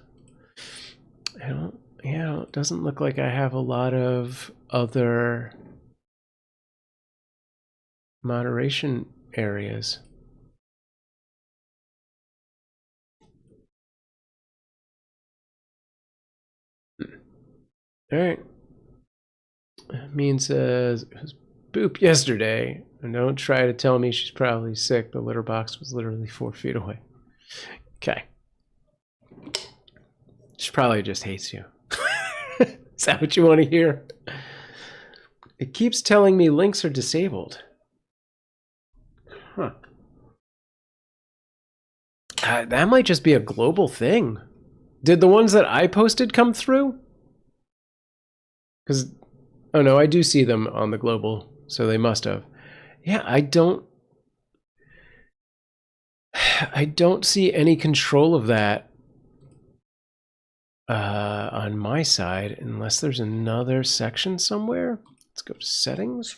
[SPEAKER 1] It doesn't look like I have a lot of other moderation areas. All right. Mean says it was boop yesterday, and don't try to tell me she's probably sick. The litter box was literally 4 feet away. Okay. She probably just hates you. Is that what you want to hear? It keeps telling me links are disabled. Huh. That might just be a global thing. Did the ones that I posted come through? Because, oh no, I do see them on the global, so they must have. Yeah, I don't see any control of that on my side, unless there's another section somewhere. Let's go to settings.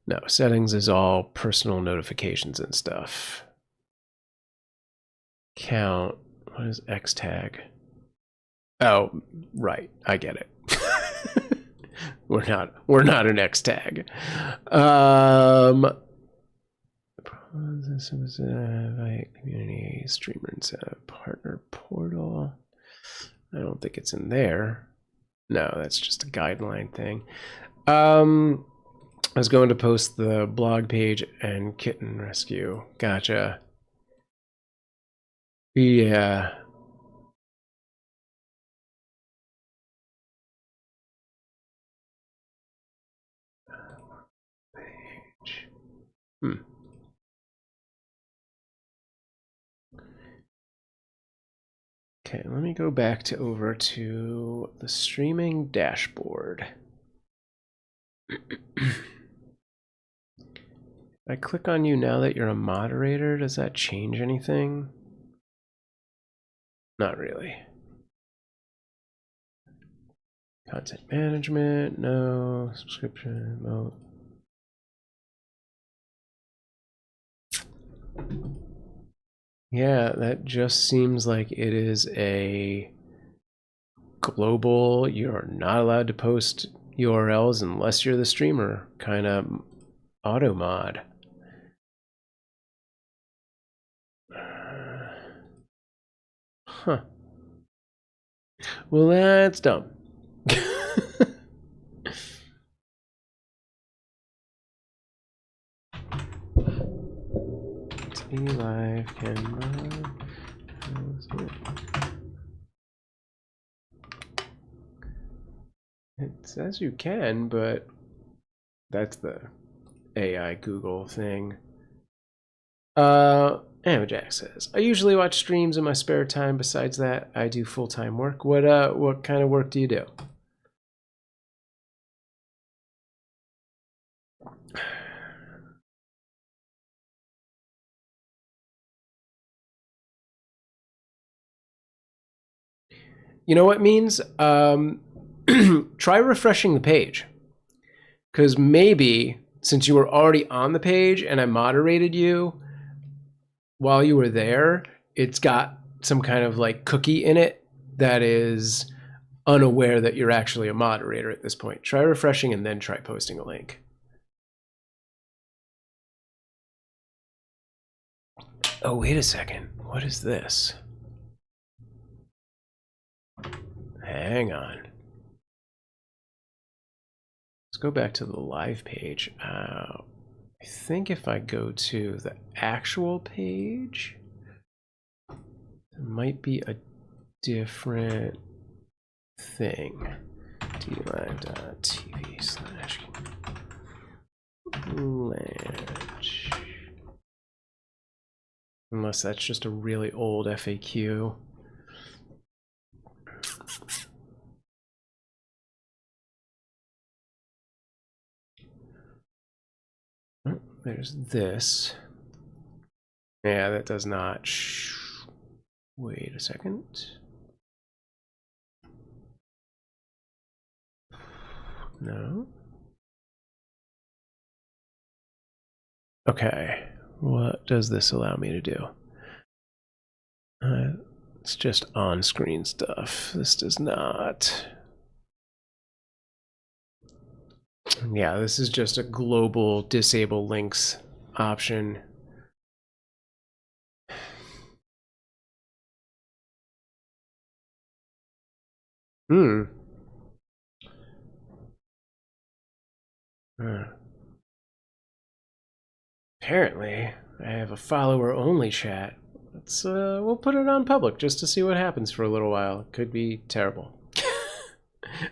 [SPEAKER 1] No, settings is all personal notifications and stuff. Count. What is X tag? Oh, right. I get it. We're not an X tag. Community streamer incentive partner portal. I don't think it's in there. No, that's just a guideline thing. I was going to post the blog page and Kitten Rescue. Gotcha. Yeah. Page. Okay, let me go back over to the streaming dashboard. If I click on you now that you're a moderator, does that change anything? Not really. Content management, no. Subscription, remote. Yeah, that just seems like it is a global, you're not allowed to post URLs unless you're the streamer kind of auto mod. Huh. Well, that's dumb. Live camera. It says you can, but that's the AI Google thing. Amberjack says, I usually watch streams in my spare time. Besides that, I do full-time work. What kind of work do you do? You know what it means? Try refreshing the page. Because maybe, since you were already on the page and I moderated you while you were there, it's got some kind of like cookie in it that is unaware that you're actually a moderator at this point. Try refreshing and then try posting a link. Oh, wait a second. What is this? Hang on. Let's go back to the live page. I think if I go to the actual page, there might be a different thing. dlive.tv/lanche. Unless that's just a really old FAQ. Oh, there's this. Yeah, that does not. Wait a second. No. Okay. What does this allow me to do? It's just on-screen stuff. This does not. Yeah, this is just a global disable links option. Apparently, I have a follower-only chat. We'll put it on public just to see what happens for a little while. It could be terrible.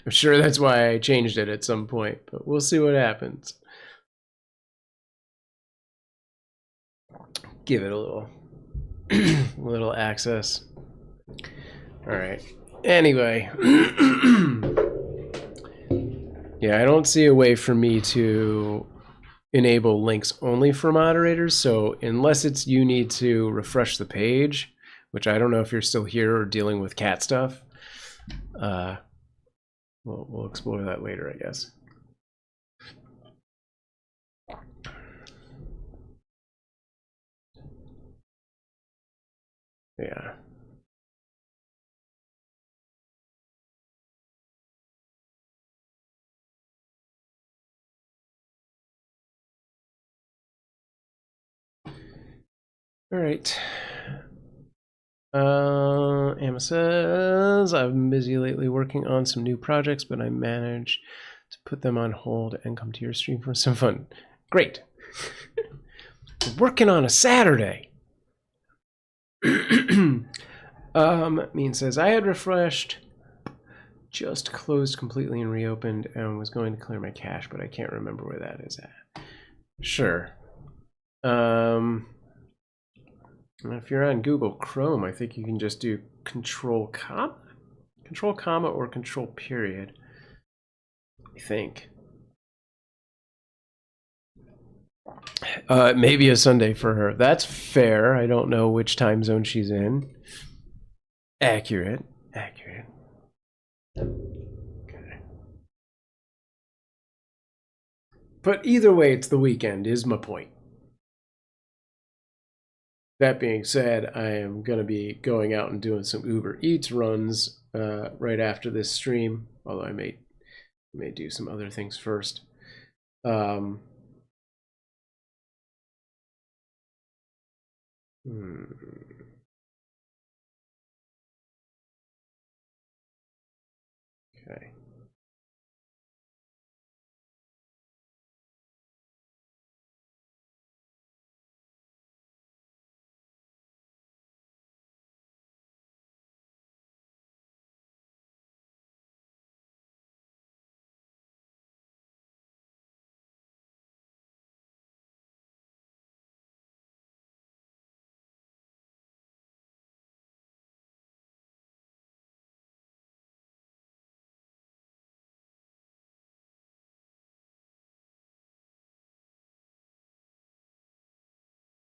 [SPEAKER 1] I'm sure that's why I changed it at some point, but we'll see what happens. Give it a little access. All right. Anyway. Yeah, I don't see a way for me to enable links only for moderators. So unless it's you need to refresh the page, which I don't know if you're still here or dealing with cat stuff, we'll explore that later, I guess. Yeah. All right. Emma says, I've been busy lately working on some new projects, but I managed to put them on hold and come to your stream for some fun. Great. We're working on a Saturday. Mean says, I had refreshed, just closed completely and reopened and was going to clear my cache, but I can't remember where that is at. Sure. If you're on Google Chrome, I think you can just do control comma or control period. I think. Maybe a Sunday for her. That's fair. I don't know which time zone she's in. Accurate. Okay. But either way, it's the weekend, is my point. That being said, I am going to be going out and doing some Uber Eats runs right after this stream, although I may do some other things first. Okay.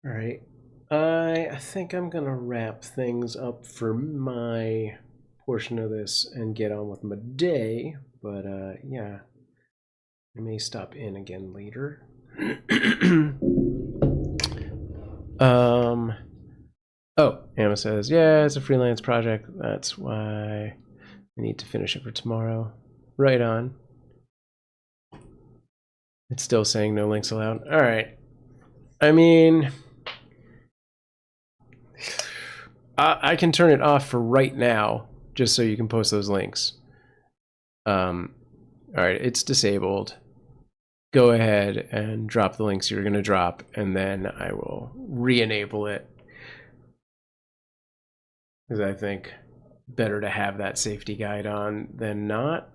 [SPEAKER 1] All right. I think I'm going to wrap things up for my portion of this and get on with my day. But yeah, I may stop in again later. Oh, Emma says, yeah, it's a freelance project. That's why I need to finish it for tomorrow. Right on. It's still saying no links allowed. All right. I mean, I can turn it off for right now, just so you can post those links. All right, it's disabled. Go ahead and drop the links you're going to drop, and then I will re-enable it. Because I think better to have that safety guide on than not.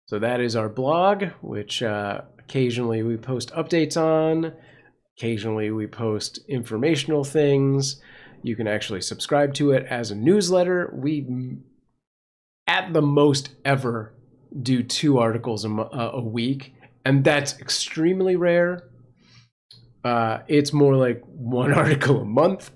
[SPEAKER 1] So that is our blog, which occasionally we post updates on. Occasionally we post informational things. You can actually subscribe to it as a newsletter. We, at the most ever, do 2 articles a week, and that's extremely rare. It's more like 1 article a month.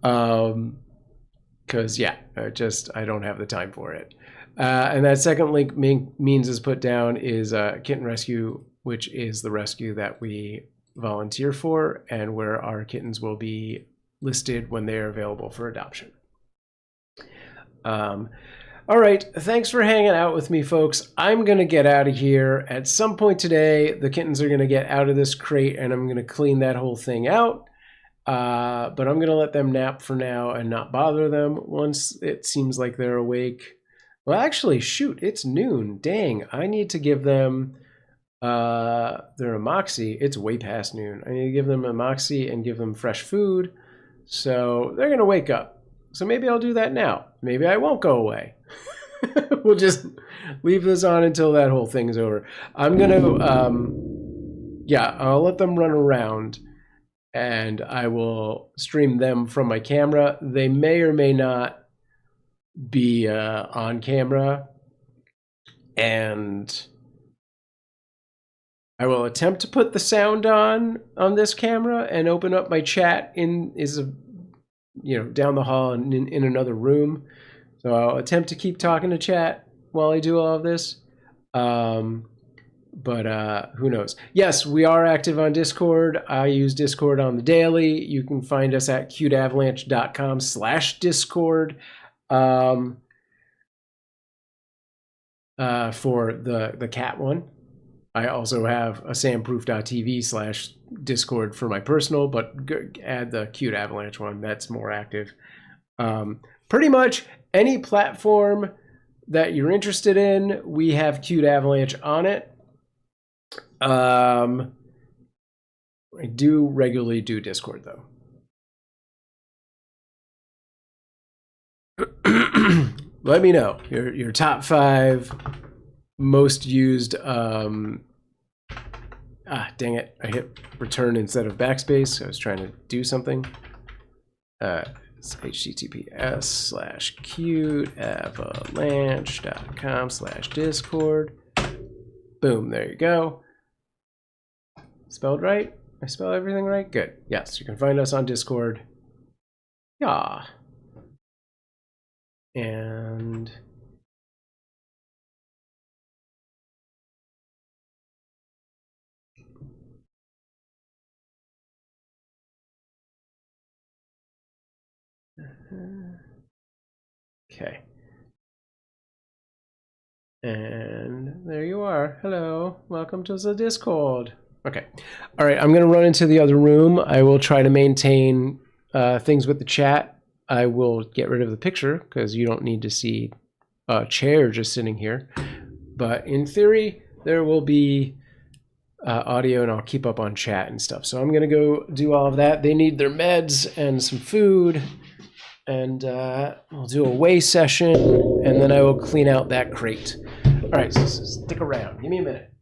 [SPEAKER 1] Because yeah, I don't have the time for it. And that second link means is put down is Kitten Rescue, which is the rescue that we volunteer for and where our kittens will be listed when they are available for adoption. All right, thanks for hanging out with me, folks. I'm going to get out of here. At some point today, the kittens are going to get out of this crate, and I'm going to clean that whole thing out. But I'm going to let them nap for now and not bother them once it seems like they're awake. Well, actually, shoot, it's noon. Dang, I need to give them their Amoxi. It's way past noon. I need to give them Amoxi and give them fresh food. So they're going to wake up. So maybe I'll do that now. Maybe I won't go away. We'll just leave this on until that whole thing's over. I'm going to, yeah, I'll let them run around. And I will stream them from my camera. They may or may not be on camera. And I will attempt to put the sound on this camera and open up my chat down the hall and in another room. So I'll attempt to keep talking to chat while I do all of this. But who knows? Yes, we are active on Discord. I use Discord on the daily. You can find us at cuteavalanche.com/Discord for the cat one. I also have a samproof.tv/Discord for my personal, but add the Cuteavalanche one. That's more active. Pretty much any platform that you're interested in, we have Cuteavalanche on it. I do regularly do Discord though. Let me know your top 5 most used. Dang it! I hit return instead of backspace. I was trying to do something. It's https://cuteavalanche.com/Discord. Boom! There you go. Spelled right? I spell everything right? Good. Yes, you can find us on Discord. Yeah. And okay. And there you are. Hello. Welcome to the Discord. Okay. All right. I'm going to run into the other room. I will try to maintain things with the chat. I will get rid of the picture because you don't need to see chair just sitting here. But in theory, there will be audio, and I'll keep up on chat and stuff. So I'm going to go do all of that. They need their meds and some food, and we'll do a weigh session, and then I will clean out that crate. All right, so stick around. Give me a minute.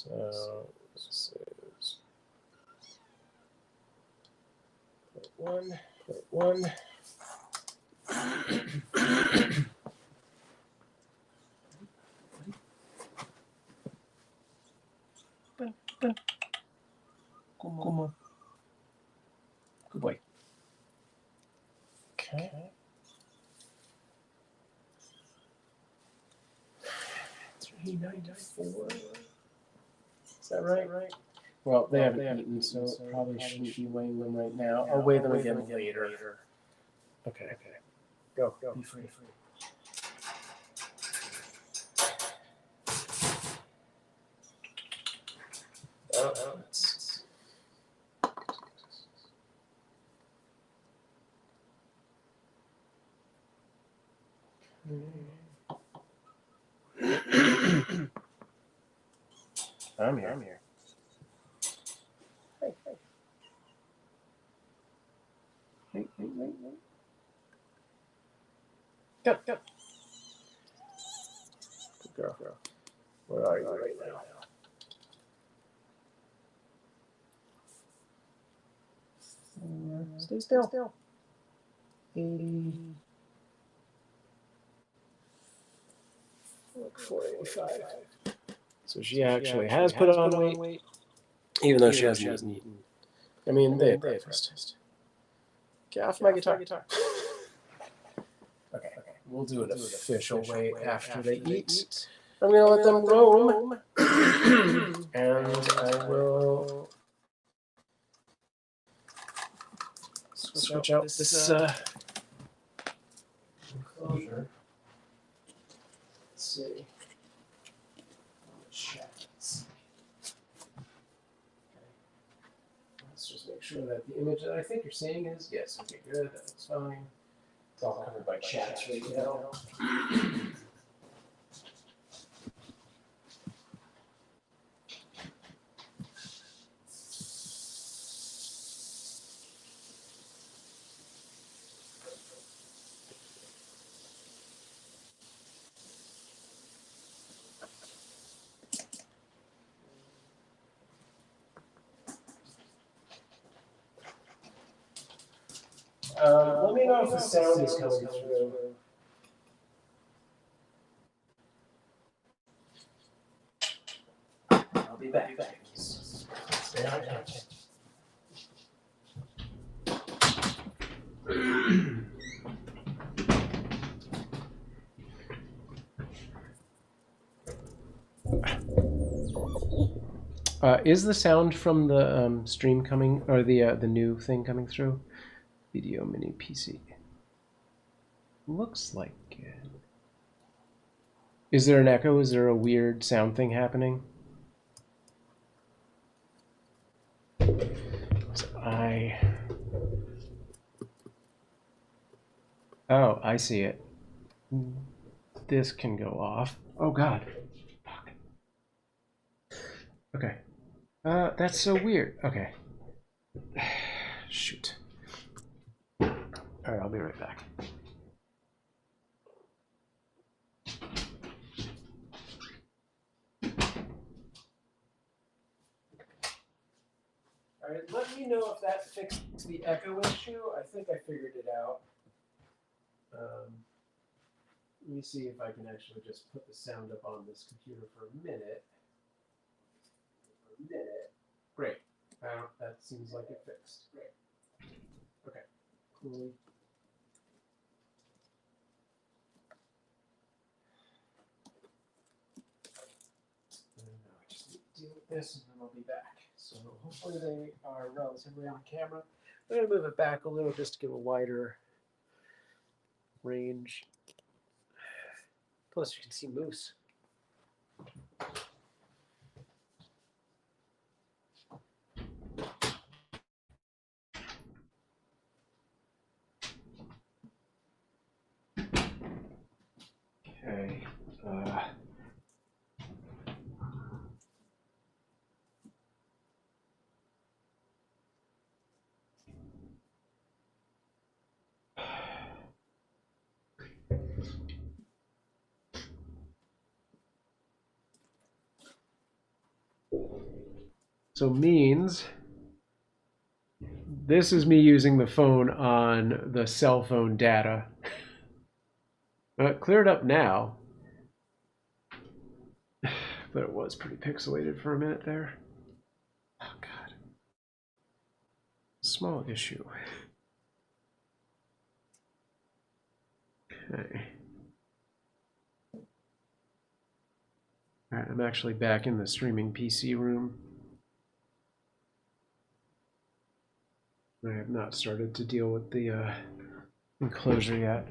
[SPEAKER 1] So this is 1.1. Come on. Good boy. Okay. 394. Is that right? Well, they haven't eaten, so probably shouldn't be weighing them right now. I'll weigh them again later. Okay. Go. Be free. That's... I'm here. Hey. Go. Good girl. Where are you right now? Stay still. 80. Look, 485. So she actually has put on weight, even though she hasn't eaten. I mean, they had breakfast. Get off my guitar. Okay. We'll do an official weight after they eat. I'm going to let them roam, and I will switch out this enclosure. Let's see. Let's just make sure that the image that I think you're seeing is, yes, okay, good, that looks fine. It's all covered by chats right now. Let me know if the sound is coming through. I'll be back. Stay on. Is the sound from the stream coming, or the new thing coming through? Video mini PC. Looks like it. Is there an echo? Is there a weird sound thing happening? Oh, I see it. This can go off. Oh God. Fuck. Okay. That's so weird. Okay. Shoot. All right, I'll be right back. All right, let me know if that fixed the echo issue. I think I figured it out. Let me see if I can actually just put the sound up on this computer for a minute. Great. That seems like it fixed. Great. Okay. Cool. I just need to deal with this and then I'll be back. So hopefully they are relatively on camera. I'm going to move it back a little just to give a wider range. Plus you can see moose. Okay. So means this is me using the phone on the cell phone data. It cleared up now, but it was pretty pixelated for a minute there. Oh God, small issue. Okay. All right, I'm actually back in the streaming PC room. I have not started to deal with the enclosure yet.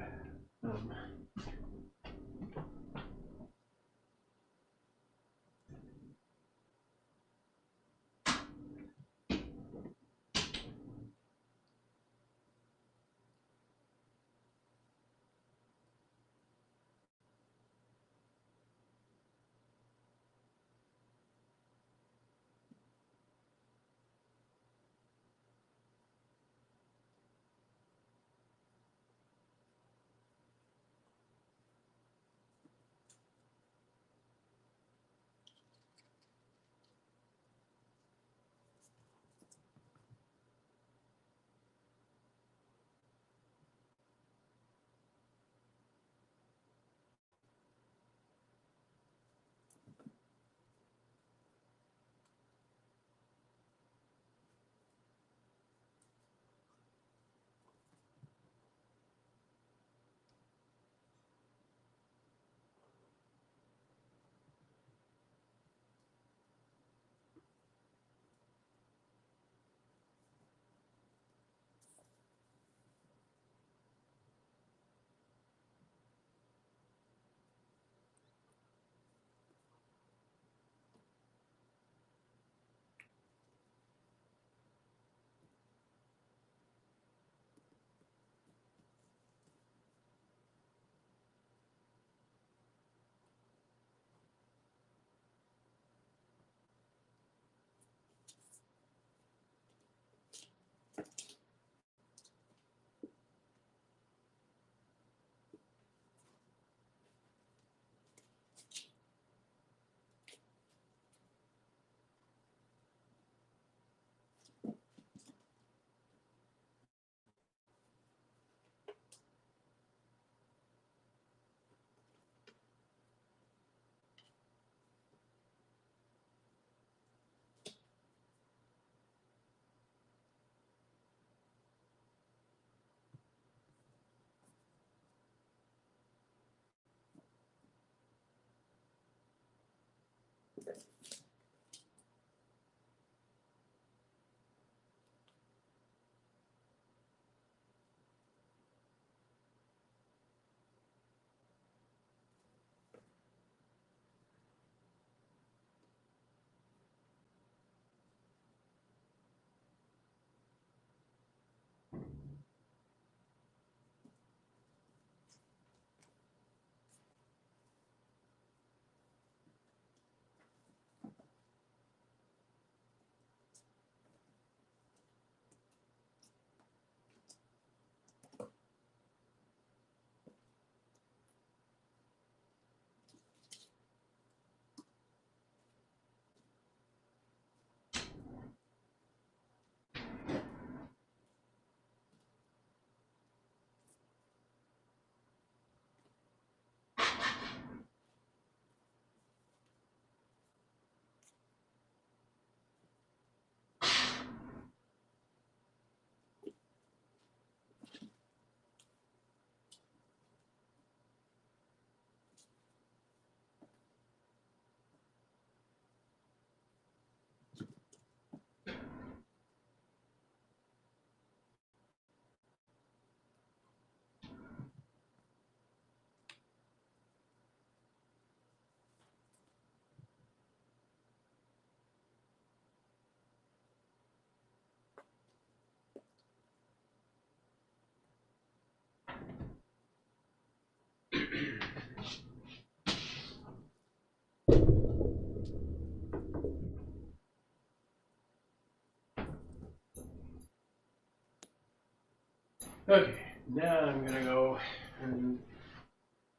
[SPEAKER 1] Okay, now I'm gonna go and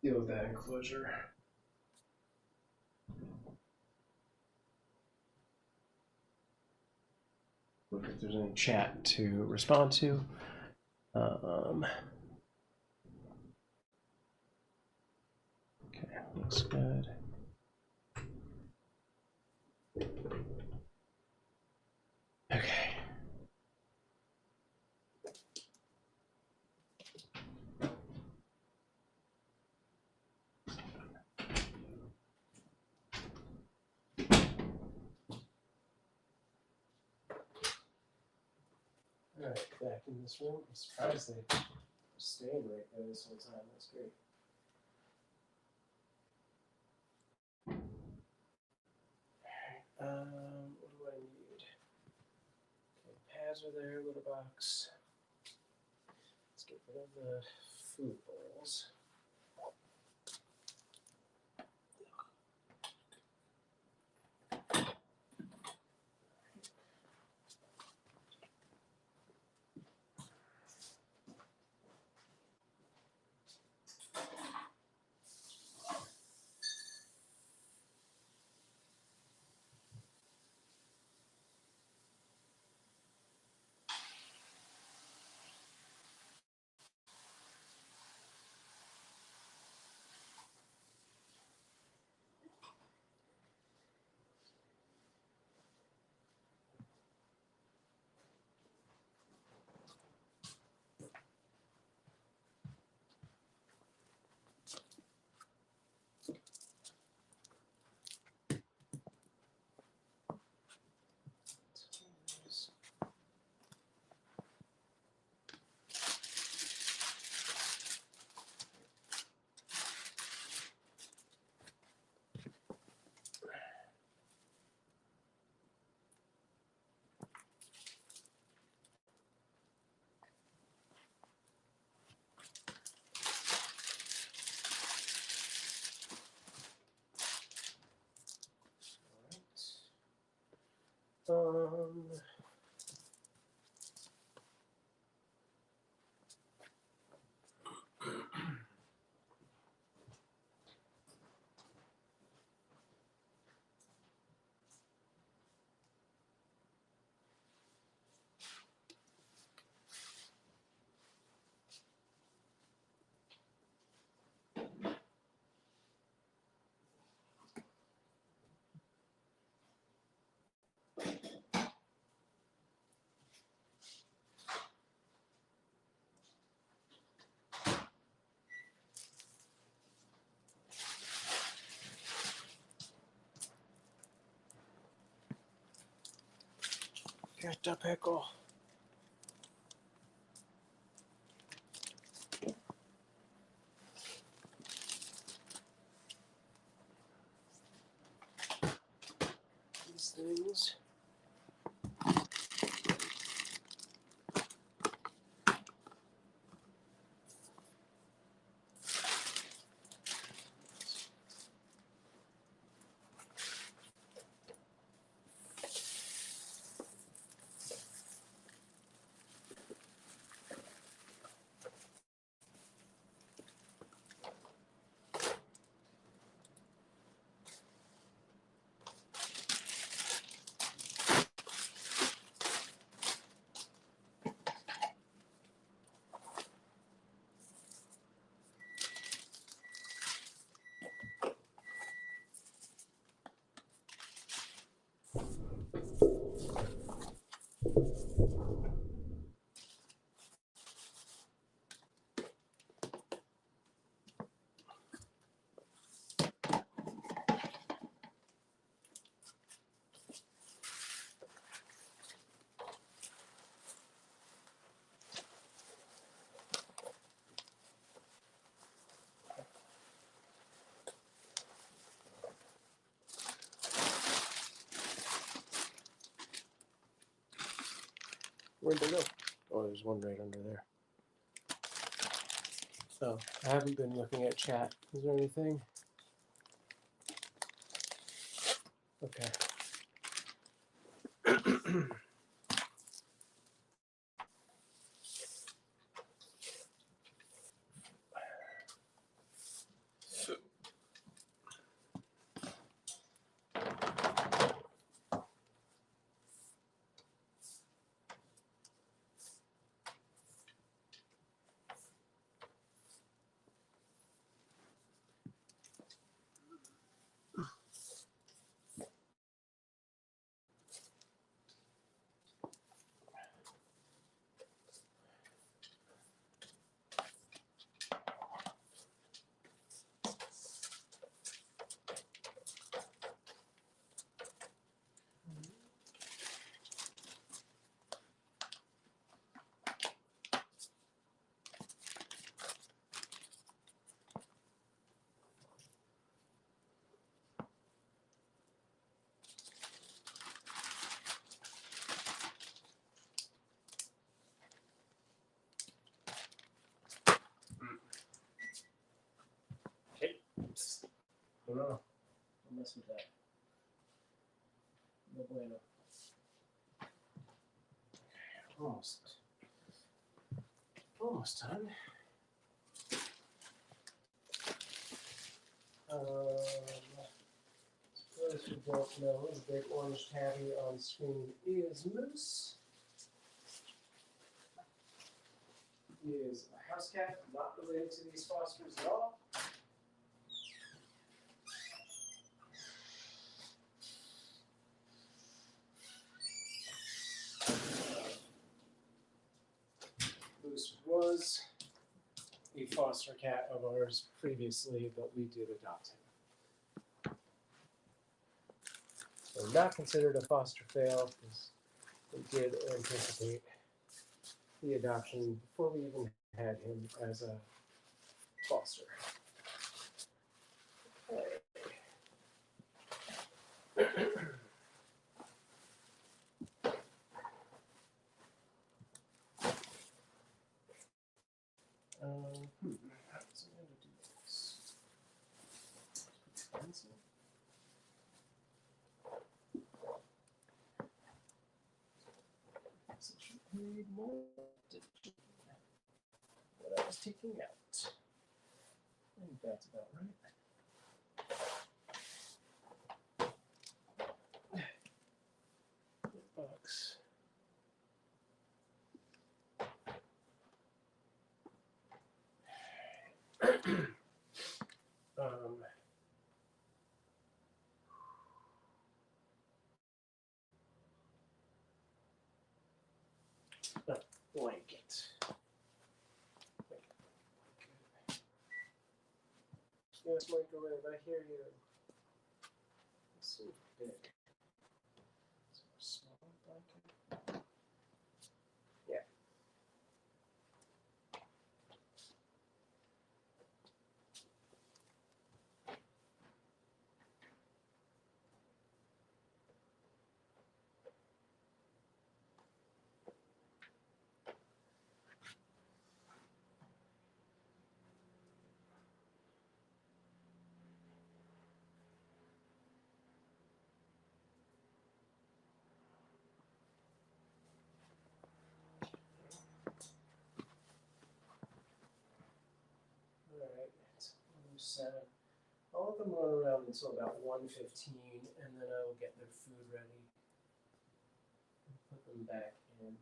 [SPEAKER 1] deal with that enclosure. Facebook if there's any chat to respond to. Okay, looks good. Okay. All right, back in this room. I'm surprised they stayed right there this whole time. That's great. What do I need? Okay, pads are there, litter box. Let's get rid of the food bowls. Um, Get the pickle. These things. Where'd they go? Oh, there's one right under there. Oh, I haven't been looking at chat. Is there anything? Okay. no. Don't mess with that. No bueno. Almost done. For those who don't know, the big orange tabby on screen is Moose. He is a house cat, not related to these fosters at all. Moose was a foster cat of ours previously, but we did adopt him. So not considered a foster fail because we did anticipate the adoption before we even had him as a foster. How was I going to do this? Pencil. So it should read more digit what I was taking out. I think that's about right. Box. Blanket. Yes, microwave, I hear you. It's so big. Is there a small blanket? Yeah. Alright, it's 107. I'll let them run around until about 1:15, and then I will get their food ready and put them back in.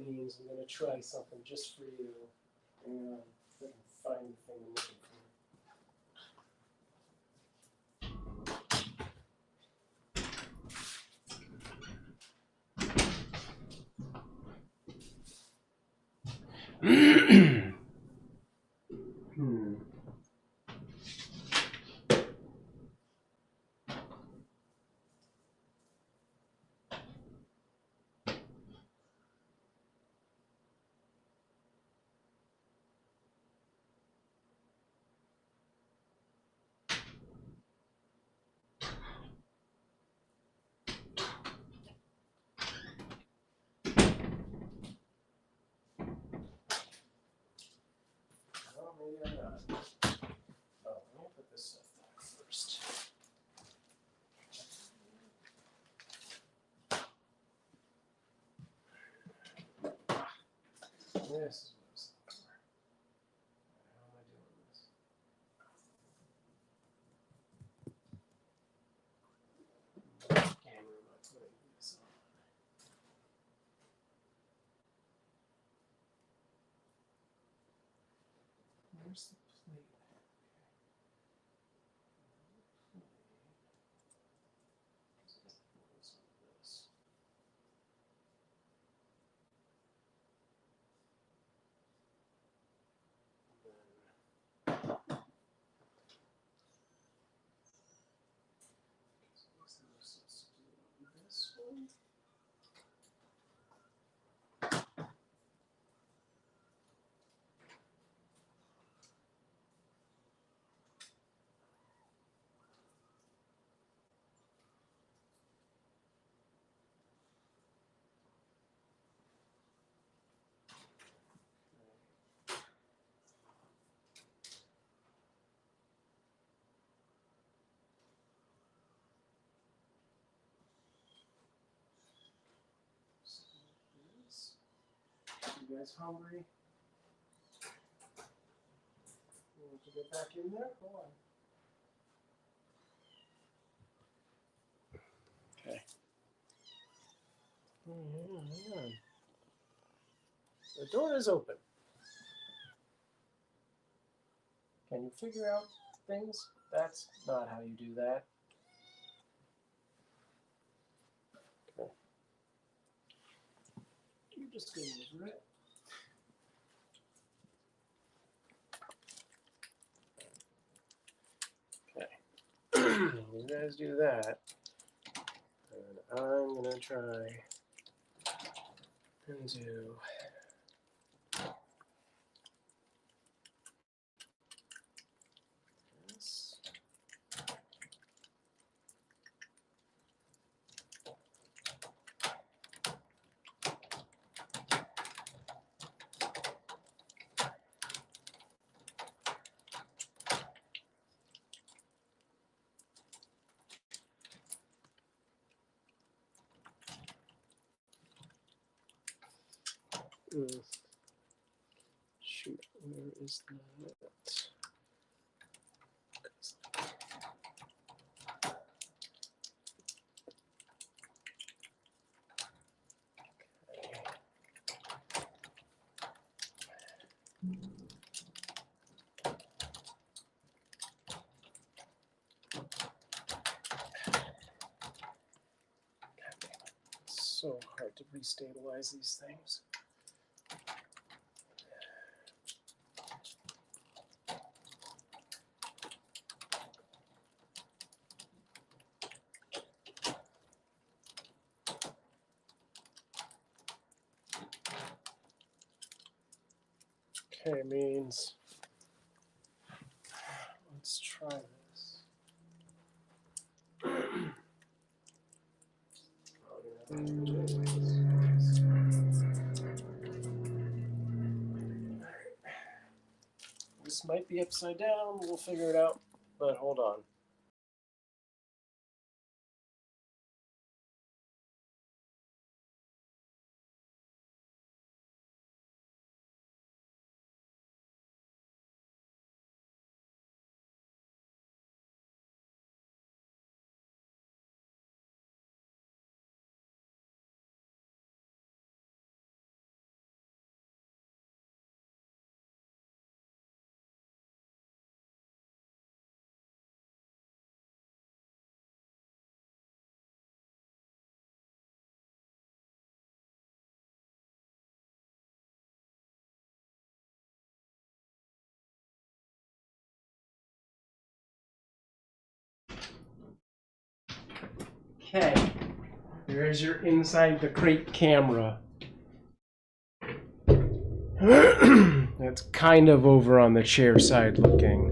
[SPEAKER 2] beans. I'm going to try something just for you. And if I can find the thing I'm looking for. Oh, maybe I'm not. Oh, let me put this stuff back first. This is what I was looking for. How am I doing this? What camera am I putting this on? Where's the plate? This one. You guys hungry? You want to get back in there? Go on. Okay. Hang on. The door is open. Can you figure out things? That's not how you do that. Okay. You just go over it. Okay. You guys do that. And I'm gonna try and do this. Shoot, where is that? It's so hard to restabilize these things. Okay, means let's try this. This might be upside down, we'll figure it out, but hold on.
[SPEAKER 1] Okay. There's your inside the crate camera. That's kind of over on the chair side looking.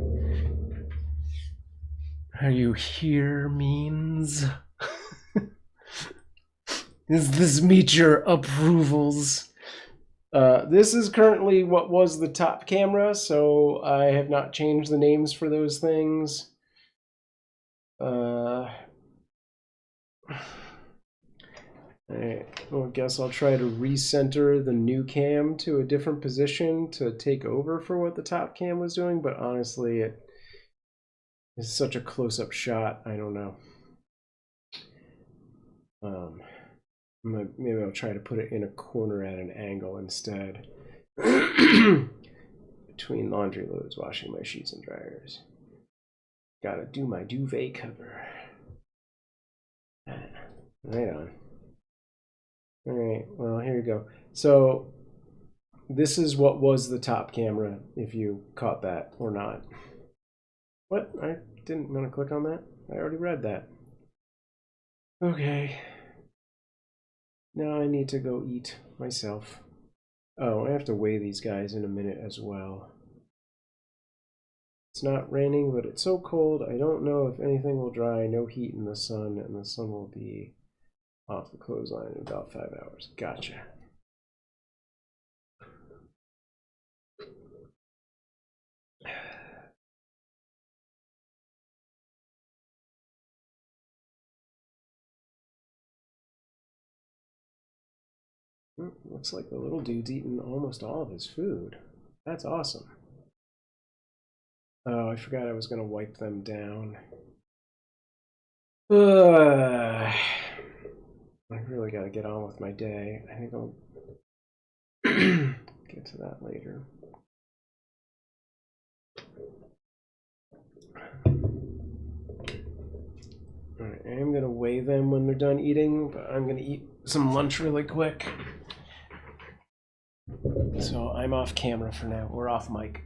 [SPEAKER 1] Are you here, Means? Does this meet your approvals? This is currently what was the top camera, so I have not changed the names for those things. Well, I guess I'll try to recenter the new cam to a different position to take over for what the top cam was doing, but honestly, it is such a close-up shot, I don't know. Maybe I'll try to put it in a corner at an angle instead. Between laundry loads, washing my sheets and dryers. Gotta do my duvet cover. Right on. Alright, well, here you go. So, this is what was the top camera, if you caught that or not. What? I didn't want to click on that? I already read that. Okay. Now I need to go eat myself. Oh, I have to weigh these guys in a minute as well. It's not raining, but it's so cold, I don't know if anything will dry. No heat in the sun, and the sun will be off the clothesline in about 5 hours. Gotcha. Looks like the little dude's eaten almost all of his food. That's awesome. Oh, I forgot I was going to wipe them down. I really got to get on with my day. I think I'll get to that later. Alright, I am going to weigh them when they're done eating, but I'm going to eat some lunch really quick. So I'm off camera for now. We're off mic.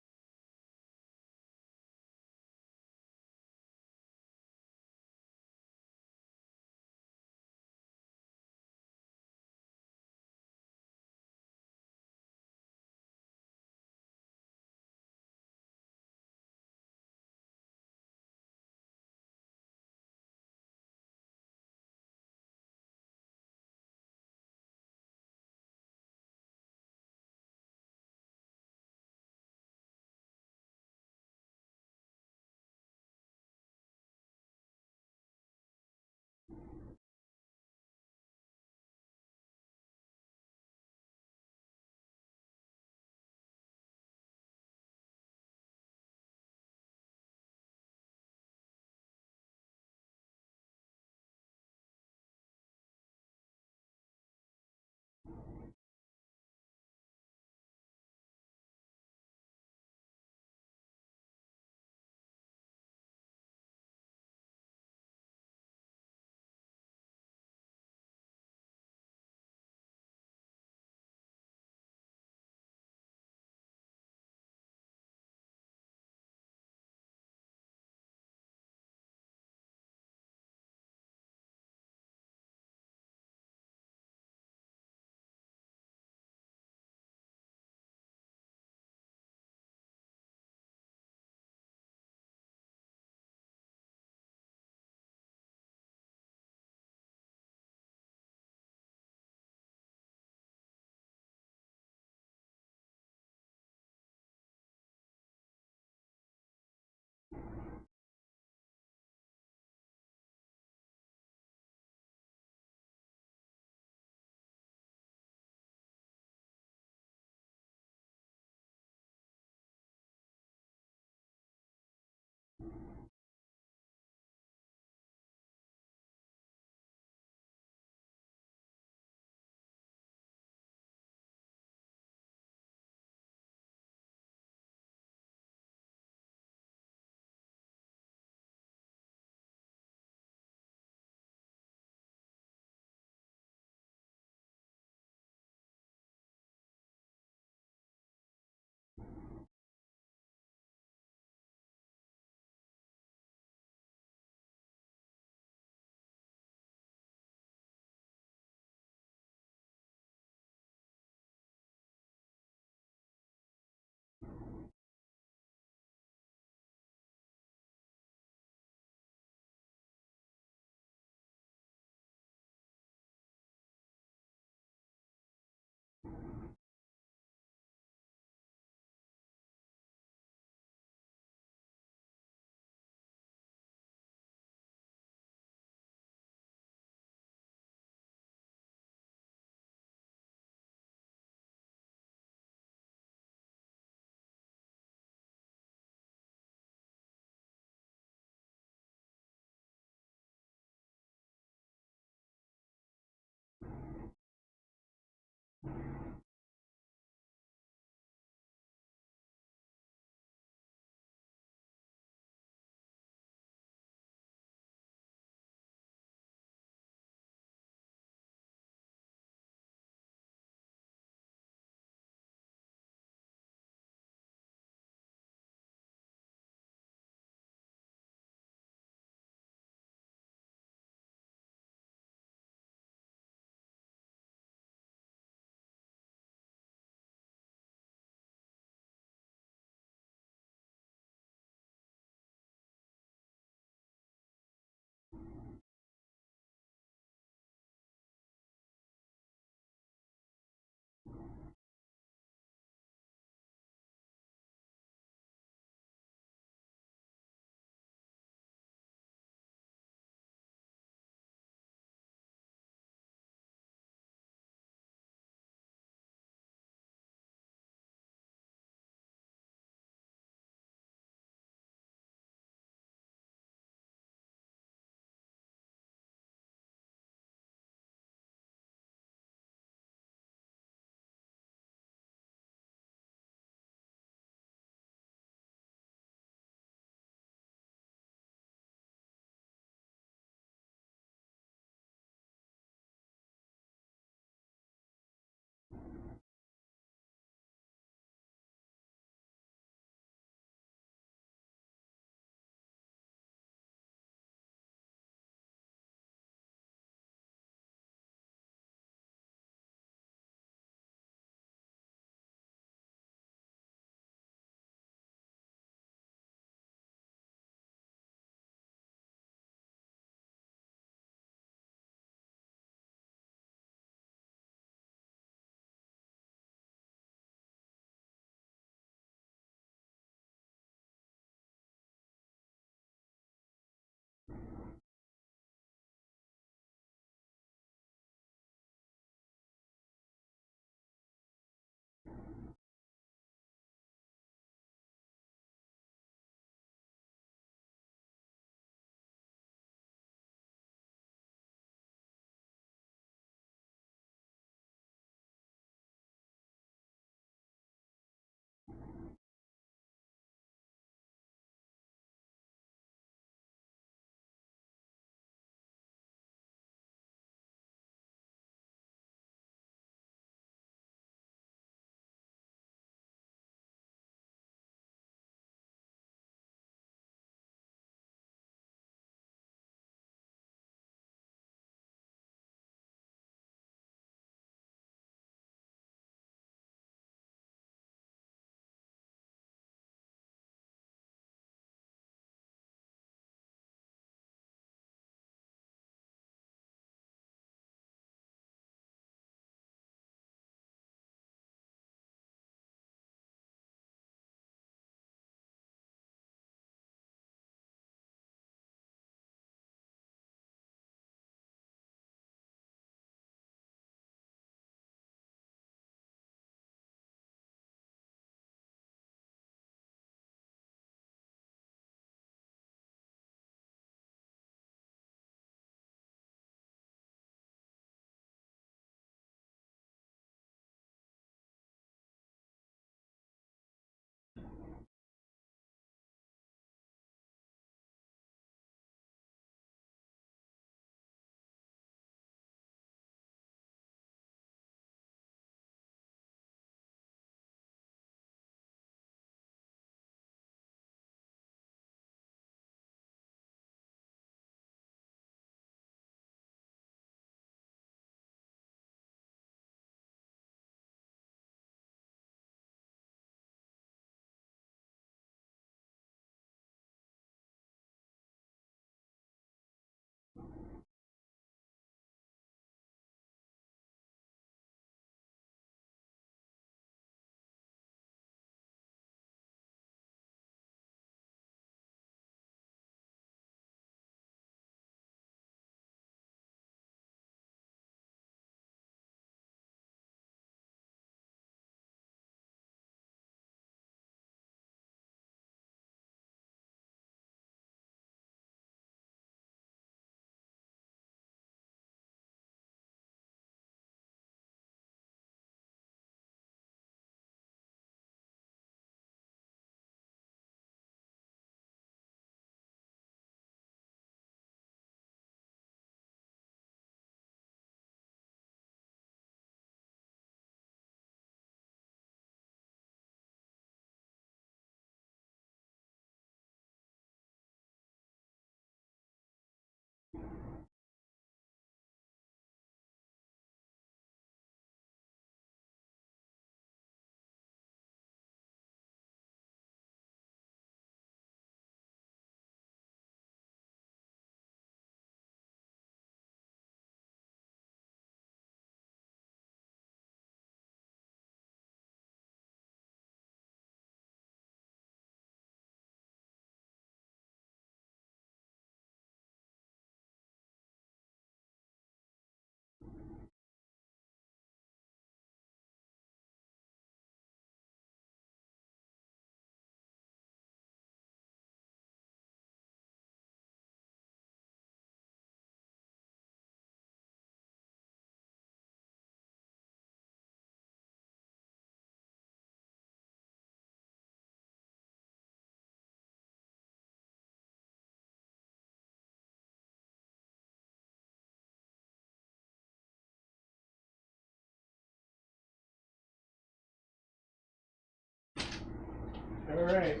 [SPEAKER 1] All right.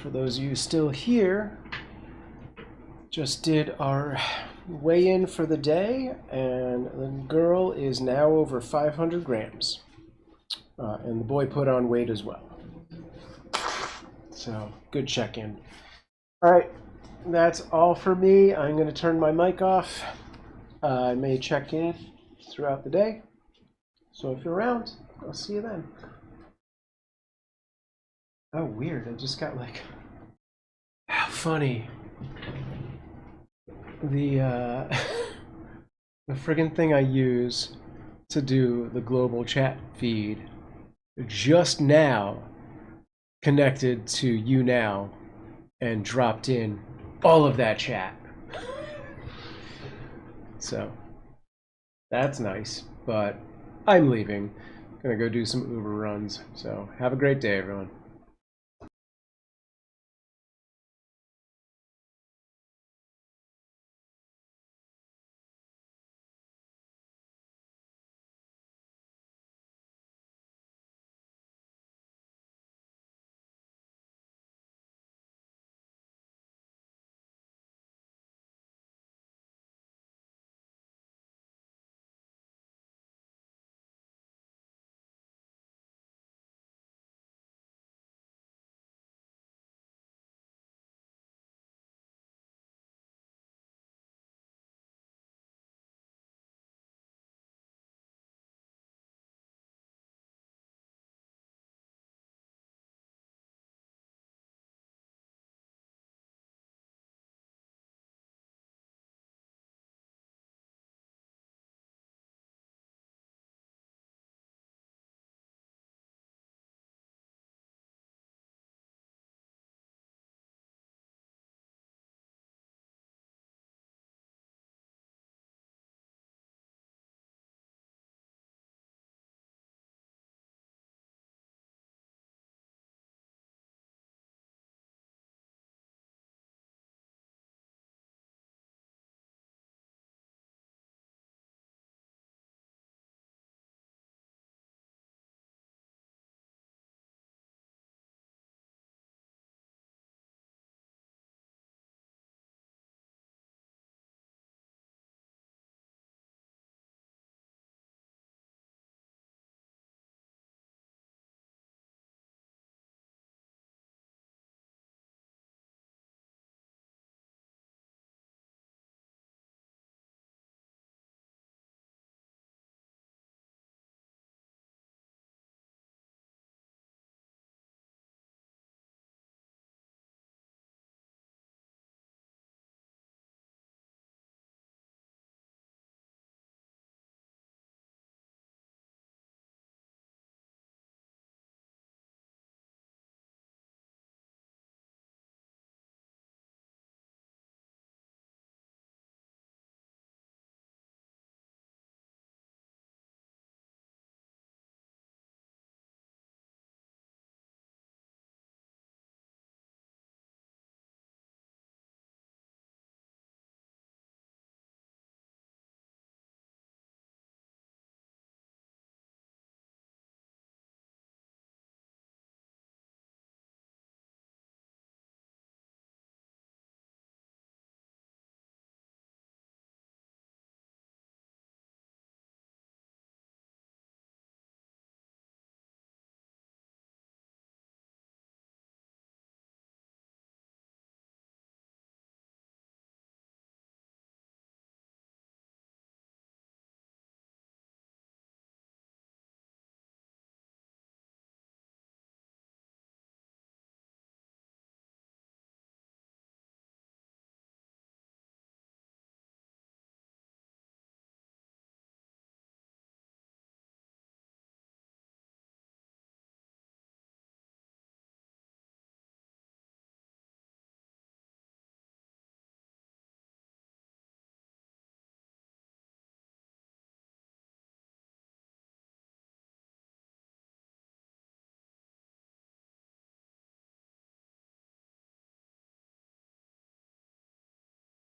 [SPEAKER 1] For those of you still here, just did our weigh-in for the day, and the girl is now over 500 grams. And the boy put on weight as well. So, good check-in. All right, that's all for me. I'm going to turn my mic off. I may check in throughout the day. So if you're around, I'll see you then. Oh, weird. I just got like... How funny. The the friggin' thing I use to do the global chat feed just now connected to you now and dropped in all of that chat. So that's nice, but I'm leaving. Gonna go do some Uber runs. So have a great day, everyone.